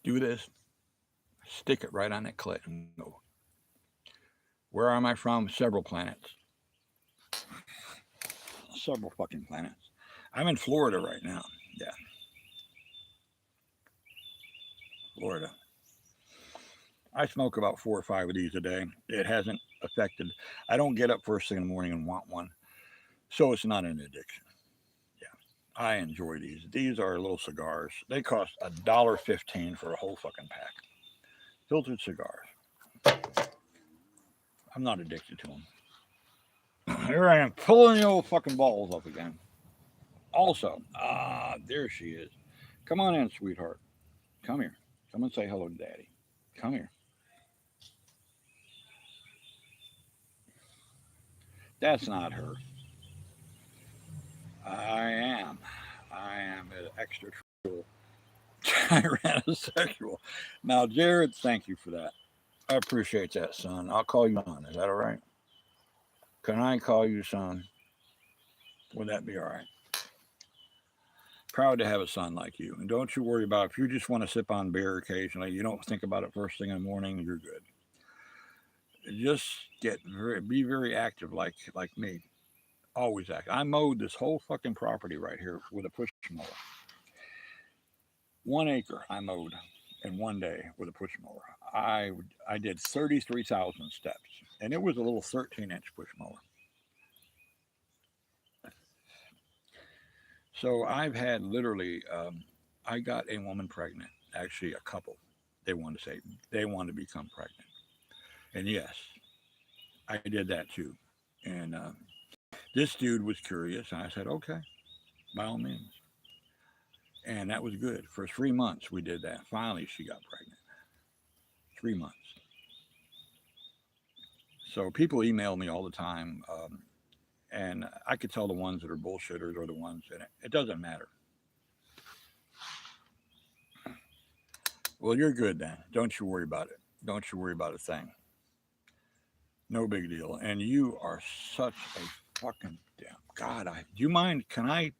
Do this. Stick it right on that clit and go. Where am I from? Several planets. Several fucking planets. I'm in Florida right now. Yeah. Florida. I smoke about 4 or 5 of these a day. It hasn't affected. I don't get up first thing in the morning and want one. So it's not an addiction. Yeah. I enjoy these. These are little cigars. They cost $1.15 for a whole fucking pack. Filtered cigars. I'm not addicted to them. Here I am pulling the old fucking balls up again. Also, there she is. Come on in, sweetheart. Come here. Come and say hello to Daddy. Come here. That's not her. I am an extraterrestrial tyrannosexual. Now, Jared, thank you for that. I appreciate that, son. I'll call you son. Is that all right? Can I call you son? Would that be all right? Proud to have a son like you. And don't you worry about if you just want to sip on beer occasionally, you don't think about it first thing in the morning, you're good. Just be very active like me. Always active. I mowed this whole fucking property right here with a push mower. 1 acre I mowed in one day with a push mower. I did 33,000 steps, and it was a little 13-inch push mower. So I've had literally, I got a woman pregnant, actually a couple. They wanted to become pregnant. And yes, I did that too. And this dude was curious, and I said, okay, by all means. And that was good. For 3 months, we did that. Finally, she got pregnant. 3 months. So people email me all the time, and I could tell the ones that are bullshitters or the ones that it doesn't matter. Well, you're good then. Don't you worry about it. Don't you worry about a thing. No big deal. And you are such a fucking damn God. Do you mind? Can I?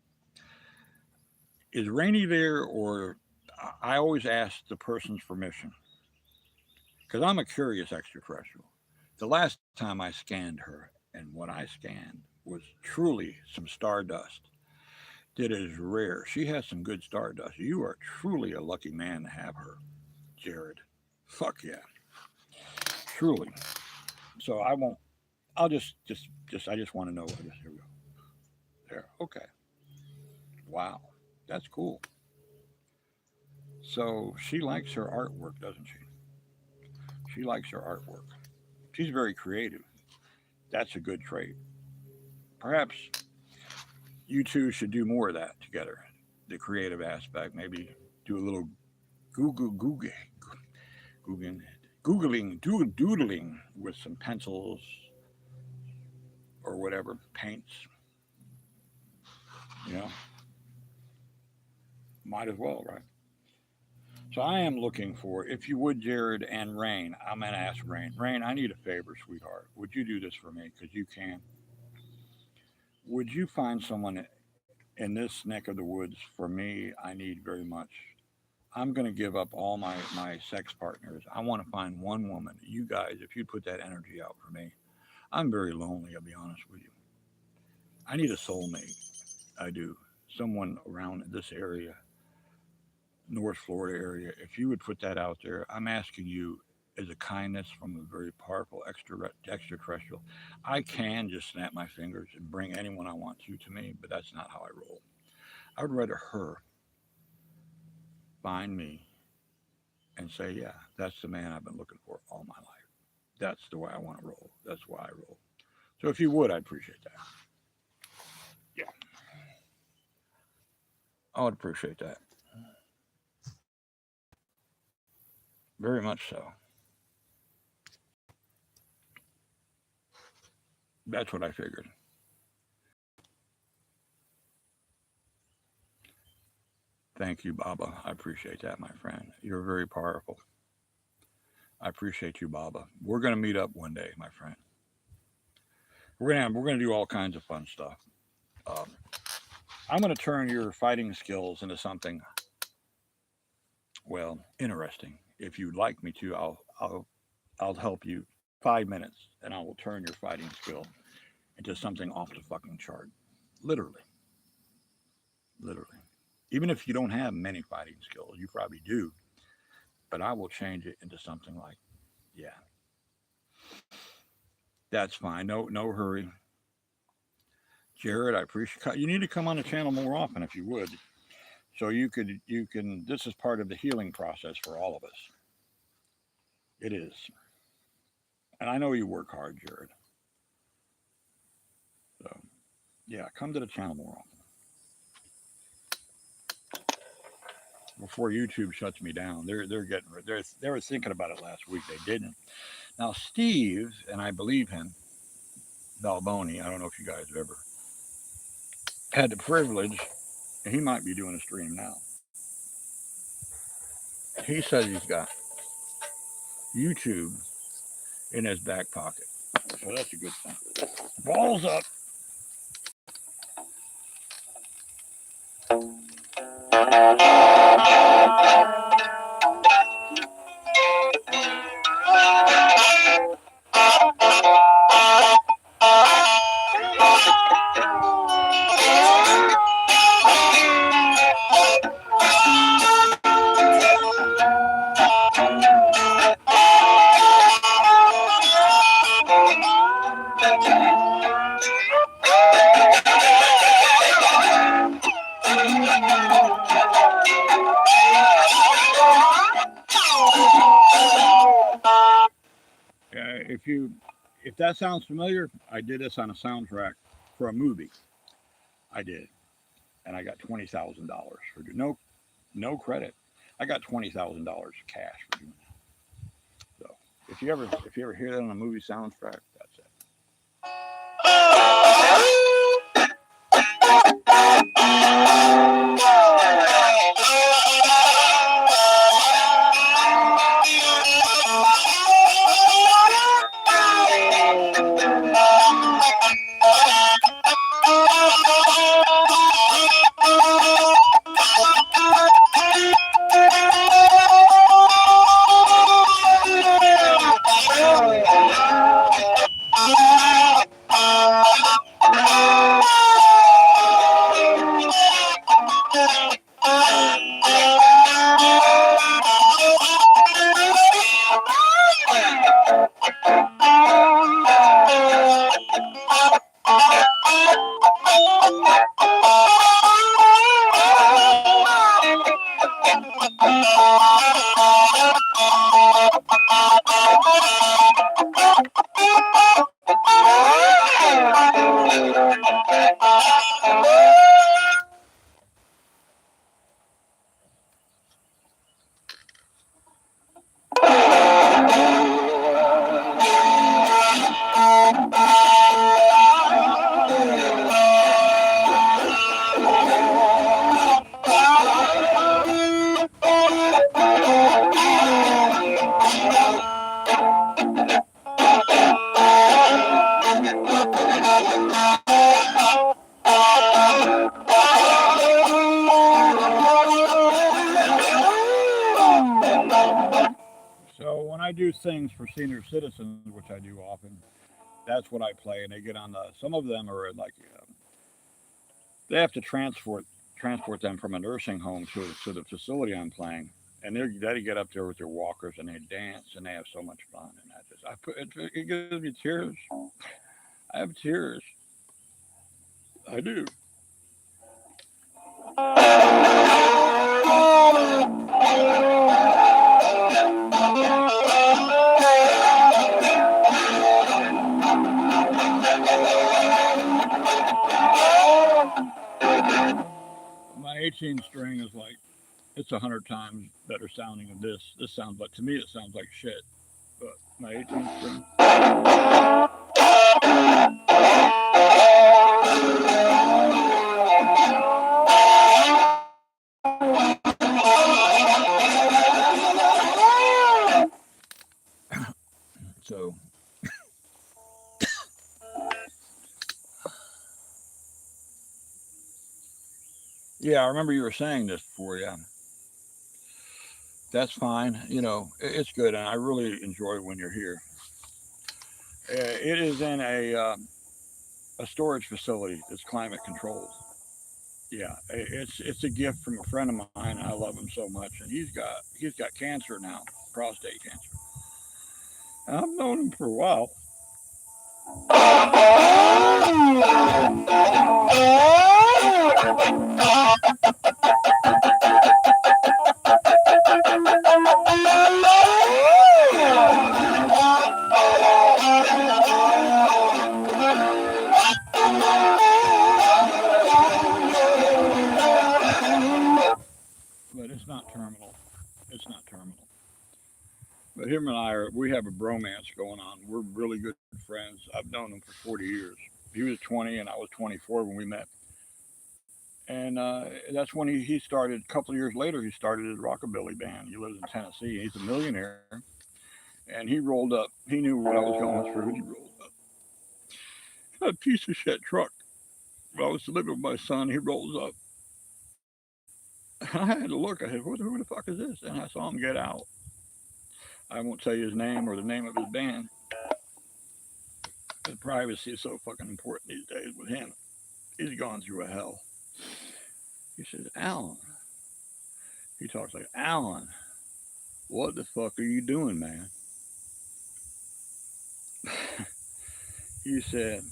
Is Rainey there, or I always ask the person's permission because I'm a curious extraterrestrial. The last time I scanned her, and what I scanned was truly some stardust that is rare. She has some good stardust. You are truly a lucky man to have her, Jared. Fuck yeah, truly. So I won't. I'll just. I just want to know what it is. Here we go. There. Okay. Wow, that's cool. So she likes her artwork, doesn't she? She likes her artwork. She's very creative. That's a good trait. Perhaps you two should do more of that together. The creative aspect. Maybe do a little Google, Googling, doodling with some pencils or whatever paints. You know, might as well, right? So I am looking for, if you would, Jared and Rain. I'm gonna ask Rain. Rain, I need a favor, sweetheart. Would you do this for me? Because you can. Would you find someone in this neck of the woods for me? I need very much. I'm gonna give up all my sex partners. I want to find one woman. You guys, if you put that energy out for me, I'm very lonely. I'll be honest with you. I need a soulmate. I do. Someone around this area, North Florida area. If you would put that out there, I'm asking you as a kindness from a very powerful extraterrestrial. I can just snap my fingers and bring anyone I want to me, but that's not how I roll. I would rather her find me and say, yeah, that's the man I've been looking for all my life. That's the way I want to roll. That's why I roll. So if you would, I'd appreciate that. Yeah, I would appreciate that. Very much so. That's what I figured. Thank you, Baba. I appreciate that, my friend. You're very powerful. I appreciate you, Baba. We're gonna meet up one day, my friend. We're gonna do all kinds of fun stuff. Um, I'm gonna turn your fighting skills into something well interesting. If you'd like me to, I'll help you 5 minutes, and I will turn your fighting skill into something off the fucking chart. Literally, literally. Even if you don't have many fighting skills, you probably do, but I will change it into something like, yeah, that's fine. No hurry. Jared, I appreciate you need to come on the channel more often if you would. So you can this is part of the healing process for all of us. It is. And I know you work hard, Jared. So yeah, come to the channel more often. Before YouTube shuts me down. They were thinking about it last week. They didn't. Now Steve, and I believe him, Balboni, I don't know if you guys have ever had the privilege, and he might be doing a stream now. He says he's got YouTube in his back pocket. So that's a good thing. Balls up. If that sounds familiar, I did this on a soundtrack for a movie. I did, and I got $20,000 for no credit. I got $20,000 cash for doing that. So if you ever hear that on a movie soundtrack, that's it. I do things for senior citizens, which I do often, that's what I play. And they get on the. Some of them are like they have to transport them from a nursing home to the facility I'm playing, and they get up there with their walkers and they dance and they have so much fun. And it gives me tears. I have tears. I do. My 18 string is like it's 100 times better sounding than this. This sounds like to me it sounds like shit. But my 18 string. So yeah, I remember you were saying this before. Yeah, that's fine. It's good, and I really enjoy when you're here. It is in a storage facility that's climate controlled. Yeah, it's a gift from a friend of mine. I love him so much, and he's got cancer now, prostate cancer. And I've known him for a while. But it's not terminal. It's not terminal. But him and we have a bromance going on. We're really good friends. I've known him for 40 years. He was 20 and I was 24 when we met. And that's when he started, a couple of years later, he started his rockabilly band. He lives in Tennessee. He's a millionaire. And he rolled up. He knew what I was going through. He rolled up. A piece of shit truck. When I was living with my son, he rolls up. I had to look. I said, who the fuck is this? And I saw him get out. I won't tell you his name or the name of his band. The privacy is so fucking important these days with him. He's gone through a hell. He says, Alan. He talks like, Alan, what the fuck are you doing, man? he said,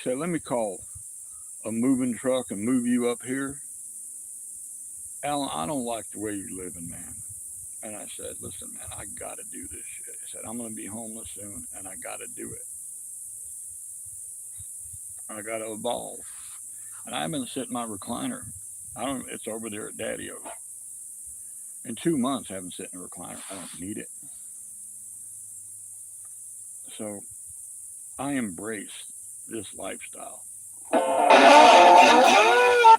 let me call a moving truck and move you up here. Alan, I don't like the way you're living, man. And I said, listen, man, I got to do this shit. I said, I'm going to be homeless soon, and I got to do it. I got to evolve. And I've been sitting in my recliner. It's over there at Daddy-O's. In 2 months, I haven't sat in a recliner. I don't need it. So I embrace this lifestyle.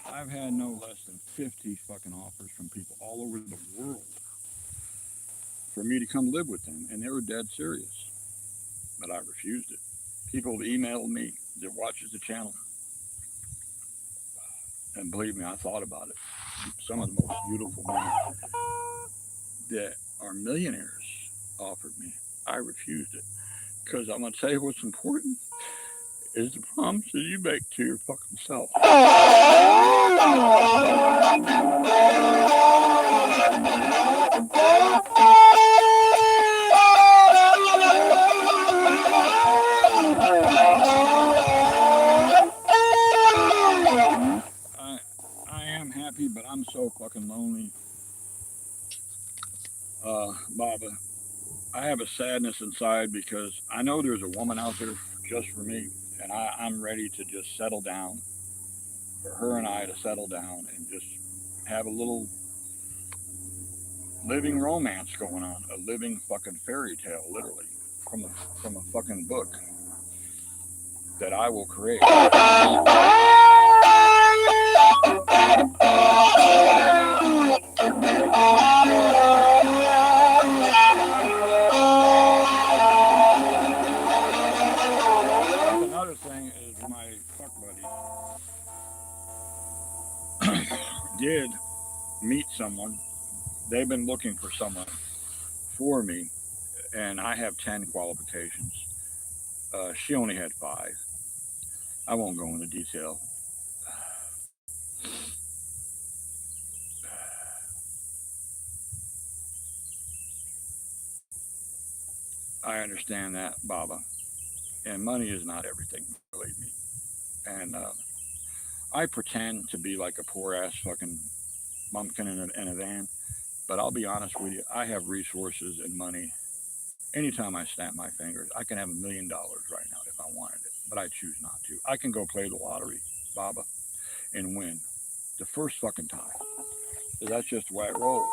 I've had no less than 50 fucking offers from people all over the world for me to come live with them, and they were dead serious. But I refused it. People have emailed me that watches the channel. And believe me, I thought about it. Some of the most beautiful women that are millionaires offered me. I refused it. Because I'm going to tell you what's important is the promises you make to your fucking self. I am happy, but I'm so fucking lonely. Baba, I have a sadness inside because I know there's a woman out there just for me, and I'm ready to just settle down, for her and I to settle down and just have a little living romance going on, a living fucking fairy tale, literally, from a fucking book that I will create. Another thing is my fuck buddy did meet someone they've been looking for someone for me, and I have 10 qualifications. She only had 5. I won't go into detail. I understand that, Baba, and money is not everything, believe me. And I pretend to be like a poor ass fucking bumpkin in a van, but I'll be honest with you, I have resources and money. Anytime I snap my fingers, I can have $1 million right now if I wanted it, but I choose not to. I can go play the lottery, Baba, and win the first fucking time. So that's just the way I roll.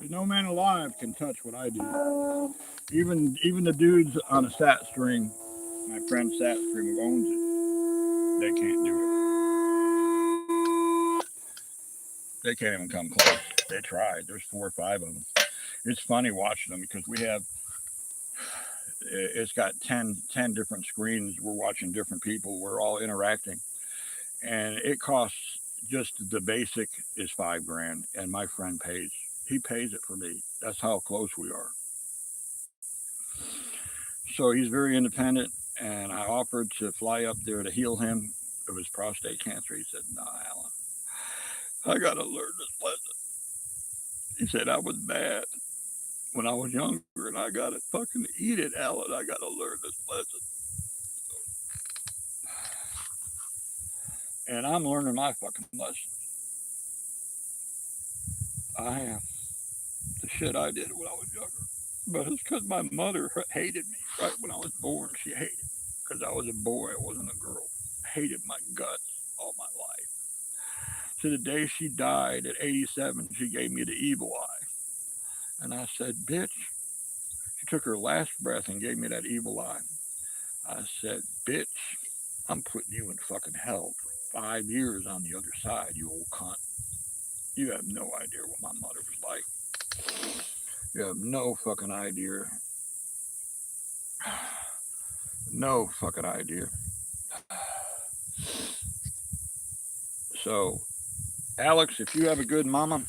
No man alive can touch what I do. Even the dudes on a sat string, my friend Sat Stream who owns it, they can't do it. They can't even come close. They tried. There's 4 or 5 of them. It's funny watching them because it's got 10 different screens. We're watching different people. We're all interacting. And it costs just the basic is $5,000. And my friend he pays it for me. That's how close we are. So he's very independent. And I offered to fly up there to heal him of his prostate cancer. He said, "No, Alan, I got to learn this lesson." He said, "I was bad when I was younger and I got to fucking eat it, Alan. I got to learn this lesson." And I'm learning my fucking lesson. I am. The shit I did when I was younger. But it's because my mother hated me right when I was born. She hated me because I was a boy. I wasn't a girl. Hated my guts all my life. To the day she died at 87, she gave me the evil eye. And I said, "Bitch." She took her last breath and gave me that evil eye. I said, "Bitch, I'm putting you in fucking hell for 5 years on the other side, you old cunt. You have no idea what my mother was like. You have no fucking idea. No fucking idea." So, Alex, if you have a good mama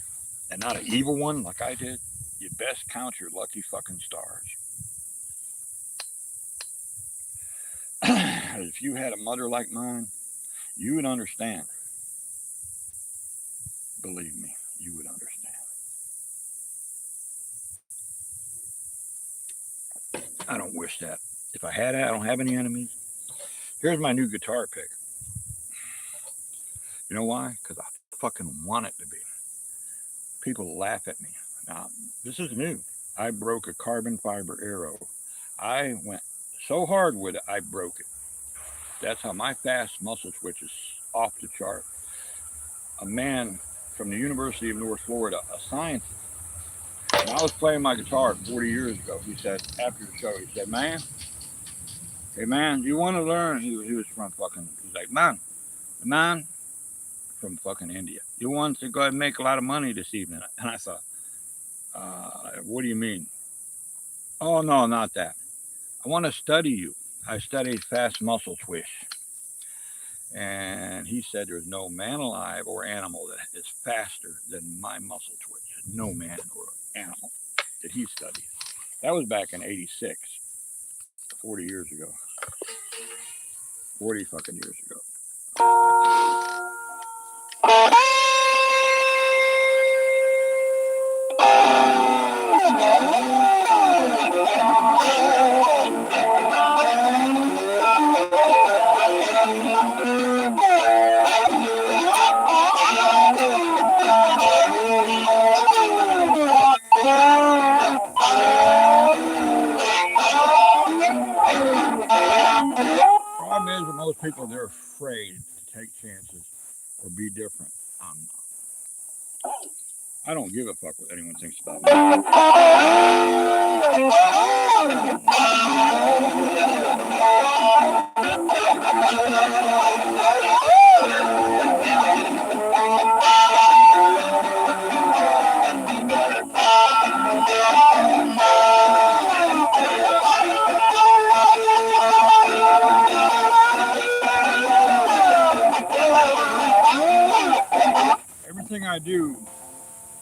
and not an evil one like I did, you best count your lucky fucking stars. If you had a mother like mine, you would understand. Believe me, you would understand. I don't wish that. If I had it, I don't have any enemies. Here's my new guitar pick. You know why? Because I fucking want it to be. People laugh at me. Now, this is new. I broke a carbon fiber arrow. I went so hard with it, I broke it. That's how my fast muscle twitch is off the chart. A man from the University of North Florida, a scientist, When I was playing my guitar 40 years ago, he said, after the show, he said, man, hey man, you want to learn? He was from fucking, he's like, man, from fucking India. You want to go and make a lot of money this evening? And I thought, what do you mean? Oh, no, not that. I want to study you. I studied fast muscle twitch. And he said there's no man alive or animal that is faster than my muscle twitch. No man or animal that he studied. That was back in 86, 40 years ago. 40 fucking years ago. Problem is with most people, they're afraid to take chances or be different. I'm not. I don't give a fuck what anyone thinks about me. Everything I do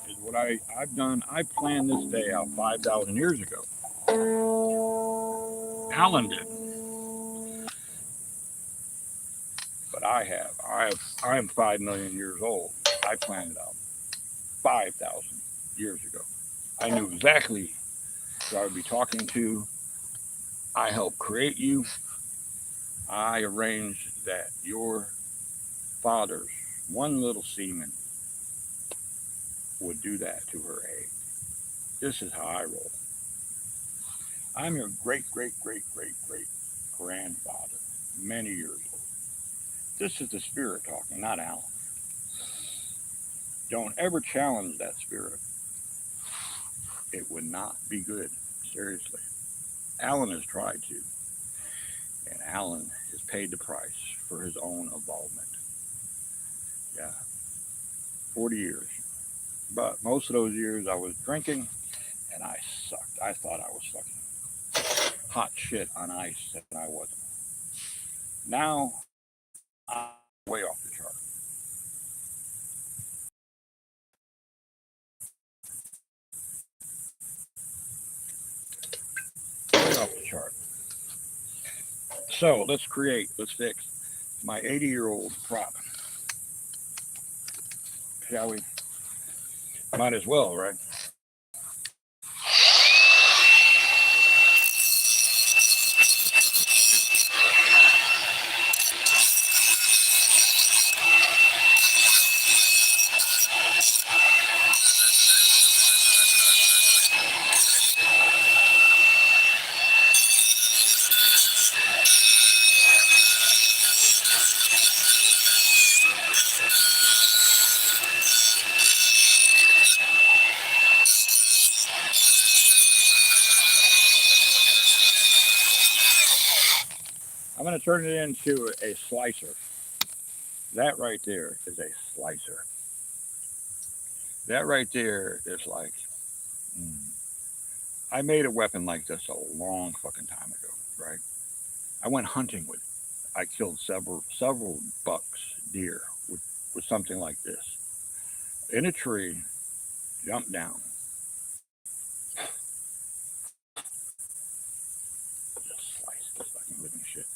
is what I've done. I planned this day out 5,000 years ago. Alan did. But I am 5 million years old. I planned it out 5,000 years ago. I knew exactly who I would be talking to. I helped create you. I arranged that your father's one little semen would do that to her egg. This is how I roll. I'm your great grandfather, many years old. This is the spirit talking, not Alan. Don't ever challenge that spirit. It would not be good, seriously. Alan has tried to, and Alan has paid the price for his own involvement. Yeah, 40 years. But most of those years I was drinking, and I sucked. I thought I was sucking hot shit on ice, and I wasn't. Now, I'm way off the chart. Way off the chart. So let's fix my 80-year-old prop. Shall we? Might as well, right? I'm going to turn it into a slicer. That right there is a slicer. That right there is like, I made a weapon like this a long fucking time ago, right? I went hunting with it. I killed several bucks, deer with something like this. In a tree, jumped down, just sliced this fucking living shit.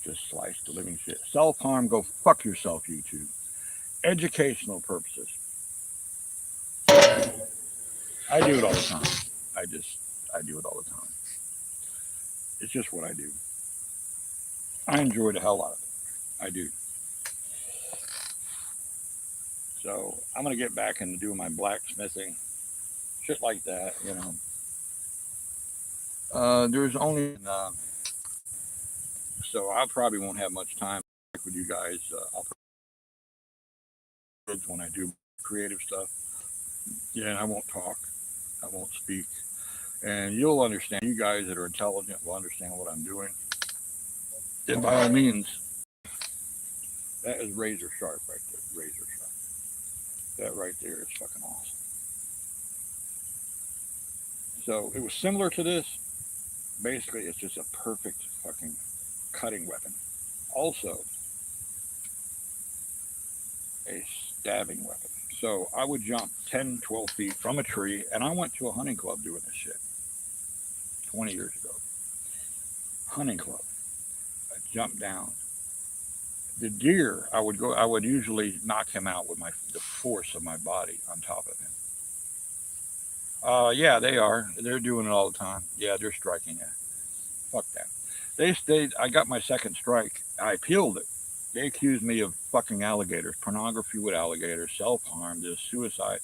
Just sliced the living shit. Self-harm, go fuck yourself, YouTube. Educational purposes. I do it all the time. I do it all the time. It's just what I do. I enjoy the hell out of it. I do. So I'm going to get back into doing my blacksmithing. Shit like that, you know. There's only... so I probably won't have much time with you guys. I'll when I do creative stuff. Yeah, and I won't talk. I won't speak. And you'll understand. You guys that are intelligent will understand what I'm doing. And by all means, that is razor sharp right there. Razor sharp. That right there is fucking awesome. So it was similar to this. Basically, it's just a perfect fucking cutting weapon. Also, a stabbing weapon. So I would jump 10, 12 feet from a tree, and I went to a hunting club doing this shit 20 years ago. Hunting club. I jumped down. The deer, I would usually knock him out with the force of my body on top of him. Yeah, they are. They're doing it all the time. Yeah, they're striking you. Fuck that. I got my second strike. I appealed it. They accused me of fucking alligators, pornography with alligators, self-harm, this suicide,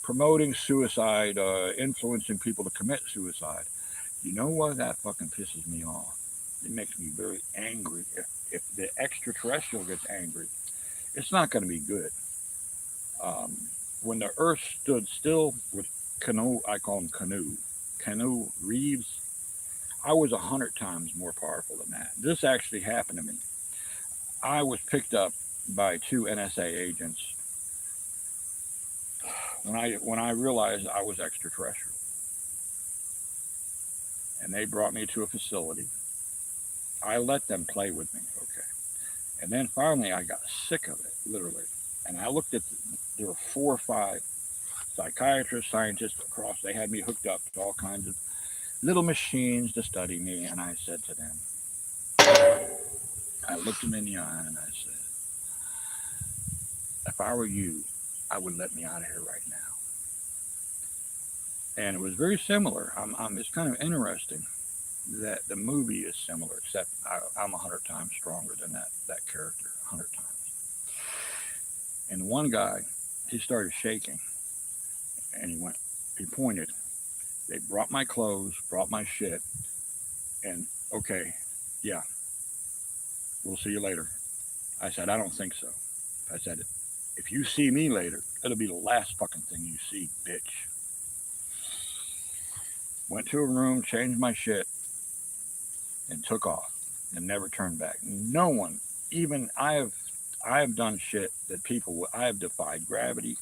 promoting suicide, influencing people to commit suicide. You know what? That fucking pisses me off. It makes me very angry. If the extraterrestrial gets angry, it's not going to be good. When the Earth stood still with Canoe, I call him Canoe Reeves, I was 100 times more powerful than that. This actually happened to me. I was picked up by 2 NSA agents when I realized I was extraterrestrial, and they brought me to a facility. I let them play with me, okay, and then finally I got sick of it, literally. And I looked at there were 4 or 5 psychiatrists, scientists across. They had me hooked up to all kinds of little machines to study me, and I said to them, I looked them in the eye and I said, if I were you, I would let me out of here right now. And it was very similar. It's kind of interesting that the movie is similar, except I'm 100 times stronger than that character, 100 times. And one guy, he started shaking, and he pointed. They brought my clothes, brought my shit, and okay, yeah, we'll see you later. I said, I don't think so. I said, if you see me later, it'll be the last fucking thing you see, bitch. Went to a room, changed my shit, and took off and never turned back. No one, even I have done shit that I have defied gravity.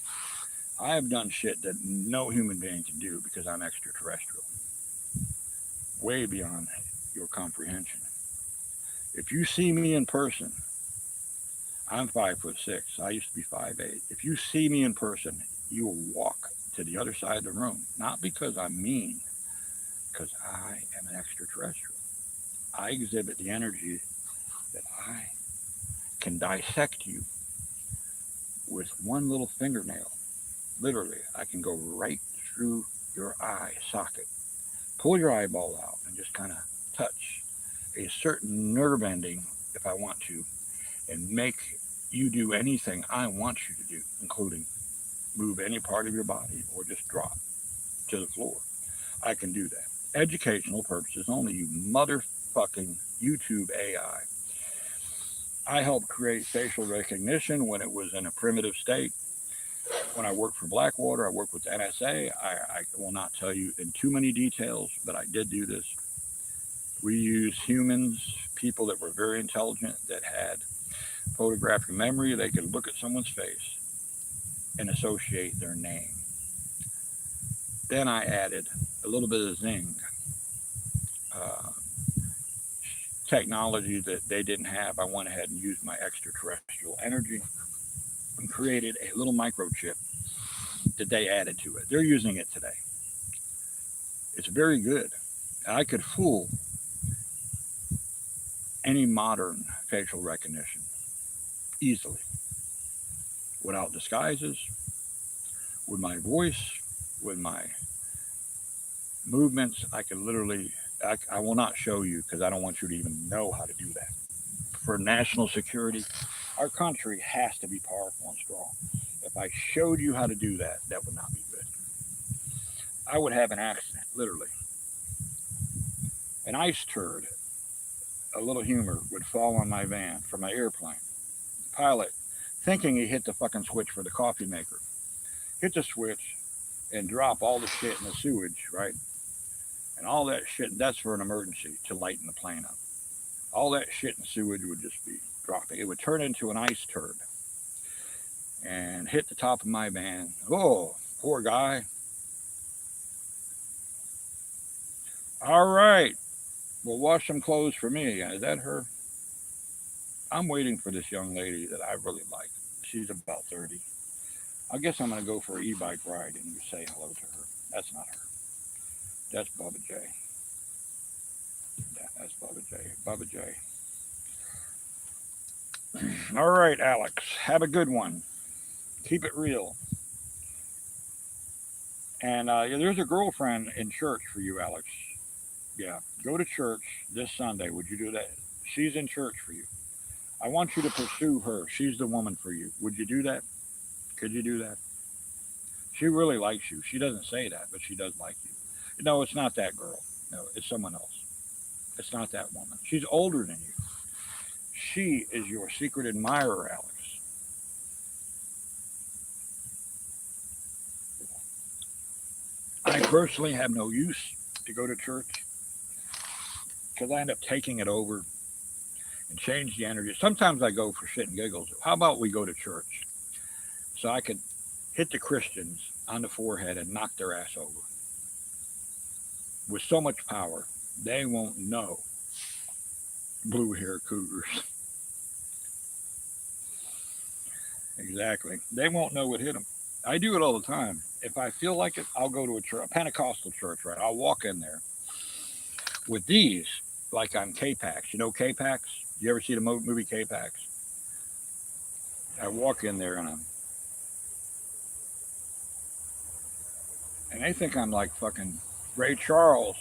I have done shit that no human being can do because I'm extraterrestrial. Way beyond your comprehension. If you see me in person, I'm 5'6". I used to be 5'8". If you see me in person, you will walk to the other side of the room. Not because I'm mean, because I am an extraterrestrial. I exhibit the energy that I can dissect you with one little fingernail. Literally, I can go right through your eye socket, pull your eyeball out, and just kind of touch a certain nerve ending if I want to, and make you do anything I want you to do, including move any part of your body or just drop to the floor. I can do that. Educational purposes only, you motherfucking YouTube AI. I helped create facial recognition when it was in a primitive state. When I worked for Blackwater, I worked with the NSA. I will not tell you in too many details, but I did do this. We used humans, people that were very intelligent, that had photographic memory. They could look at someone's face and associate their name. Then I added a little bit of zing, technology that they didn't have. I went ahead and used my extraterrestrial energy and created a little microchip that they added to it. They're using it today. It's very good. I could fool any modern facial recognition easily, without disguises, with my voice, with my movements. I could literally, I will not show you because I don't want you to even know how to do that. For national security, our country has to be powerful and strong. If I showed you how to do that, that would not be good. I would have an accident, literally. An ice turd, a little humor, would fall on my van from my airplane. The pilot, thinking he hit the fucking switch for the coffee maker, hit the switch, and drop all the shit in the sewage, right? And all that shit, that's for an emergency to lighten the plane up. All that shit in the sewage would just be dropping. It would turn into an ice turd and hit the top of my van. Oh, poor guy. All right. Well, wash some clothes for me. Is that her? I'm waiting for this young lady that I really like. She's about 30. I guess I'm going to go for an e-bike ride and you say hello to her. That's not her. That's Bubba J. That's Bubba J. Bubba J. All right, Alex. Have a good one. Keep it real. And yeah, there's a girlfriend in church for you, Alex. Yeah, go to church this Sunday. Would you do that? She's in church for you. I want you to pursue her. She's the woman for you. Would you do that? Could you do that? She really likes you. She doesn't say that, but she does like you. No, it's not that girl. No, it's someone else. It's not that woman. She's older than you. She is your secret admirer, Alex. I personally have no use to go to church because I end up taking it over and change the energy. Sometimes I go for shit and giggles. How about we go to church so I could hit the Christians on the forehead and knock their ass over with so much power they won't know blue hair cougars. Exactly. They won't know what hit them. I do it all the time. If I feel like it, I'll go to a church, a Pentecostal church, right? I'll walk in there with these, like on K-Pax. You know K-Pax? You ever see the movie K-Pax? I walk in there and they think I'm like fucking Ray Charles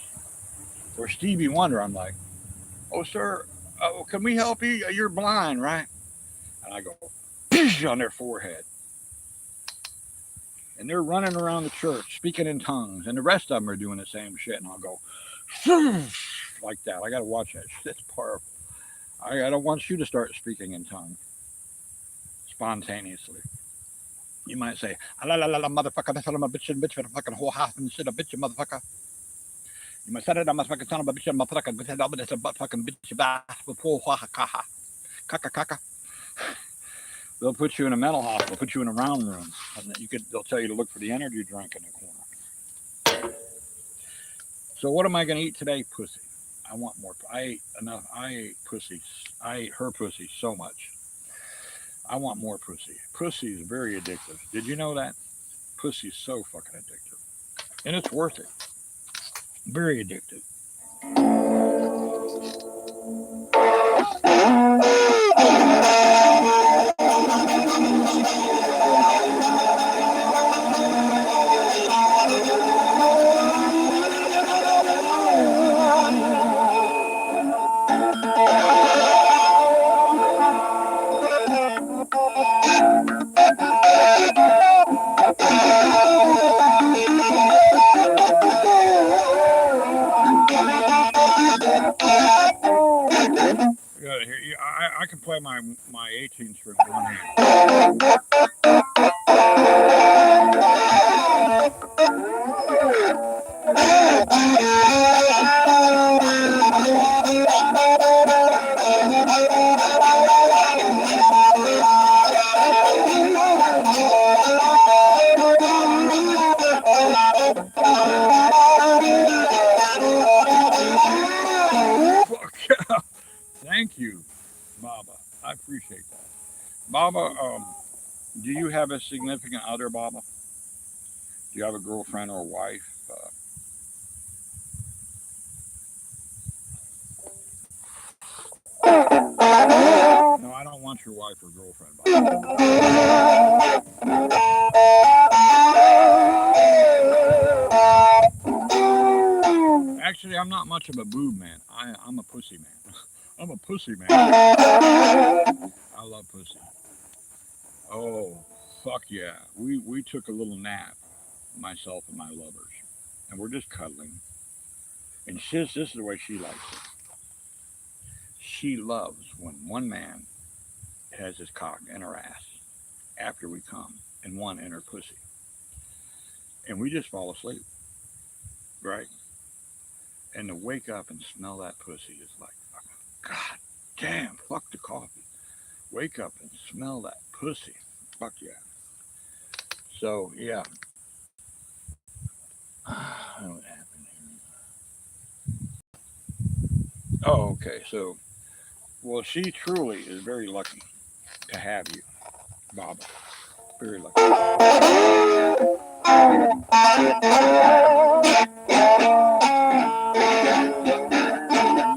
or Stevie Wonder. I'm like, oh, sir, can we help you? You're blind, right? And I go, on their forehead. And they're running around the church speaking in tongues, and the rest of them are doing the same shit. And I'll go like that. I got to watch that shit. It's powerful. I don't want you to start speaking in tongues spontaneously. You might say, la la la la, motherfucker, that's a bitch, fucking whole half and shit, a bitch, motherfucker. You might say that, motherfucking son of a bitch, motherfucker, that's a fucking bitch, kaka kaka. They'll put you in a mental hospital, put you in a round room, and they'll tell you to look for the energy drink in the corner. So what am I going to eat today? Pussy. I want more. I ate enough. I ate pussy. I ate her pussy so much. I want more pussy. Pussy is very addictive. Did you know that? Pussy is so fucking addictive. And it's worth it. Very addictive. I can play my 18 string one hand. Thank you, Baba. I appreciate that. Baba, do you have a significant other, Baba? Do you have a girlfriend or wife? No, I don't want your wife or girlfriend, Baba. Actually, I'm not much of a boob man. I'm a pussy man. I'm a pussy man. I love pussy. Oh, fuck yeah. We took a little nap, myself and my lovers, and we're just cuddling. And this is the way she likes it. She loves when one man has his cock in her ass after we come and one in her pussy. and we just fall asleep, right? And to wake up and smell that pussy is like, God damn, fuck the coffee. Wake up and smell that pussy. Fuck yeah. So yeah. What happened here? Oh, okay. So, well, she truly is very lucky to have you, Baba. Very lucky.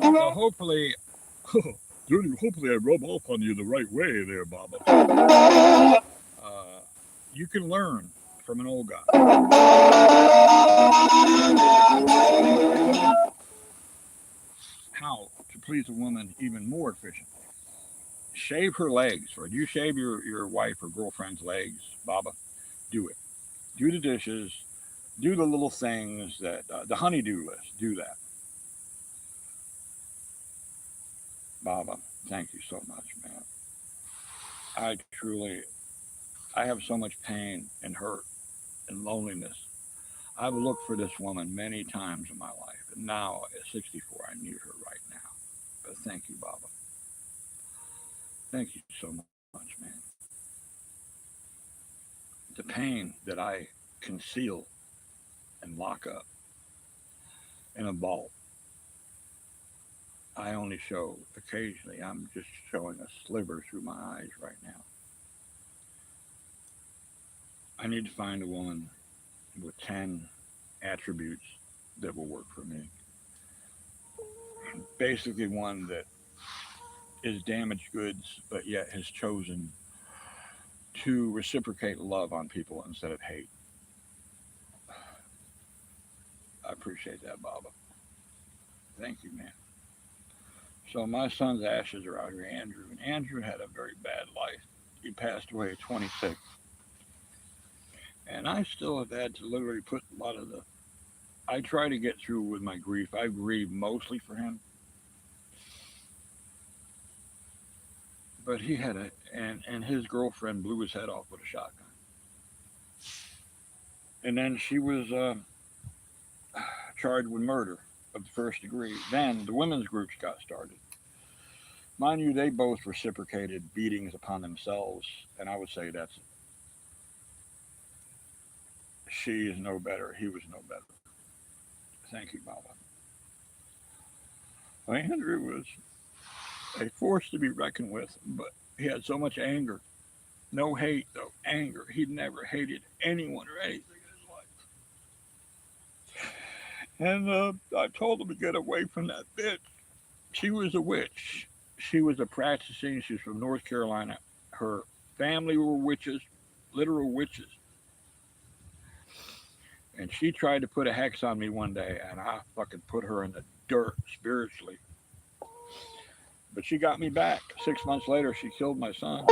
So hopefully, Judy, hopefully I rub off on you the right way there, Baba. You can learn from an old guy. How to please a woman even more efficiently. Shave her legs, or you shave your wife or girlfriend's legs, Baba. Do it. Do the dishes. Do the little things that the honeydew list. Do that, Baba. Thank you so much, man. I truly, I have so much pain and hurt and loneliness. I've looked for this woman many times in my life, and now at 64, I need her right now. But thank you, Baba. Thank you so much, man. The pain that I conceal and lock up in a vault, I only show occasionally. I'm just showing a sliver through my eyes right now. I need to find a woman with 10 attributes that will work for me. Basically, one that is damaged goods, but yet has chosen to reciprocate love on people instead of hate. I appreciate that, Baba. Thank you, man. So my son's ashes are out here, Andrew, and Andrew had a very bad life. He passed away at 26, and I still have had to literally put a lot of the. I try to get through with my grief. I grieve mostly for him, but he had a and his girlfriend blew his head off with a shotgun, and then she was charged with murder of the first degree. Then the women's groups got started. Mind you, they both reciprocated beatings upon themselves, and I would say that's she is no better, he was no better. Thank you, Baba. Well, Andrew was a force to be reckoned with, but he had so much anger. No hate, though. Anger. He'd never hated anyone or anything in his life. And I told him to get away from that bitch. She was a witch. She was a practicing, she was from North Carolina. Her family were witches, literal witches. And she tried to put a hex on me one day, and I fucking put her in the dirt spiritually. But she got me back. 6 months later, she killed my son.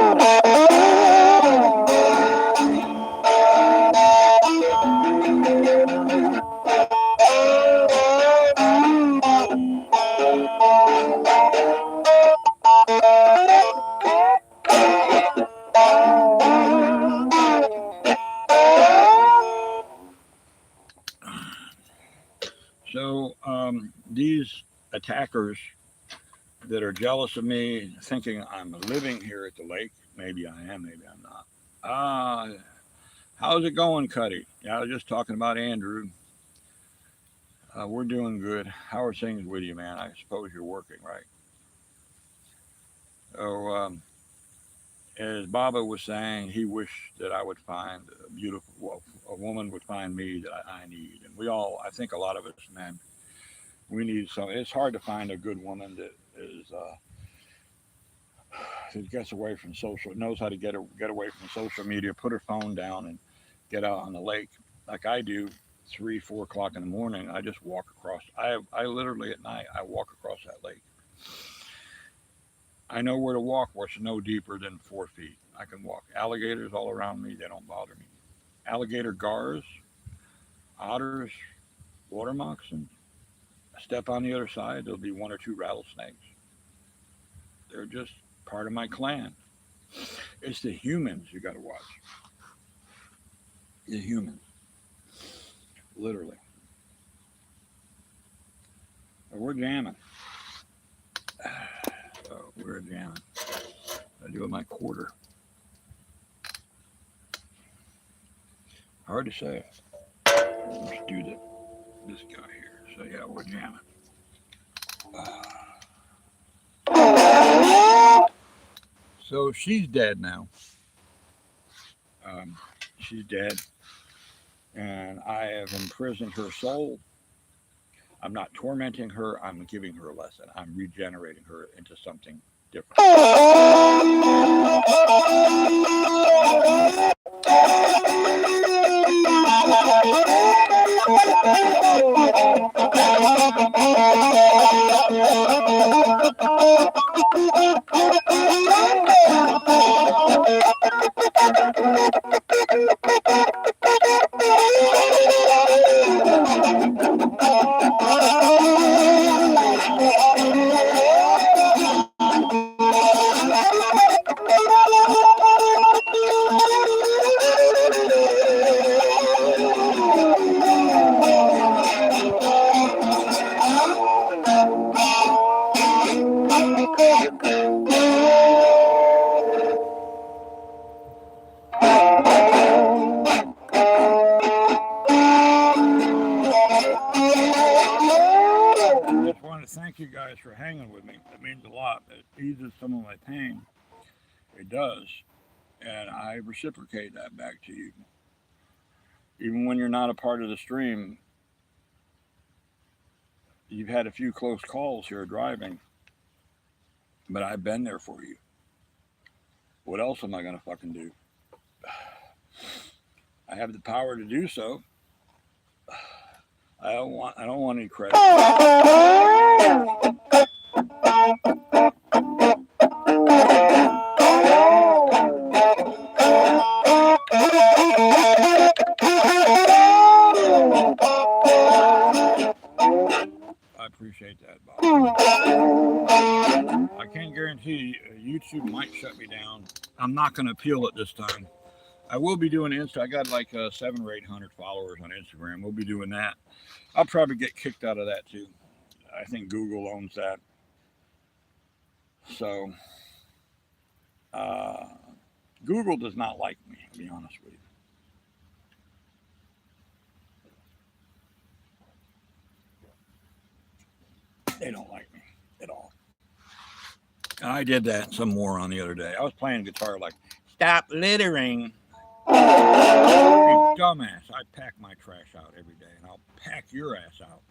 So these attackers that are jealous of me, thinking I'm living here at the lake, maybe I am, maybe I'm not. How's it going, Cuddy? Yeah, I was just talking about Andrew. We're doing good. How are things with you, man? I suppose you're working, right? So, as Baba was saying, he wished that I would find a beautiful, well, a woman would find me that I need. And we all, I think a lot of us men, we need some. It's hard to find a good woman that is that gets away from social, knows how to get away from social media, put her phone down, and get out on the lake like I do. 3, 4 o'clock in the morning, I just walk across. I literally at night I walk across that lake. I know where to walk, where it's no deeper than 4 feet. I can walk. Alligators all around me, they don't bother me. Alligator gars, otters, water moccasins. Step on the other side, there'll be one or two rattlesnakes. They're just part of my clan. It's the humans you got to watch. The humans. Literally. We're jamming. So we're jamming. I do it my quarter. Hard to say. Let's do this guy here. So yeah, we're jamming. So she's dead now. She's dead, and I have imprisoned her soul. I'm not tormenting her. I'm giving her a lesson. I'm regenerating her into something different. Thank you guys for hanging with me. It means a lot. It eases some of my pain. It does. And I reciprocate that back to you. Even when you're not a part of the stream, you've had a few close calls here driving, but I've been there for you. What else am I going to fucking do? I have the power to do so. I don't want any credit. I appreciate that, Bob. I can't guarantee YouTube might shut me down. I'm not going to appeal it this time. I will be doing Insta. I got like 700 or 800 followers on Instagram. We'll be doing that. I'll probably get kicked out of that too. I think Google owns that. So, Google does not like me, to be honest with you. They don't like me at all. And I did that some more on the other day. I was playing guitar like, stop littering. You dumbass. I pack my trash out every day, and I'll pack your ass out.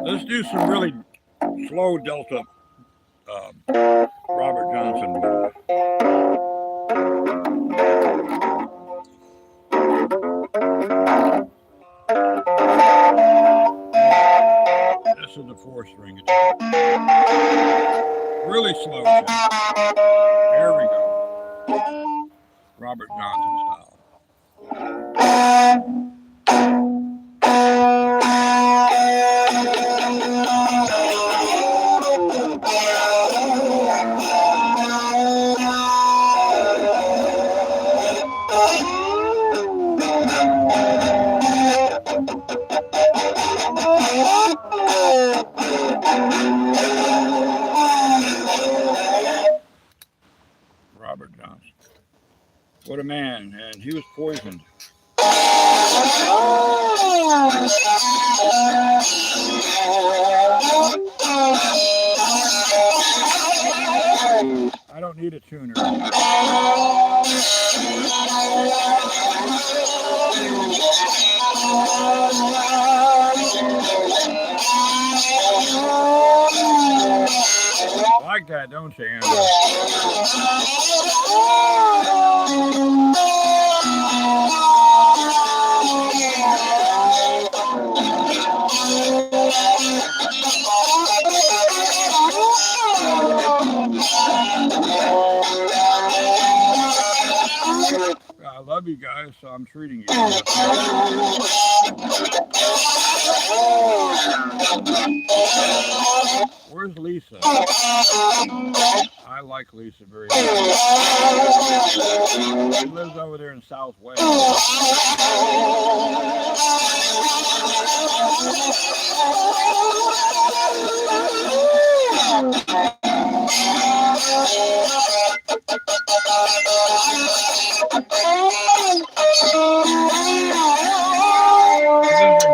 Let's do some really slow Delta Robert Johnson blues. This is the 4-string guitar. Really slow. There we go. Robert Johnson style. Robert Johnson. What a man, and he was poisoned. I don't need a tuner. Like that, don't you, Andrew? guys, so I'm treating you. Where's Lisa? I like Lisa very much. She lives over there in South Wales.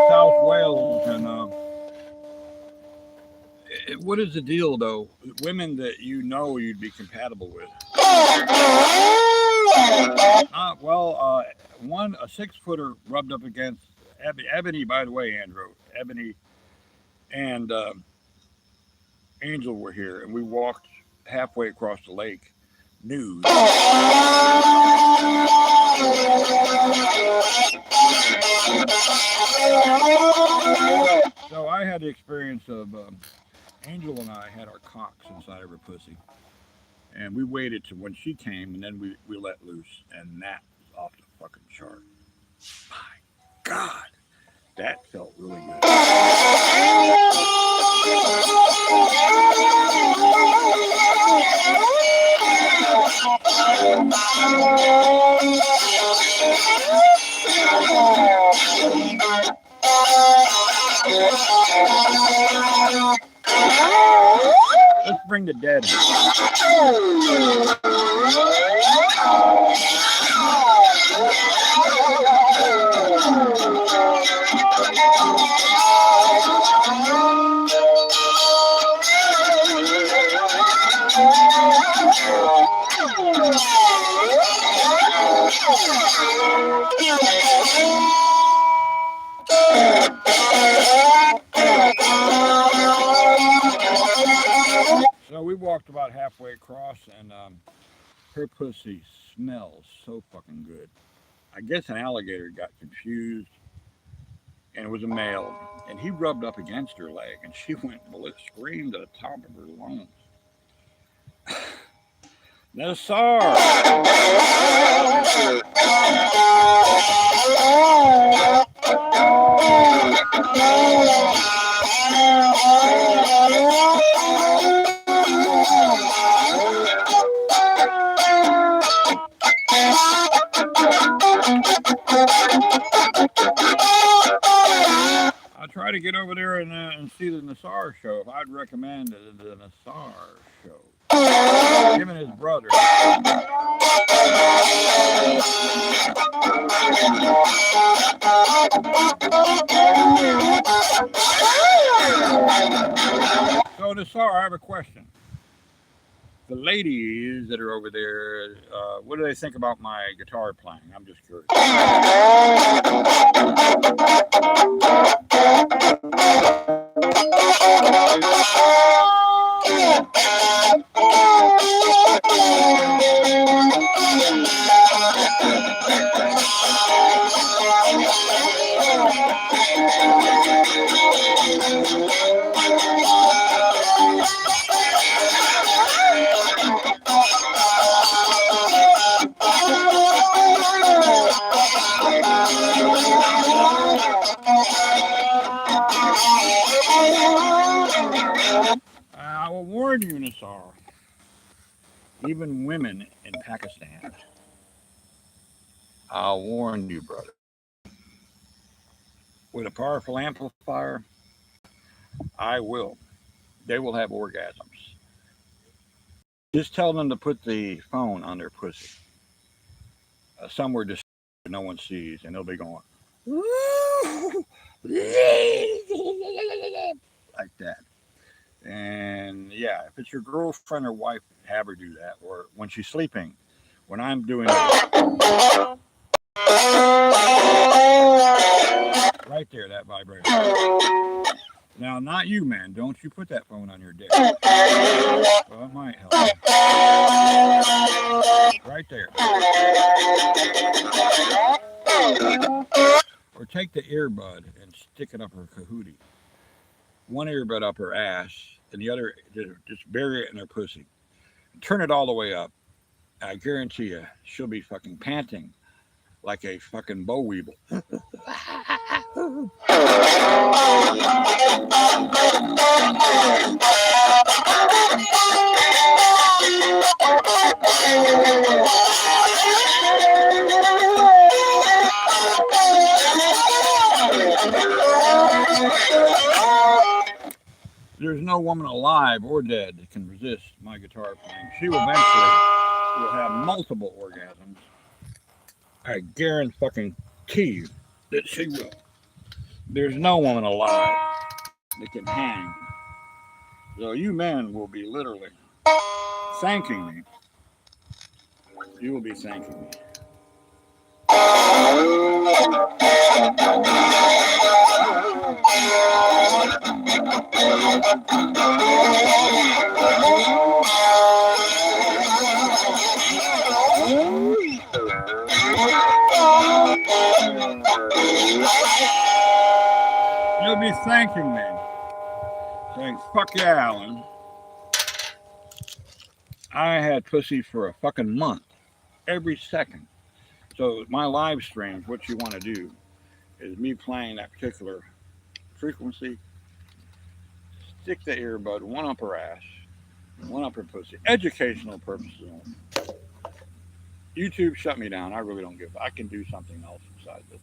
South Wales, and what is the deal though? Women that you know you'd be compatible with. One a 6-footer rubbed up against Ebony. By the way, Andrew, Ebony, and Angel were here, and we walked halfway across the lake, nude. So I had the experience of Angel and I had our cocks inside of her pussy, and we waited to when she came, and then we let loose, and that was off the fucking chart. My God, that felt really good. Let's bring the dead in. So we walked about halfway across, and her pussy smells so fucking good. I guess an alligator got confused, and it was a male, and he rubbed up against her leg, and she went screamed at the top of her lungs. Nassar! I try to get over there and see the Nassar show. If I'd recommend the Nassar show. Him and his brother. So Nassar, I have a question. The ladies that are over there, what do they think about my guitar playing? I'm just curious. I will warn you, Nassar. Even women in Pakistan. I'll warn you, brother. With a powerful amplifier, they will have orgasms. Just tell them to put the phone on their pussy. Somewhere just no one sees, and they'll be going like that. And yeah, if it's your girlfriend or wife, have her do that. Or when she's sleeping, when I'm doing it, right there, that vibrator. Now, not you, man. Don't you put that phone on your dick. Well, it might help you. Right there. Or take the earbud and stick it up her cahootie. One earbud up her ass, and the other, just bury it in her pussy. Turn it all the way up. I guarantee you, she'll be fucking panting like a fucking boll weevil. There's no woman alive or dead that can resist my guitar playing. She will eventually will have multiple orgasms. I guarantee you that she will. There's no woman alive that can hang. So you men will be literally thanking me. You will be thanking me. You'll be thanking me. Saying, fuck yeah, Alan. I had pussy for a fucking month. Every second. So my live streams, what you want to do is me playing that particular frequency, stick the earbud one up her ass, one up her pussy. Educational purposes only. YouTube shut me down. I really don't give. I can do something else besides this.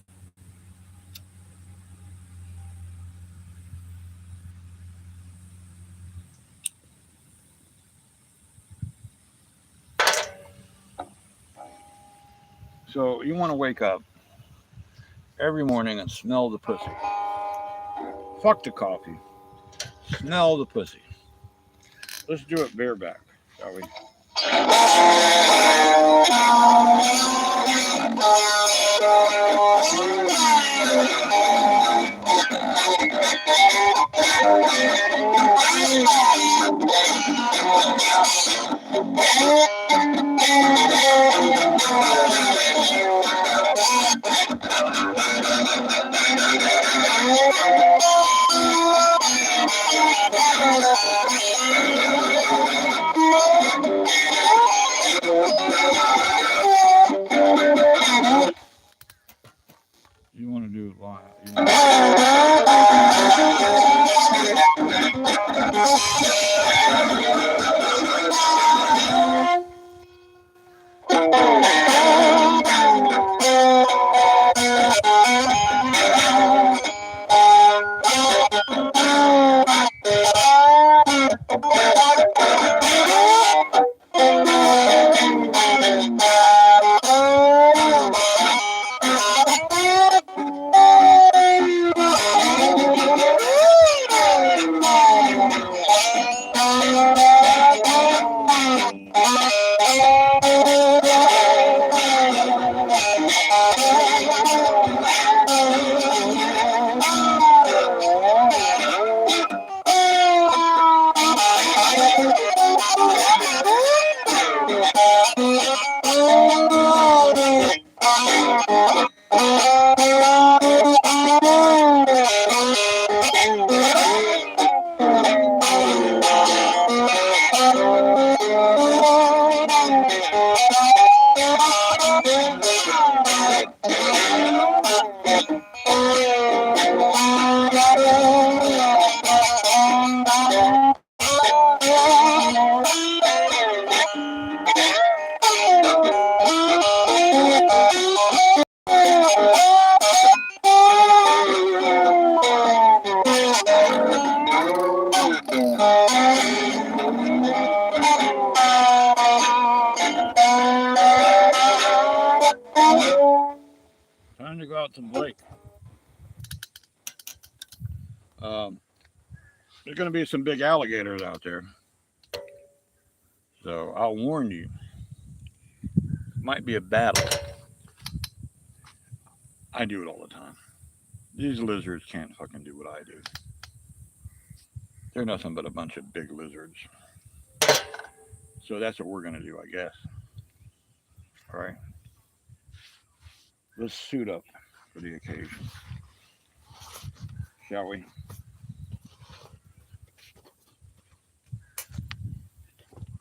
So you want to wake up every morning and smell the pussy. Fuck the coffee. Smell the pussy. Let's do it bareback, shall we? You want to do it live. Time to go out to the lake. There's going to be some big alligators out there. So I'll warn you. Might be a battle. I do it all the time. These lizards can't fucking do what I do. They're nothing but a bunch of big lizards. So that's what we're going to do, I guess. All right. Let's suit up for the occasion. Shall we?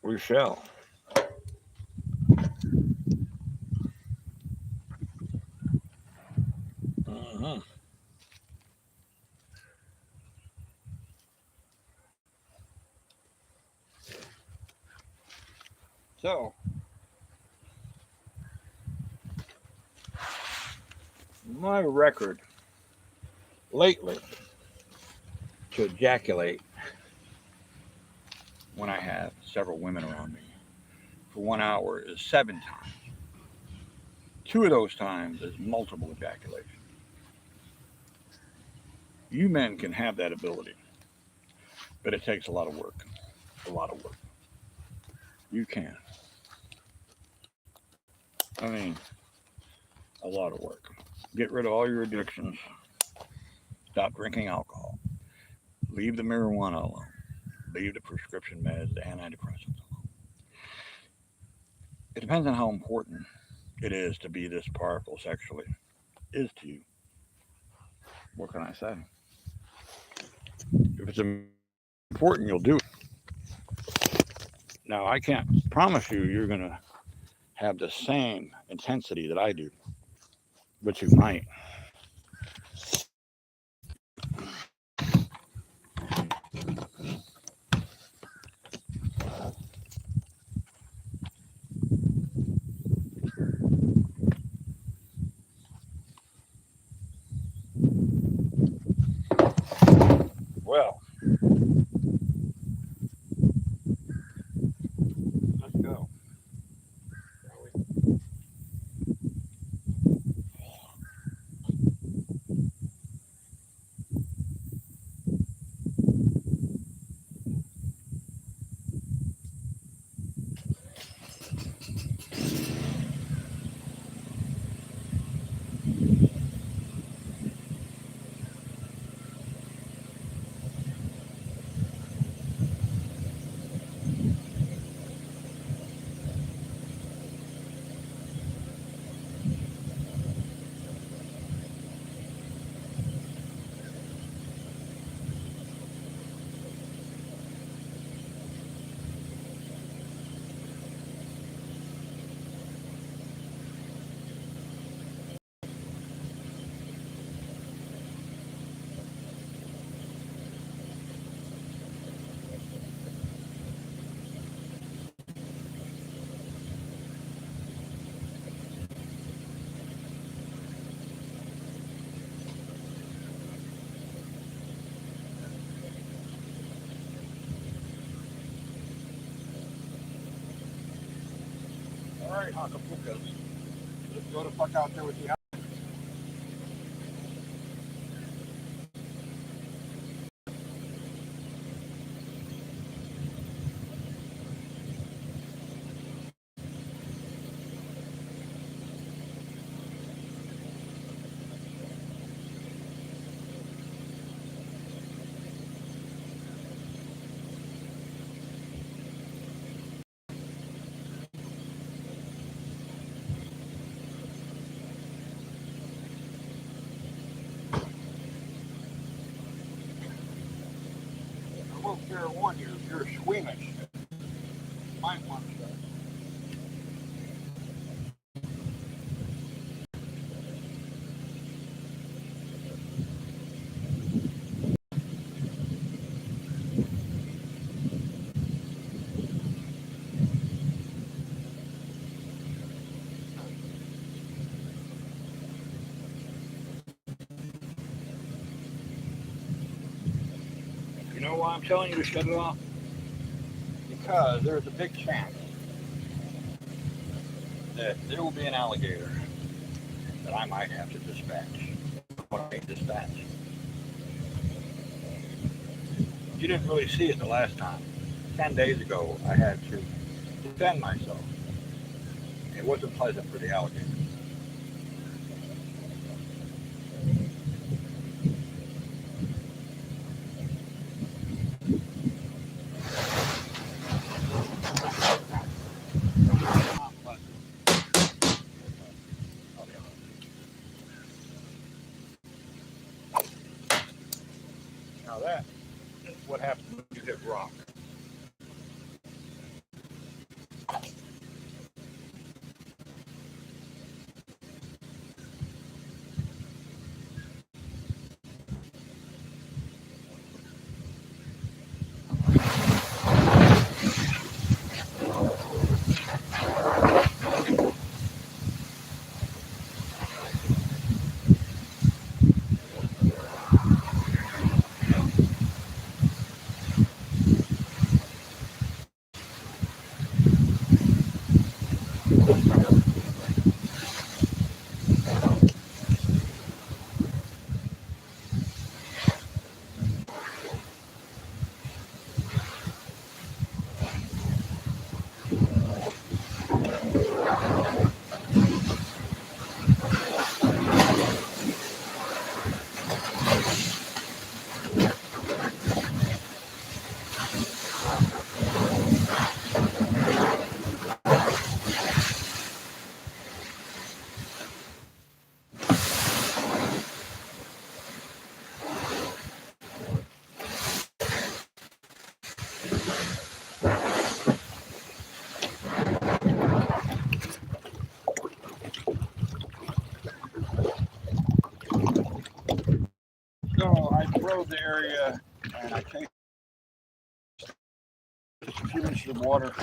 We shall. So, my record lately to ejaculate when I have several women around me for 1 hour is 7 times. 2 of those times is multiple ejaculation. You men can have that ability, but it takes a lot of work. A lot of work. You can. I mean, a lot of work. Get rid of all your addictions. Stop drinking alcohol. Leave the marijuana alone. Leave the prescription meds, the antidepressants alone. It depends on how important it is to be this powerful sexually. Is to you. What can I say? If it's important, you'll do it. Now, I can't promise you're going to have the same intensity that I do, but you might. Well, let's go. All right, Hakapukas. Let's go the fuck out there with the. I will fair warn you, if you're squeamish, you might want to. You know why I'm telling you to shut it off? Because there's a big chance that there will be an alligator that I might have to dispatch. When I dispatch. You didn't really see it the last time. 10 days ago, I had to defend myself. It wasn't pleasant for the alligator. Now that is what happens when you hit rock. probed the area and I chased just a few inches of water.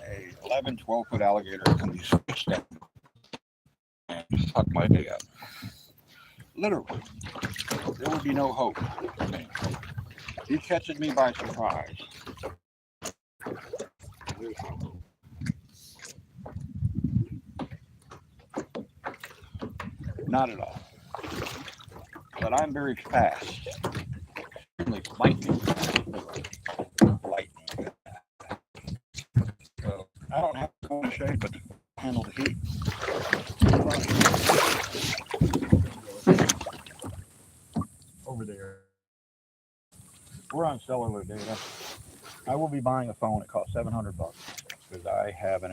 A 11, 12-foot alligator can be switched down and suck my day up. Literally, there would be no hope for me. He catches me by surprise. There's no hope. Not at all. But I'm very fast. Extremely lightning fast. Lightning. So I don't have to go in the shade, but to handle the heat. Over there. We're on cellular data. I will be buying a phone. It costs $700 because I have an